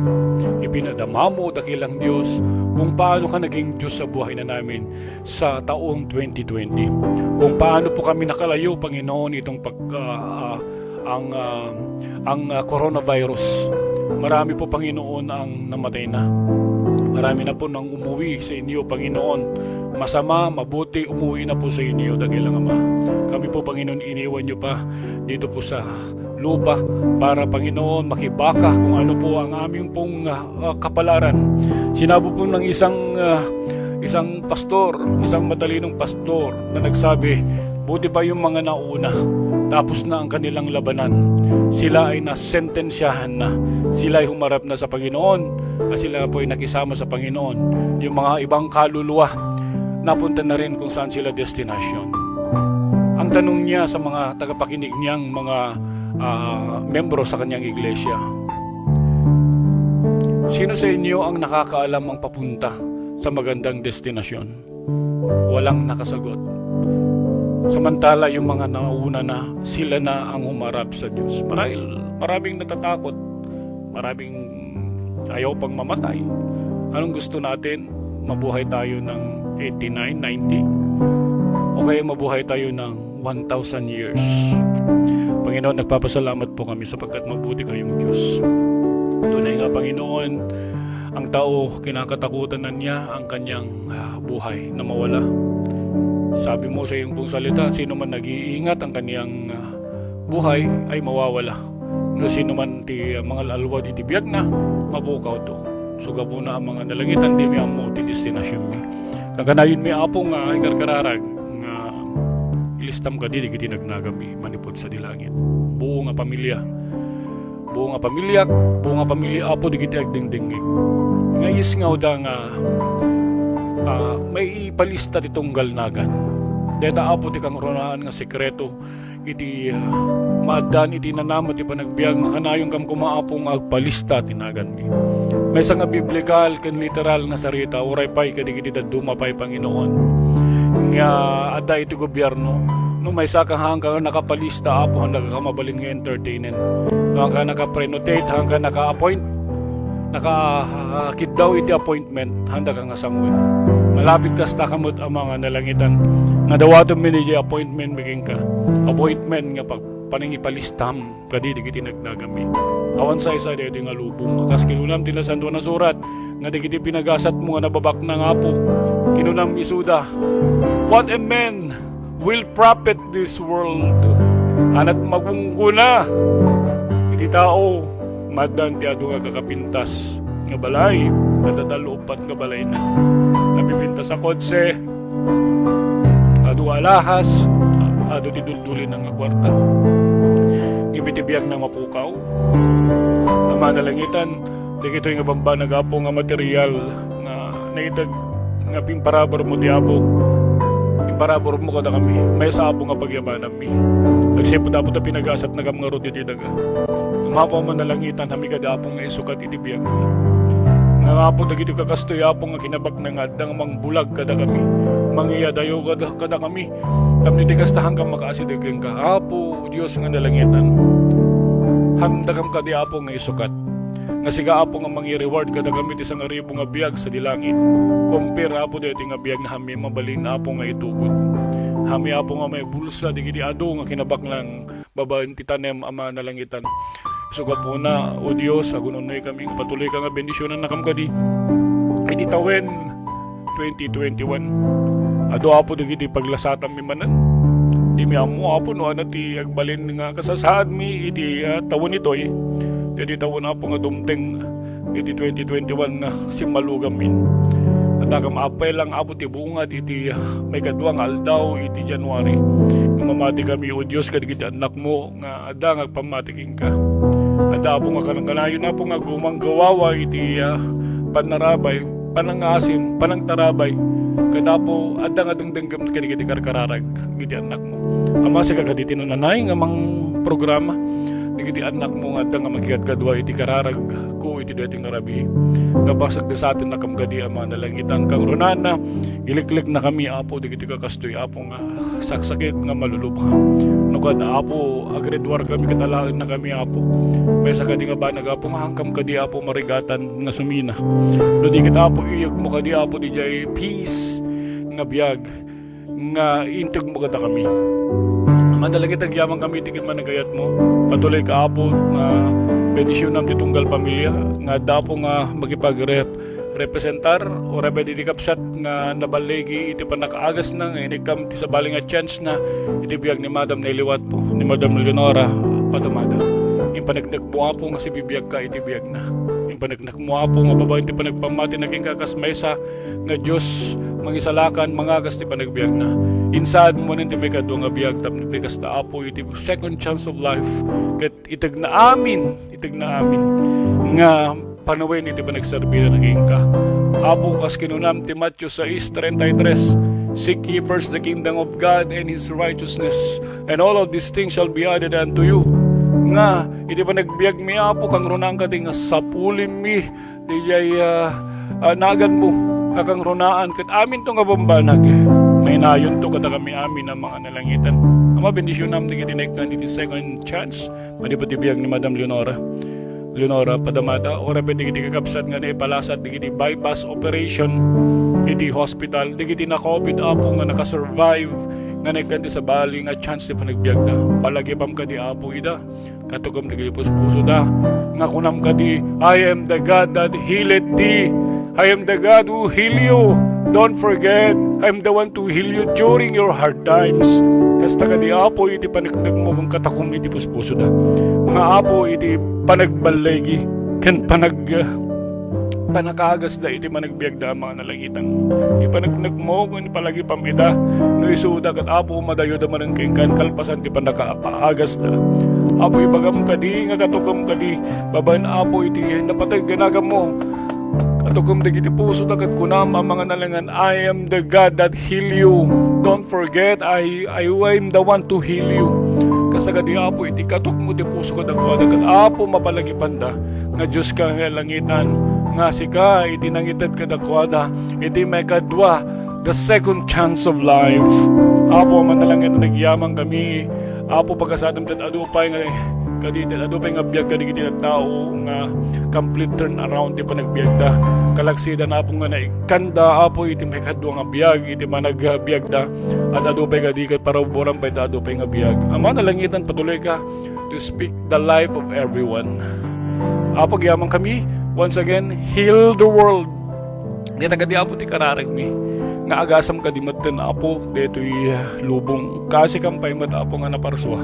Ipinadama mo, dakilang Diyos, kung paano ka naging Diyos sa buhay na namin sa taong 2020. Kung paano po kami nakalayo, Panginoon, itong coronavirus. Marami po, Panginoon, ang namatay na. Marami na po nang umuwi sa inyo, Panginoon. Masama, mabuti, umuwi na po sa inyo, dakilang Ama. Kami po, Panginoon, iniwan nyo pa dito po sa lupa para, Panginoon, makibaka kung ano po ang aming pong kapalaran. Sinabi po ng isang pastor, isang matalinong pastor na nagsabi, buti pa yung mga nauna, tapos na ang kanilang labanan. Sila ay nasentensyahan na. Sila ay humarap na sa Panginoon at sila na po ay nakisama sa Panginoon. Yung mga ibang kaluluwa, napunta na rin kung saan sila destinasyon. Ang tanong niya sa mga tagapakinig niyang mga membro sa kanyang iglesia, sino sa inyo ang nakakaalam ang papunta sa magandang destinasyon? Walang nakasagot. Samantala yung mga nauna na, sila na ang humarap sa Diyos. Maraming natatakot, maraming ayaw pang mamatay. Anong gusto natin? Mabuhay tayo ng 89, 90 o kaya mabuhay tayo ng 1,000 years. Panginoon, nagpapasalamat po kami sapagkat mabuti kayong Diyos. Tunay nga, Panginoon, ang tao kinakatakutan na niya ang kanyang buhay na mawala. Sabi mo sa iyong pong salita, sino man nag-iingat ang kaniyang buhay ay mawawala. No sino man ti mga alwad itibiyag na, mapukaw to. Suga po na ang mga nalangitan, di may amo ti destinasyon mi. Kaganayon may apong ikarkararag nga ilistam ka di kiti nagnagami manipod sa dilangit. Buo nga pamilya apo di kiti agdingdingig. Ngayis nga da nga may ipalista ti tunggal nagan. Deta apo ti kang runaan nga sekreto iti maadan iti nanamo ti panagbiag makanayong kam kumaapong agpalista tinagan mi. May sa nga biblikal ken literal nga sarita uray pay kadigiti dumapay Panginoon. Nga adda iti gobyerno no may saka hanggang nakapalista apo handa ka mabalin nga entertainment. No hanggang naka-prenotate hanggang naka-appoint nakakit daw iti appointment handa ka nga sangwin. Malapit ka sa kamot ang mga nalangitan nga dawatom miniji appointment maging ka appointment nga pag paningipalistam kadi digiti nagnagami awan sa isa dito nga lubong akas kinunam tila santo na surat nga digiti pinagasat mo nga nababak na nga po kinunam isuda what a man will profit this world anat magunguna iti tao madan ti adu nga kakapintas nga balay natatalupat nga balay na napipintas sa kotse adu alahas adu ti duldulin nga kwarta ngibitibiyag na mapukaw ang manalangitan di kito nga bamba nagapo nga material nga naitag nga pimparabor mo di apo pimparabor mo kada kami may sabo nga pagyaman mi nagsipod apo ta pinagasat nagamngarod iti daga Mapo manalangitan hami kada apong nga isukat iti biyag mi. Nga apo dagiti kakastoy apong nga kinabak na nga dang mangbulag kada kami. Mangiyadayo kada kami. Tapno di kastahan kang makaasidagang ka. Apo Diyos nga nalangitan. Hamdakam ka di apo nga isukat. Nga siga apo nga mangi-reward kada kami ti isang aribo nga biyag sa dilangit. Compare apo dito nga biyag na hami mabalin apo nga itukod. Hami apo nga may bulsa digiti ado nga kinabak lang babaen ti tanem ama nalangitan. Suga po na o Diyos agunonoy kami patuloy ka nga bendisyonan na kamkadi. Ay di tawen 2021. Ado apo digiti paglasatan mi manan. Di mi amo apo no anati agbalin nga kasasaad mi iti tawon ito eh. Di tawon apo nga dumteng iti 2021 nga simalugam min. At agam apay lang apo ti bungad iti may kaduang aldaw iti January. Kung mamati kami o Diyos kadigiti anak mo nga ada nga pamatiking ka. Ada po nga kanangkanayon na po nga gumanggawawa iti panarabay, panangasim, panangtarabay. Kada po ada nga dengdenggam kadigiti karkararag giti anak mo. Ama sa kagaditi nanay nga mang programa. Digiti anak mo nga ada nga maghigat kadwa iti kararag ko iti dati nga rabi. Nabasag na sa atin na kamgadi ama nalangitan kang runana. Iliklik na kami apo digiti kakastoy apo nga saksakit nga malulubha. Nukad apo agredwar kami katalaan na kami apo. May sa kadi nga ba nagapo nga hangkam kadi apo marigatan nga sumina. No di kita apo iyag mo kadi apo di jay peace nga biyag nga intag mo kada kami. Madalagit ang yamang kami tikin managayat mo. Patuloy ka apo na bendisyon ng titunggal pamilya nga dapo nga magipag-representar o repedidikapsat nga nabalegi iti panakaagas na nga inikam ti sa baling nga chance na iti biyag ni Madam Neliwat po ni Madam Leonora Padamada. Yung panagnak mo apo nga si bibiyag ka iti biyag na. Yung panagnak mo apo nga babae iti panagpamati naging kakasmaysa nga Diyos mangisalakan mangagas ti panagbiag na. Insad mo ninti may kadwa nga biyag tapno ti kasta apo iti second chance of life ket itag na amin nga panawen iti panagserbida naging ka. Apo kas kinunam ti Matthew 6:33 Seek ye first the kingdom of God and His righteousness, and all of these things shall be added unto you. Nga iti panagbiag mi apo kang runang kati nga sapulim mi di jay nagan mo kakang runaan ket amin to nga bambanag may nayon to kada kami amin ang mga nalangitan. Ama bendisyon nam digiti nektan iti second chance madipati biyag ni Madam Leonora Padamada ora pwede digiti kakapsat nga na ipalasat digiti bypass operation iti hospital digiti na COVID apo nga nakasurvive nga nagkanti sa bali nga chance ti panagbiag na palagipam ka di apo ida katugom digiti puso da nga kunam ka di I am the God that healeth thee. I am the God who heal you. Don't forget, I'm the one to heal you during your hard times. Kasta ka di apo iti panagdag mo kung katakum iti puspuso da. Mga apo iti panagbalegi ken panakagas da iti managbiag da mga nalangitan. Ipanagnak mo kung palagi pamida no isuda kat apo madayo da manangkengkan kalpasan ti panakaagas da. Apo ibagam kadi nga katugam kadi babaen apo iti napatay ganagam mo. Katugam digiti puso dagat kunam ang mga nalangan I am the God that heal you. Don't forget I am the one to heal you. Kasagadi apo iti katuk mo ti puso ka dagat apo mapalagipanda nga Diyos ka nga langitan nga sika iti nangitad ka dakwada iti may kadwa the second chance of life. Apo manalangin na nagyamang kami apo pagkasadam tat adupay nga kadito adupay nga biyag kadigiti na tao nga complete turn around ti panagbiag da kalagsida na apo nga naikanda apo iti may kadwa nga biyag iti managbiag da at adupay kadikat para uborang pay da adupay nga biyag. Ama nalangitan patuloy ka to speak the life of everyone. Apo gyamang kami once again heal the world. Di tagadi apo ti kararag mi nga agasam ka di matten apo deto'y lubong kasi kampay mat apo nga naparswa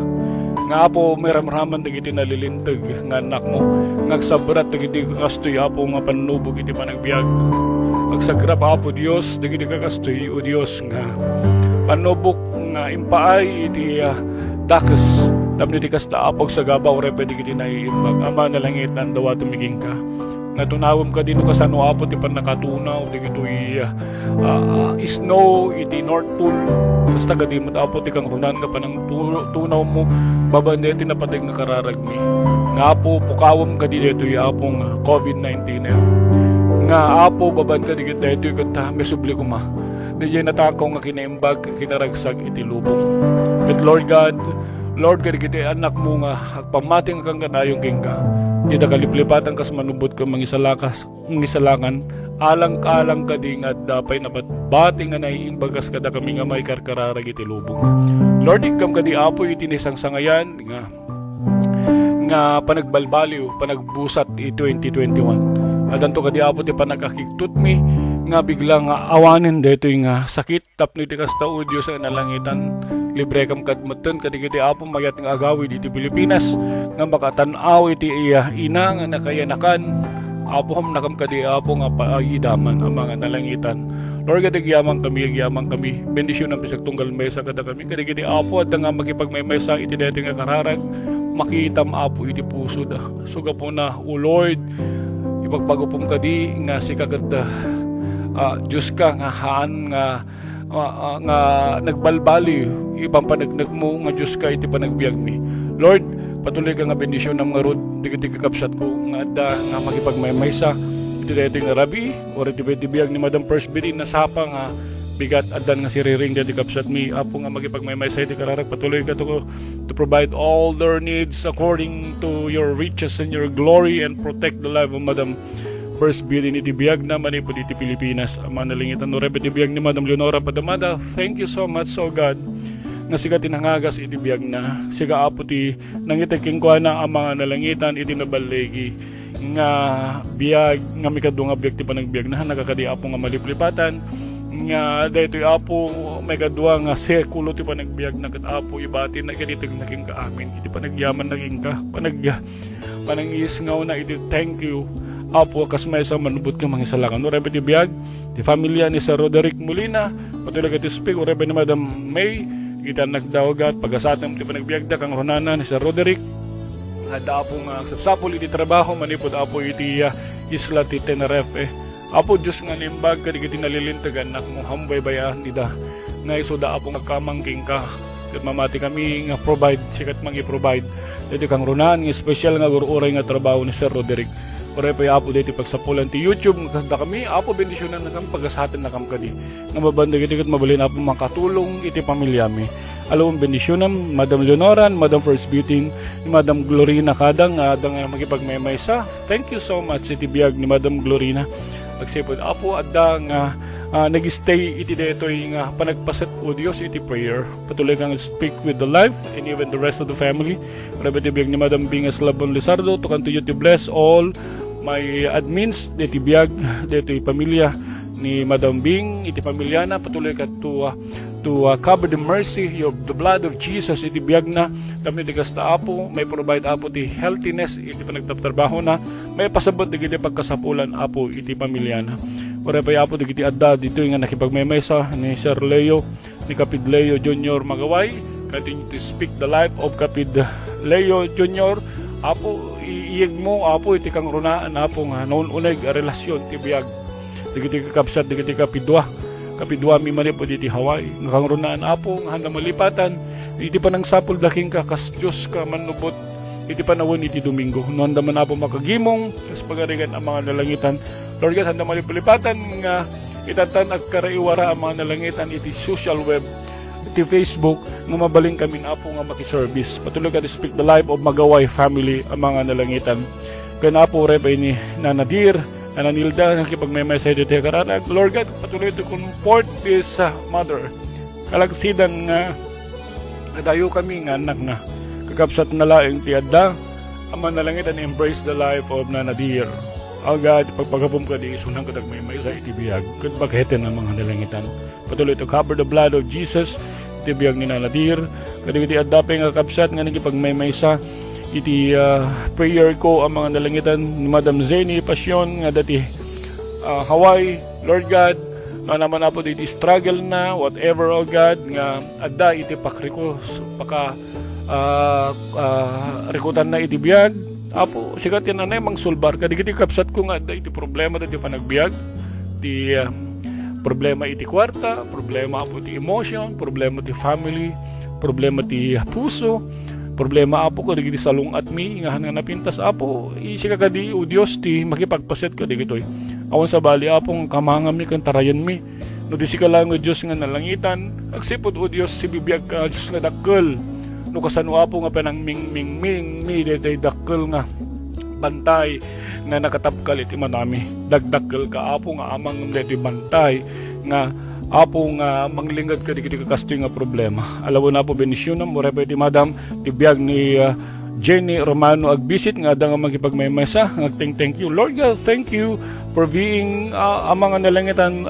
nga apo may ramraman dagiti nalilintag nga anak mo ngagsabrat dagiti kakastoy apo nga panubog iti panagbiag agsagrap apo Dios dagiti kakastoy o Dios nga panubok nga impaay iti dakes tapno iti kasta apog sa gabaw repede iti naiimbag ama nalangit nan dawa tumiging ka nga tunawam ka din kasano apo ti pan nakatunaw di kitoy snow iti North Pole tas taga di mo apo ti kang runan ka pa ng tunaw mo babande ti napatay nga kararagmi nga apo pukawam ka di dito apong COVID-19 nga apo baban ka di dito kat mesubli ko ma di natakaw nga kinaimbag kinaragsag iti lubong but Lord God ka di kiti anak mo nga agpamating kang kanayong kingka di da kaliplipatan kas manubot ka mangisalakan alang-alang ka di nga dapay na batbati nga naiimbagas kada kami nga may karkararag iti lubong Lord ikam ka di apo iti nisang sangayan nga panagbalbaliw panagbusat i 2021 adanto ka di apo ti panagkakigtut mi nga biglang awanin deto nga sakit tapno iti kasta audio sa nalangitan libre kam kadmatan kadigiti apo mayat nga agawid iti Pilipinas nga makatan-aw iti ina nga nakayanakan apo ham nakam kadi apo nga paidaman ang mga nalangitan Lord gadigyaman kami bendisyon ang bisag tunggal mesa kada kami kadigiti apo at nga makipagmaymesa iti deti nga kararag makitam apo iti puso da suga po na o Lord ipagpagupom kadi nga si kagad Diyos ka nga haan nga nagbalbali ibang panagnag mo nga Diyos ka iti panagbiag mi Lord patuloy ka nga bendisyon ng mga rod digiti kakapsat ko nga adda nga makipagmaymaysa iti deti nga rabi or iti biag ni Madam First Bidin na sapa nga bigat adan nga siriring deti kapsat mi apo nga makipagmaymaysa iti kararag patuloy ka to provide all their needs according to your riches and your glory and protect the life of Madam First Bidin iti biag na manipod iti Pilipinas ang manalingitan no repet iti biag ni Madam Leonora Padamada thank you so much so God nga siga tinangagas iti biag na siga apo ti nangitaking kwa na ang mga nalangitan iti nabalegi nga biag nga mikadwa nga biag ti panagbiag na nakakadi apo nga maliplipatan nga dayto apo may kadwa nga sekulo ti panagbiag na kat apo ibati na ganito naging ka amin iti panagyaman naging ka panangis ngaw na iti thank you apo kas may sa manubot ka mga salakan no rebe ti biag ti familia ni Sir Roderick Molina patuloy ka ti speak o rebe ni Madam May kita nagdawagat pagasatam ti panagbiag da kang runana ni Sir Roderick ada apo nga sapsapol iti trabaho manipod apo iti isla ti Tenerife apo Diyos nga nimbag kadigiti nalilintagan nak mo hambay bayaan nida nga isuda apo magkamangking ka kat mamati kami nga provide sikat mangi provide dito kang runan nga special nga gururay nga trabaho ni Sir Roderick Pare pa apo dito pagsapulan ti YouTube nga kami apo bendisyonan na kami pagasaten na kami kadi nga mabanda giti ket mabalin apo makatulong iti pamilya mi alawon bendisyonan Madam Leonora Madam First Beauty ni Madam Glorina kadang adang makipagmaymaysa thank you so much iti biag ni Madam Glorina agsipod apo adda nga nag-stay iti dito nga panagpaset o Dios iti prayer patuloy kang speak with the life and even the rest of the family pare iti biag ni Madam Bingas Labon Lizardo to continue to bless all my admins iti biag dito pamilya ni Madam Bing iti pamilya na patuloy ka to cover the mercy of the blood of Jesus iti biag na kami kasta apo may provide apo ti healthiness iti panagtatrabaho na may pasabot digiti pagkasapulan apo iti pamilya na pare pa apo digiti adda dito nga nakipagmaymaysa ni Sir Leo ni Kapid Leo Jr. Magaway continue to speak the life of Kapid Leo Jr. apo iyeg mo apo iti kang runaan apo nga noon uneg a relasyon ti biag digiti kakabsat digiti kapidwa mi manipod iti Hawaii nga kang runaan apo nga handa malipatan iti panang sapul daking ka kas Diyos ka manubot iti panawon iti Domingo noon daman apo makagimong kas pagarigan ang mga nalangitan Lord God handa malipatan nga itatan ag karaiwara ang mga nalangitan iti social web iti Facebook nga mabaling kami na po nga makiservice patuloy ka to speak the life of Magaway family ang mga nalangitan kaya po repay ni Nanadir Nananilda nakipagmaymay dito kararag Lord God patuloy to comfort this mother kalagsidan nga kadayo kami nga anak na kakapsat na laing tiada ang mga nalangitan embrace the life of Nanadir agad pagpagapom ka di isunang kadagmaymay sa itibiyag kung baghetin ang mga nalangitan patuloy to cover the blood of Jesus itibiyag ni Nanadir kadigiti adapay nga kapsat nga nagipagmaymaysa iti prayer ko ang mga nalangitan ni Madam Zeni Pasyon nga dati Hawaii Lord God nga naman na po iti struggle na whatever oh God nga adda iti pakrikos paka rikutan na iti biyag Apo sikat yan anay mang sulbar ka digiti kapsat ko nga iti problema iti panagbiag ti problema iti kwarta, problema apo ti emotion, problema ti family, problema ti puso, problema apo ko digiti salong at mi nga napintas apo isika ka di o Dios ti makipagpaset ka digitoy awan sa bali apong kamangam mi kan tarayan mi no di sika lang o Dios nga nalangitan agsipod o Dios si bibiyag ka Dios nga dakkel no kasano apo nga panang ming mi day dakkel nga bantay nga nakatapkal iti manami dagdakkel ka apo nga amang deti bantay nga apo nga manglingad ka digiti kakastoy nga problema alaw na po benisyonan mo repay ti madam ti biag ni Jenny Romano agbisit nga ada nga magipagmaymesa nga thank you Lord God, thank you for being amang nalangitan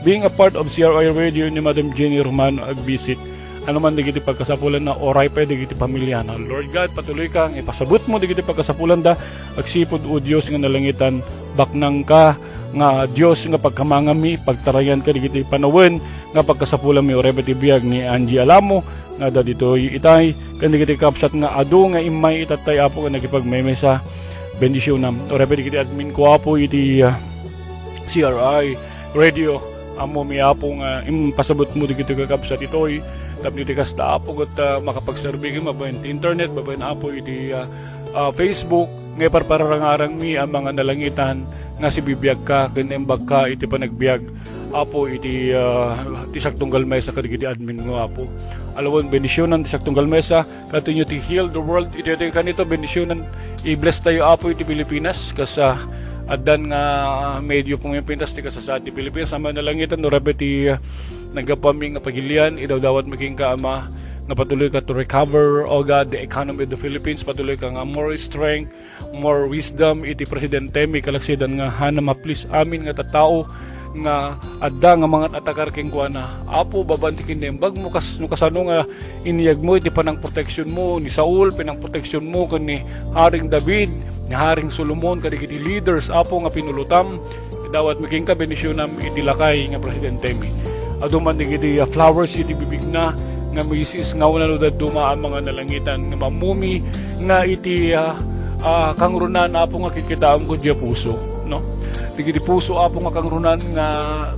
being a part of CRI Radio ni Madam Jenny Romano agbisit ano man digiti pagkasapulan na oray pa digiti pamilya na Lord God patuloy kang ipasabot mo digiti pagkasapulan da agsipod o Dios nga nalangitan baknang ka nga Dios nga pagkamangami pagtarayan ka digiti panawen nga pagkasapulan mi oray ti biag ni Angie Alamo nga da ditoy itay kan digiti kapsat nga adu nga imay itatay apo nga nagipagmemesa bendisyonam oray digiti admin ko apo iti CRI Radio amo mi apo nga impasabot mo digiti kapsat itoy tapno iti kasta apo got makapagserbi mabayan ti internet mabayan apo iti Facebook ngay parparangarang mi ang mga nalangitan nga si bibiyag ka kinembag ka iti panagbiag apo iti saktunggal mesa kadigiti admin mo apo alawon benisyonan ti saktunggal mesa continue to heal the world iti kanito benisyonan i-bless tayo apo iti Pilipinas kasa adan nga medyo pong pintas ti kasasa ti Pilipinas sama nalangitan no rabe ti nagapaming nga pagilian idawdawat maging ka ama nga patuloy ka to recover oh God the economy of the Philippines patuloy ka nga more strength more wisdom iti presidente mi kalaksidan nga hana maplis amin nga tattao nga adda nga mga atakar king kuana apo babantikin dembag mo kasano nga iniyag mo iti panang protection mo ni Saul pinang protection mo kani Haring David ni Haring Solomon kadagiti leaders apo nga pinulutam dawat maging ka benisyonam iti lakay nga presidente mi aduman digiti flowers iti bibig na nga misis nga wala duma ang mga nalangitan nga mamumi nga iti kangrunan apo nga kikitaam ko diya puso no digiti puso apo nga kangrunan nga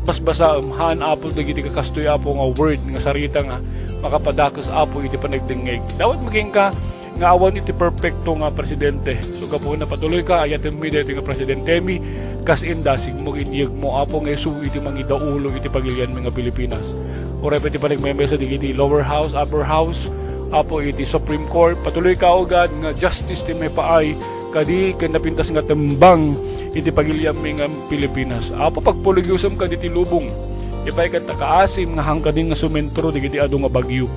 basbasa han apo digiti kakastoy apo nga word nga sarita nga makapadakas apo iti panagdingeg dawat maging ka nga awan iti perfecto nga presidente so kapo na patuloy ka ayaten mi dito nga presidente mi kas indasig mo iniyag mo apo nga isu iti mangidaulo iti pagilian mga Pilipinas o repeti panagmemesa digiti lower house upper house apo iti Supreme Court patuloy ka o God nga justice ti may paay kadi ken napintas nga tembang iti pagilian mga Pilipinas apo pagpuligusam ka diti lubong ipay kat nakaasim nga hangkadin nga sumentro digiti adu nga bagyo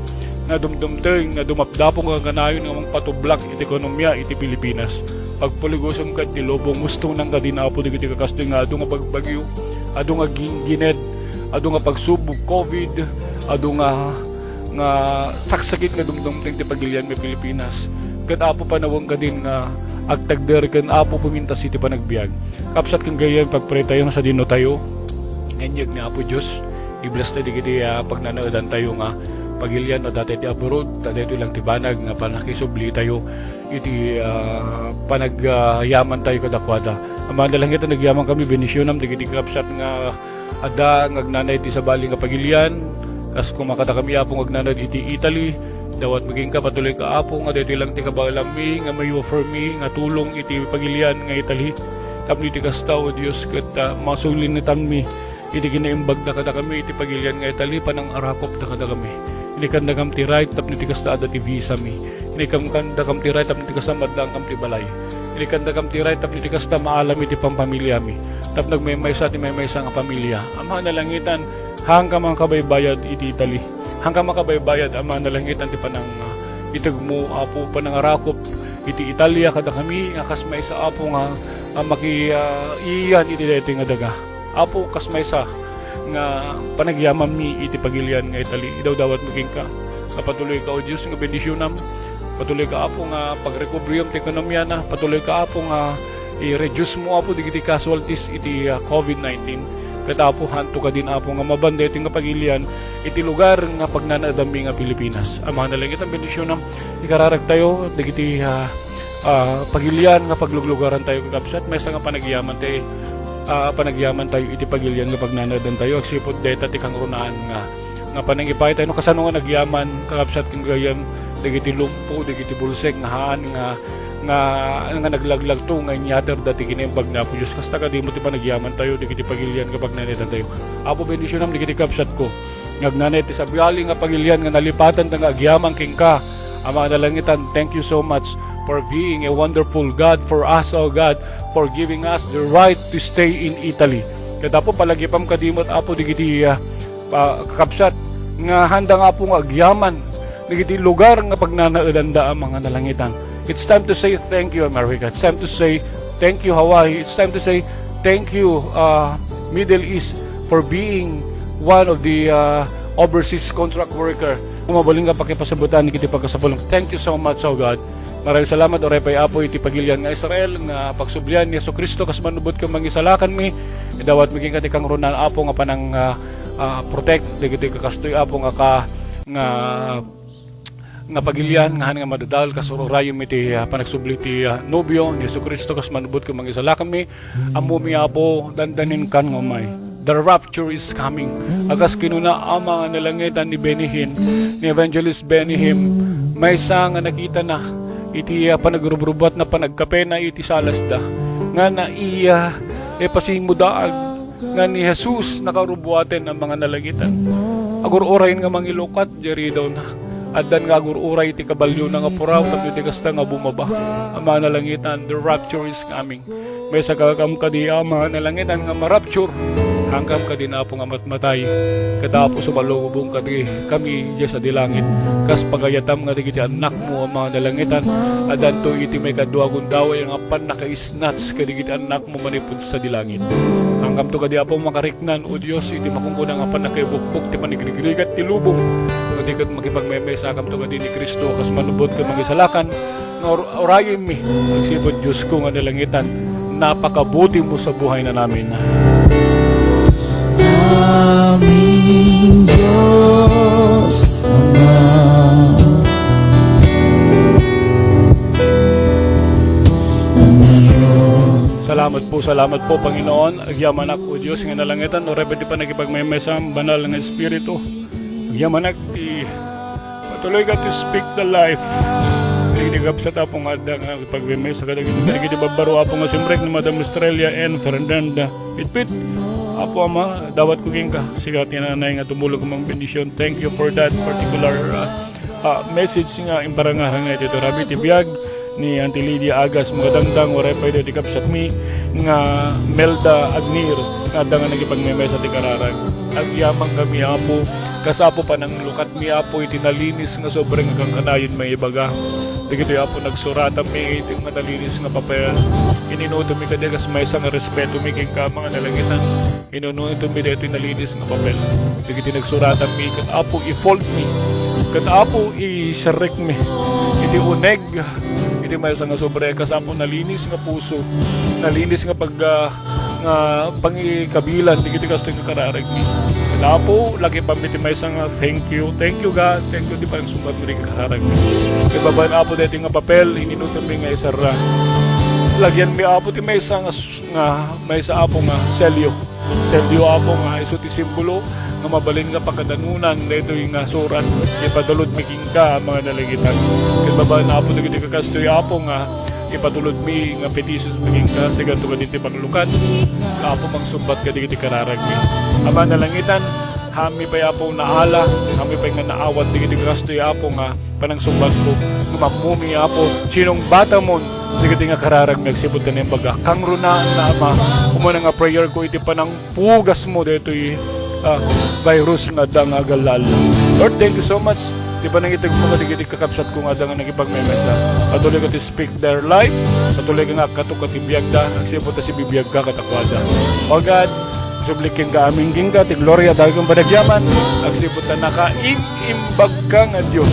nga dumdumteng nga dumapdapong nga ganayon nga patublak iti ekonomiya iti Pilipinas pagpuligusam ka ti lubong gusto nang kadin apo digiti kakastoy nga adu nga bagbagyo adu nga gined adu nga pagsubok COVID adu nga saksakit nga dumdumteng ti pagilian may Pilipinas ket apo panawang kadin nga agtagder ken apo pumintas iti panagbiag kapsat kang gayan pagpray tayo sa dino tayo enyeg ni apo Dios i-bless tayo digiti pagnanaudan tayo nga pagilian o dati ti abroad dati lang ti banag nga panakisubli tayo iti panagyaman tayo kadakwada ama na lang ito nagyaman kami benisyonam digiti kapsat nga ada ngagnanay ti sabali nga pagilian kas kumakata kami apong ngagnanay iti Italy dawat maging ka patuloy ka apo nga dito lang ti kabalami nga may offer me nga tulong iti pagilian nga Italy tapno iti kasta o Dios ket masulinitan mi iti kinaimbag da kada kami iti pagilian nga Italy panang arakop da kada kami inikan da kam ti right tapno iti kasta ada ti visa mi inikan da kam ti right tapno iti kasta madlang kam ti balay inikan da kam ti right tapno iti kasta maalam iti pampamilya mi tap nagmaymaysa ti maymaysa nga pamilya ama nalangitan hangka man kabaybayad iti Italy hanggang makabaybayad ama nalangitan ti panang itag mo apo panangarakop iti Italia kada kami nga kasmay sa apo nga iyan iti deti nga daga apo kasmay sa nga panagyaman mi iti pagilian nga Italy idaw dawat maging ka kapatuloy ka o Diyos nga bendisyonam patuloy ka apo nga pagrecovery ti ekonomiya na patuloy ka apo nga i-reduce mo apo digiti casualties iti COVID-19 katapo hanto ka din apo nga mabanda iti nga pagilian iti lugar nga pagnanadami nga Pilipinas ama na lang itang bendisyonam ikararag tayo digiti pagilian nga pagluglugaran tayo kakabsat, may nga panagyaman tayo iti pagilian nga pagnanadan tayo agsipot deta ti kang runaan nga panangipay tayo no kasano nga nagyaman kakabsat king gayam dagiti lumpo dagiti bulsek nga haan nga naglaglag to nga inyater dati kinimbag na po Diyos kasta kadimo ti panagyaman tayo dagiti pagilian nga pagnanadan tayo apo bendisyon am dagiti kabsat ko ngagnanay ti sabyali nga pagilian nga nalipatan nga agyaman king ka ang mga nalangitan. Thank you so much for being a wonderful God for us, oh God, for giving us the right to stay in Italy. Kaya po palagipam kadimot apo digiti kakabsat nga handa nga po nga agyaman digiti lugar nga pagnanaadanda ang mga nalangitan. It's time to say thank you America. It's time to say thank you Hawaii. It's time to say thank you Middle East for being one of the overseas contract worker. Kumabaling ka pakipasabutan kiti pagkasapulong. Thank you so much, oh God. Maraming salamat oray pay apo iti pagilian nga Israel nga pagsublian ni Jesucristo kas manubot ka mangisalakan mi. Dawat maging kati kang runan apo nga panang protect digiti kakastoy apo nga pagilian nga nga madadal kasururayon mi ti panagsubli ti nobyo ni Jesucristo kas manubot ka mangisalakan mi. Ammo mi apo dandanin kan ngomay. The rapture is coming. Agas kinuna ang mga nalangitan ni Benihin, ni Evangelist Benihim, may nga nakita na iti panagrubrubot na panagkape na iti salasda nga na pasimudaag nga ni Jesus nakarubuaten ang mga nalangitan. Agur-urayin nga mangilukat jeri daw na addan nga agur-uray iti kabalyo na nga puraw tapos iti kasta nga bumaba ang mga nalangitan. The rapture is coming. May sa kakam kadi ang mga nalangitan nga marapture hanggang kadi na po nga matmatay kadapo sa balubong kadi kami diya sa dilangit kas pagayatam nga digiti anak mo ang mga nalangitan adan to iti may kaduagon daway nga pan nakaisnats kadi digiti anak mo manipod sa dilangit hanggang to kadi apo makariknan o Dios iti makungkuna nga pan nakaibukbuk ti panigrigat ti lubong kadi kat makipagmeme sa akam to kadi ni Kristo kas manubot ka magisalakan nga orayon mi magsibot Dios ko nga nalangitan napakabuti mo sa buhay na namin. Aming Diyos Ama. Salamat po Panginoon. Agyaman ako Diyos nga nalangitan o repeti pa nagipagmaymesam banal nga Espiritu. Agyaman ti patuloy ka to speak the life. Nagigab sa tapong ada nga pagmemesa ka nagigib babaro apo nga simrek ni Madam Australia and Fernanda Pitpit. Apo ama, dawat ko ka. Sigat yan nanay nga tumulog mang bendisyon. Thank you for that particular message nga imbarangahan nga ito. Rabi tibiyag ni Auntie Lydia Agas mga dangdang waray pa ito dikapsat mi nga Melda Agnir nga nga nagipagmemesa ti kararag. Agyamang kami apo kasapo pa ng lukat mi apo itinalinis nga sobrang kang kanayon may ibaga. Digito apo nagsurata mi iti nga nalinis nga papel. Ininuto mi kadi kas may isang respeto mi king ka mga nalangitan. Inunuto mi dito nalinis nga papel. Digito nagsurata mi kat apo i-fold mi. Kat apo i-sharek mi. Iti uneg. Iti may isang nga sobre kasapo nalinis nga puso. Nalinis nga pag nga pangikabilan digiti kasto nga kararag mi. Kat apo lagi pa mi ti may isang thank you God. Thank you di pa yung sumbat mi rin kararag mi. Ibabaan apo dito nga papel, ininuto mi nga isara. Lagyan mi apo ti may isang may isa apo nga selyo. Selyo apo nga iso ti simbolo nga mabalin nga pagkadanunan dito yung surat. Ipadulod mi ka mga nalagitan. Ibabaan apo dito kakastoy apo nga ipatulod mi nga petitions mi ka sigat to kaditi panglukat. Apo mangsumbat ka dito kararag mi. Ama nalangitan hami pa apo naala, hami pa nga naawat dito kastoy apo nga panang sumbat ko mamumi apo sinong bata mo sige nga kararag nagsibot ka na yung baga kang runaan na ama umuna nga prayer ko iti panang pugas mo dito virus nga dangagalal. Lord, thank you so much di ba nang itag mga digit kakapsat ko nga nga nagipagmemesa patuloy ka to speak their life patuloy ka nga katukot ibiyag da nagsibot na si bibiyag ka katakwada o God sublikin ka aming gingga ti gloria dahil kong panagyaman agsibot na nakaimbag ka nga Diyos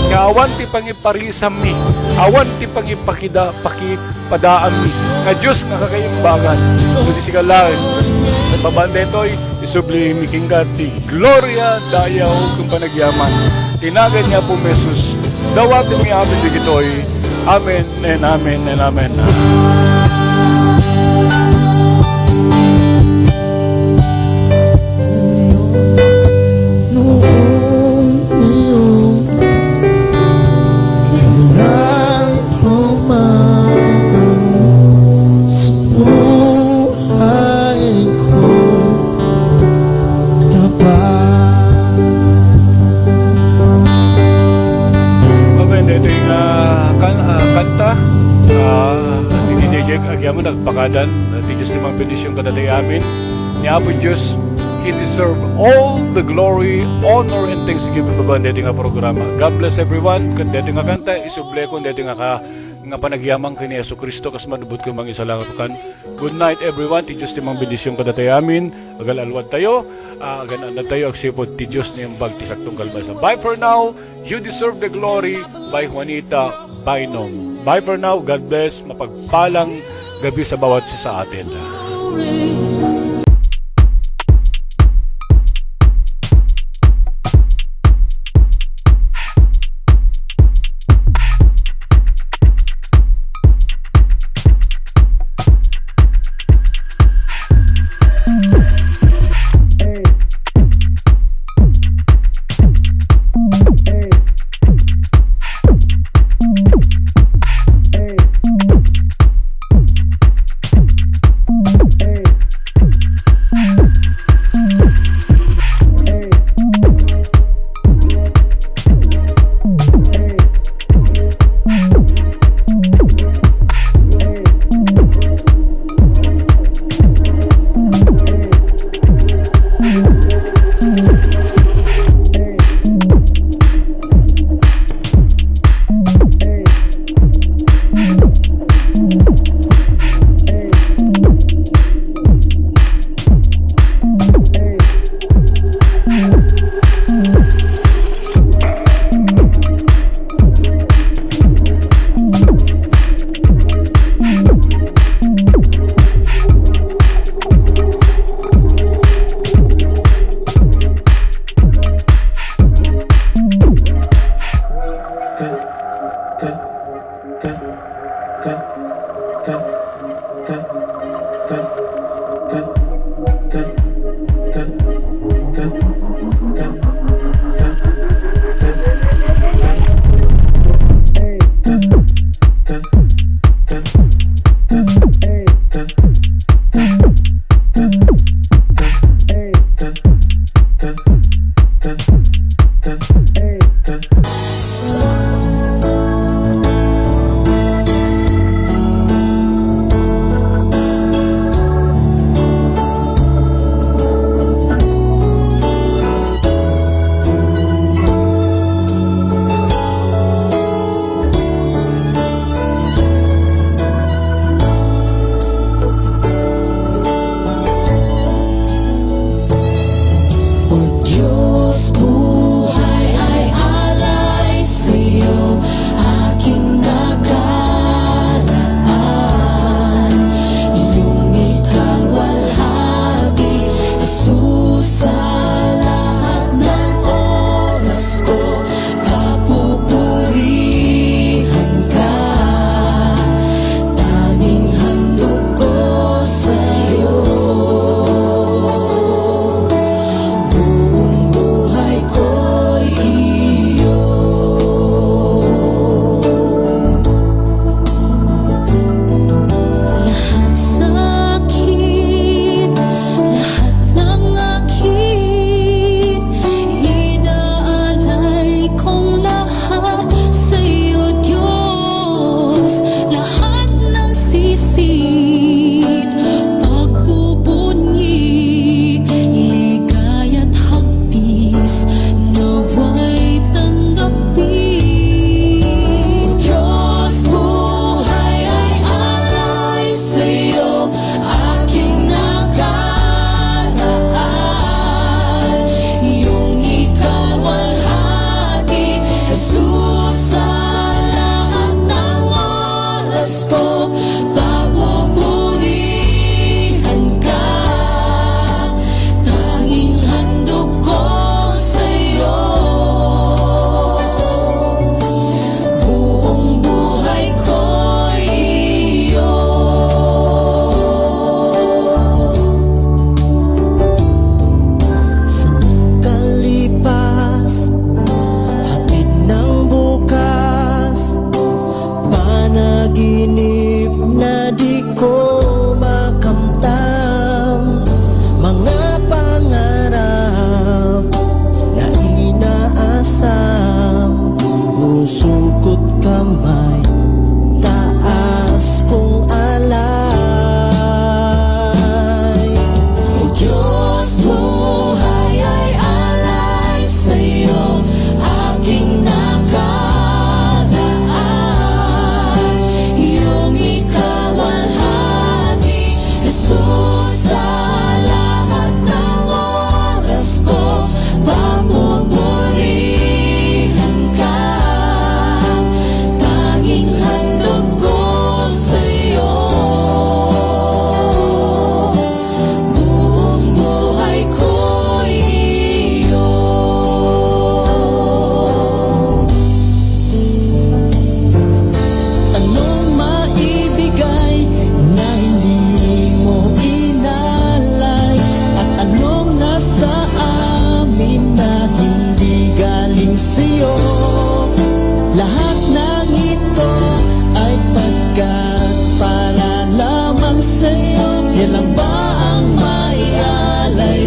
nga awan ti pangiparisam mi awan ti pakipadaan mi nga Diyos nga kakaimbagan so di sigalaan sa babanda ito'y isublikin ka ti gloria dayaw kong panagyaman tinagan niya po mesus dawatin mi amin di ito'y Amen and amen and amen. Kanta si DJ agyaman nagpakadan di Diyos limang bendisyon kadaday amin ni Apo Diyos. He deserve all the glory, honor, and thanksgiving baba dito nga programa. God bless everyone. Kung dito nga kanta isuble ko dito nga panagyamang kini Yesu Kristo kas madubot ko mang isa lang kan. Good night everyone. Ti Diyos limang bendisyon kadaday amin. Agal alwad tayo. Ganan na tayo agsipod ti Diyos niyang bagtisak tunggal basa. Bye for now. You deserve the glory by Juanita Bainom. Bye for now. God bless. Mapagpalang gabi sa bawat isa sa atin.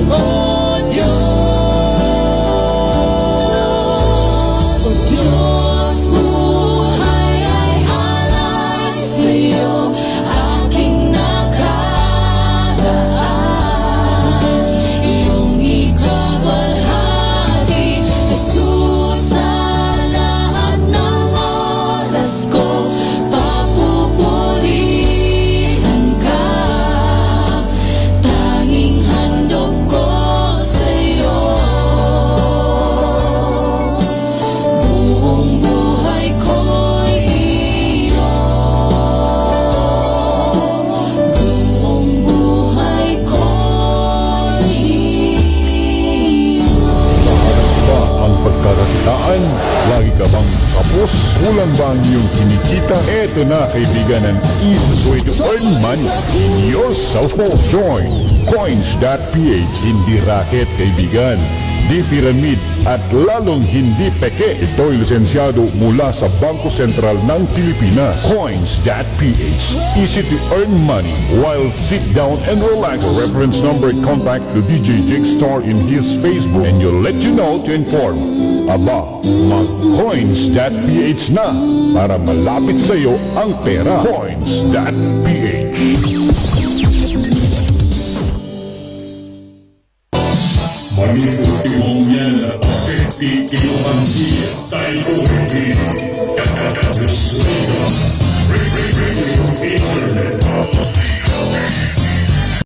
Oh Diyos, buhay ay alay sa'yo, aking nakaraan. Iyong ikawalhati, Jesus, sa lahat ng oras ko, papupurihan ka. Tanging handog ko sa'yo, buong buhay ko'y iyo. Buong buhay ko'y iyo. Ba ang pagkakakitaan? Lagi ka bang kapos? Kulang ba ang iyong kinikita? Eto na kaibigan ang easiest way to earn money in your cellphone. Join Coins.ph. Hindi racket kaibigan, di pyramid at lalong hindi peke. Ito'y lisensyado mula sa Bangko Sentral ng Pilipinas. Coins.ph. Easy to earn money while sit down and relax. For reference number, contact the DJ Jigstar in his Facebook and you'll let you know to inform. Aba, mag-Coins.ph na para malapit sa iyo ang pera. Coins.ph. Maniputi mong yan at apekti iyong dia dahil uwi. Cabusligan Radio Internet.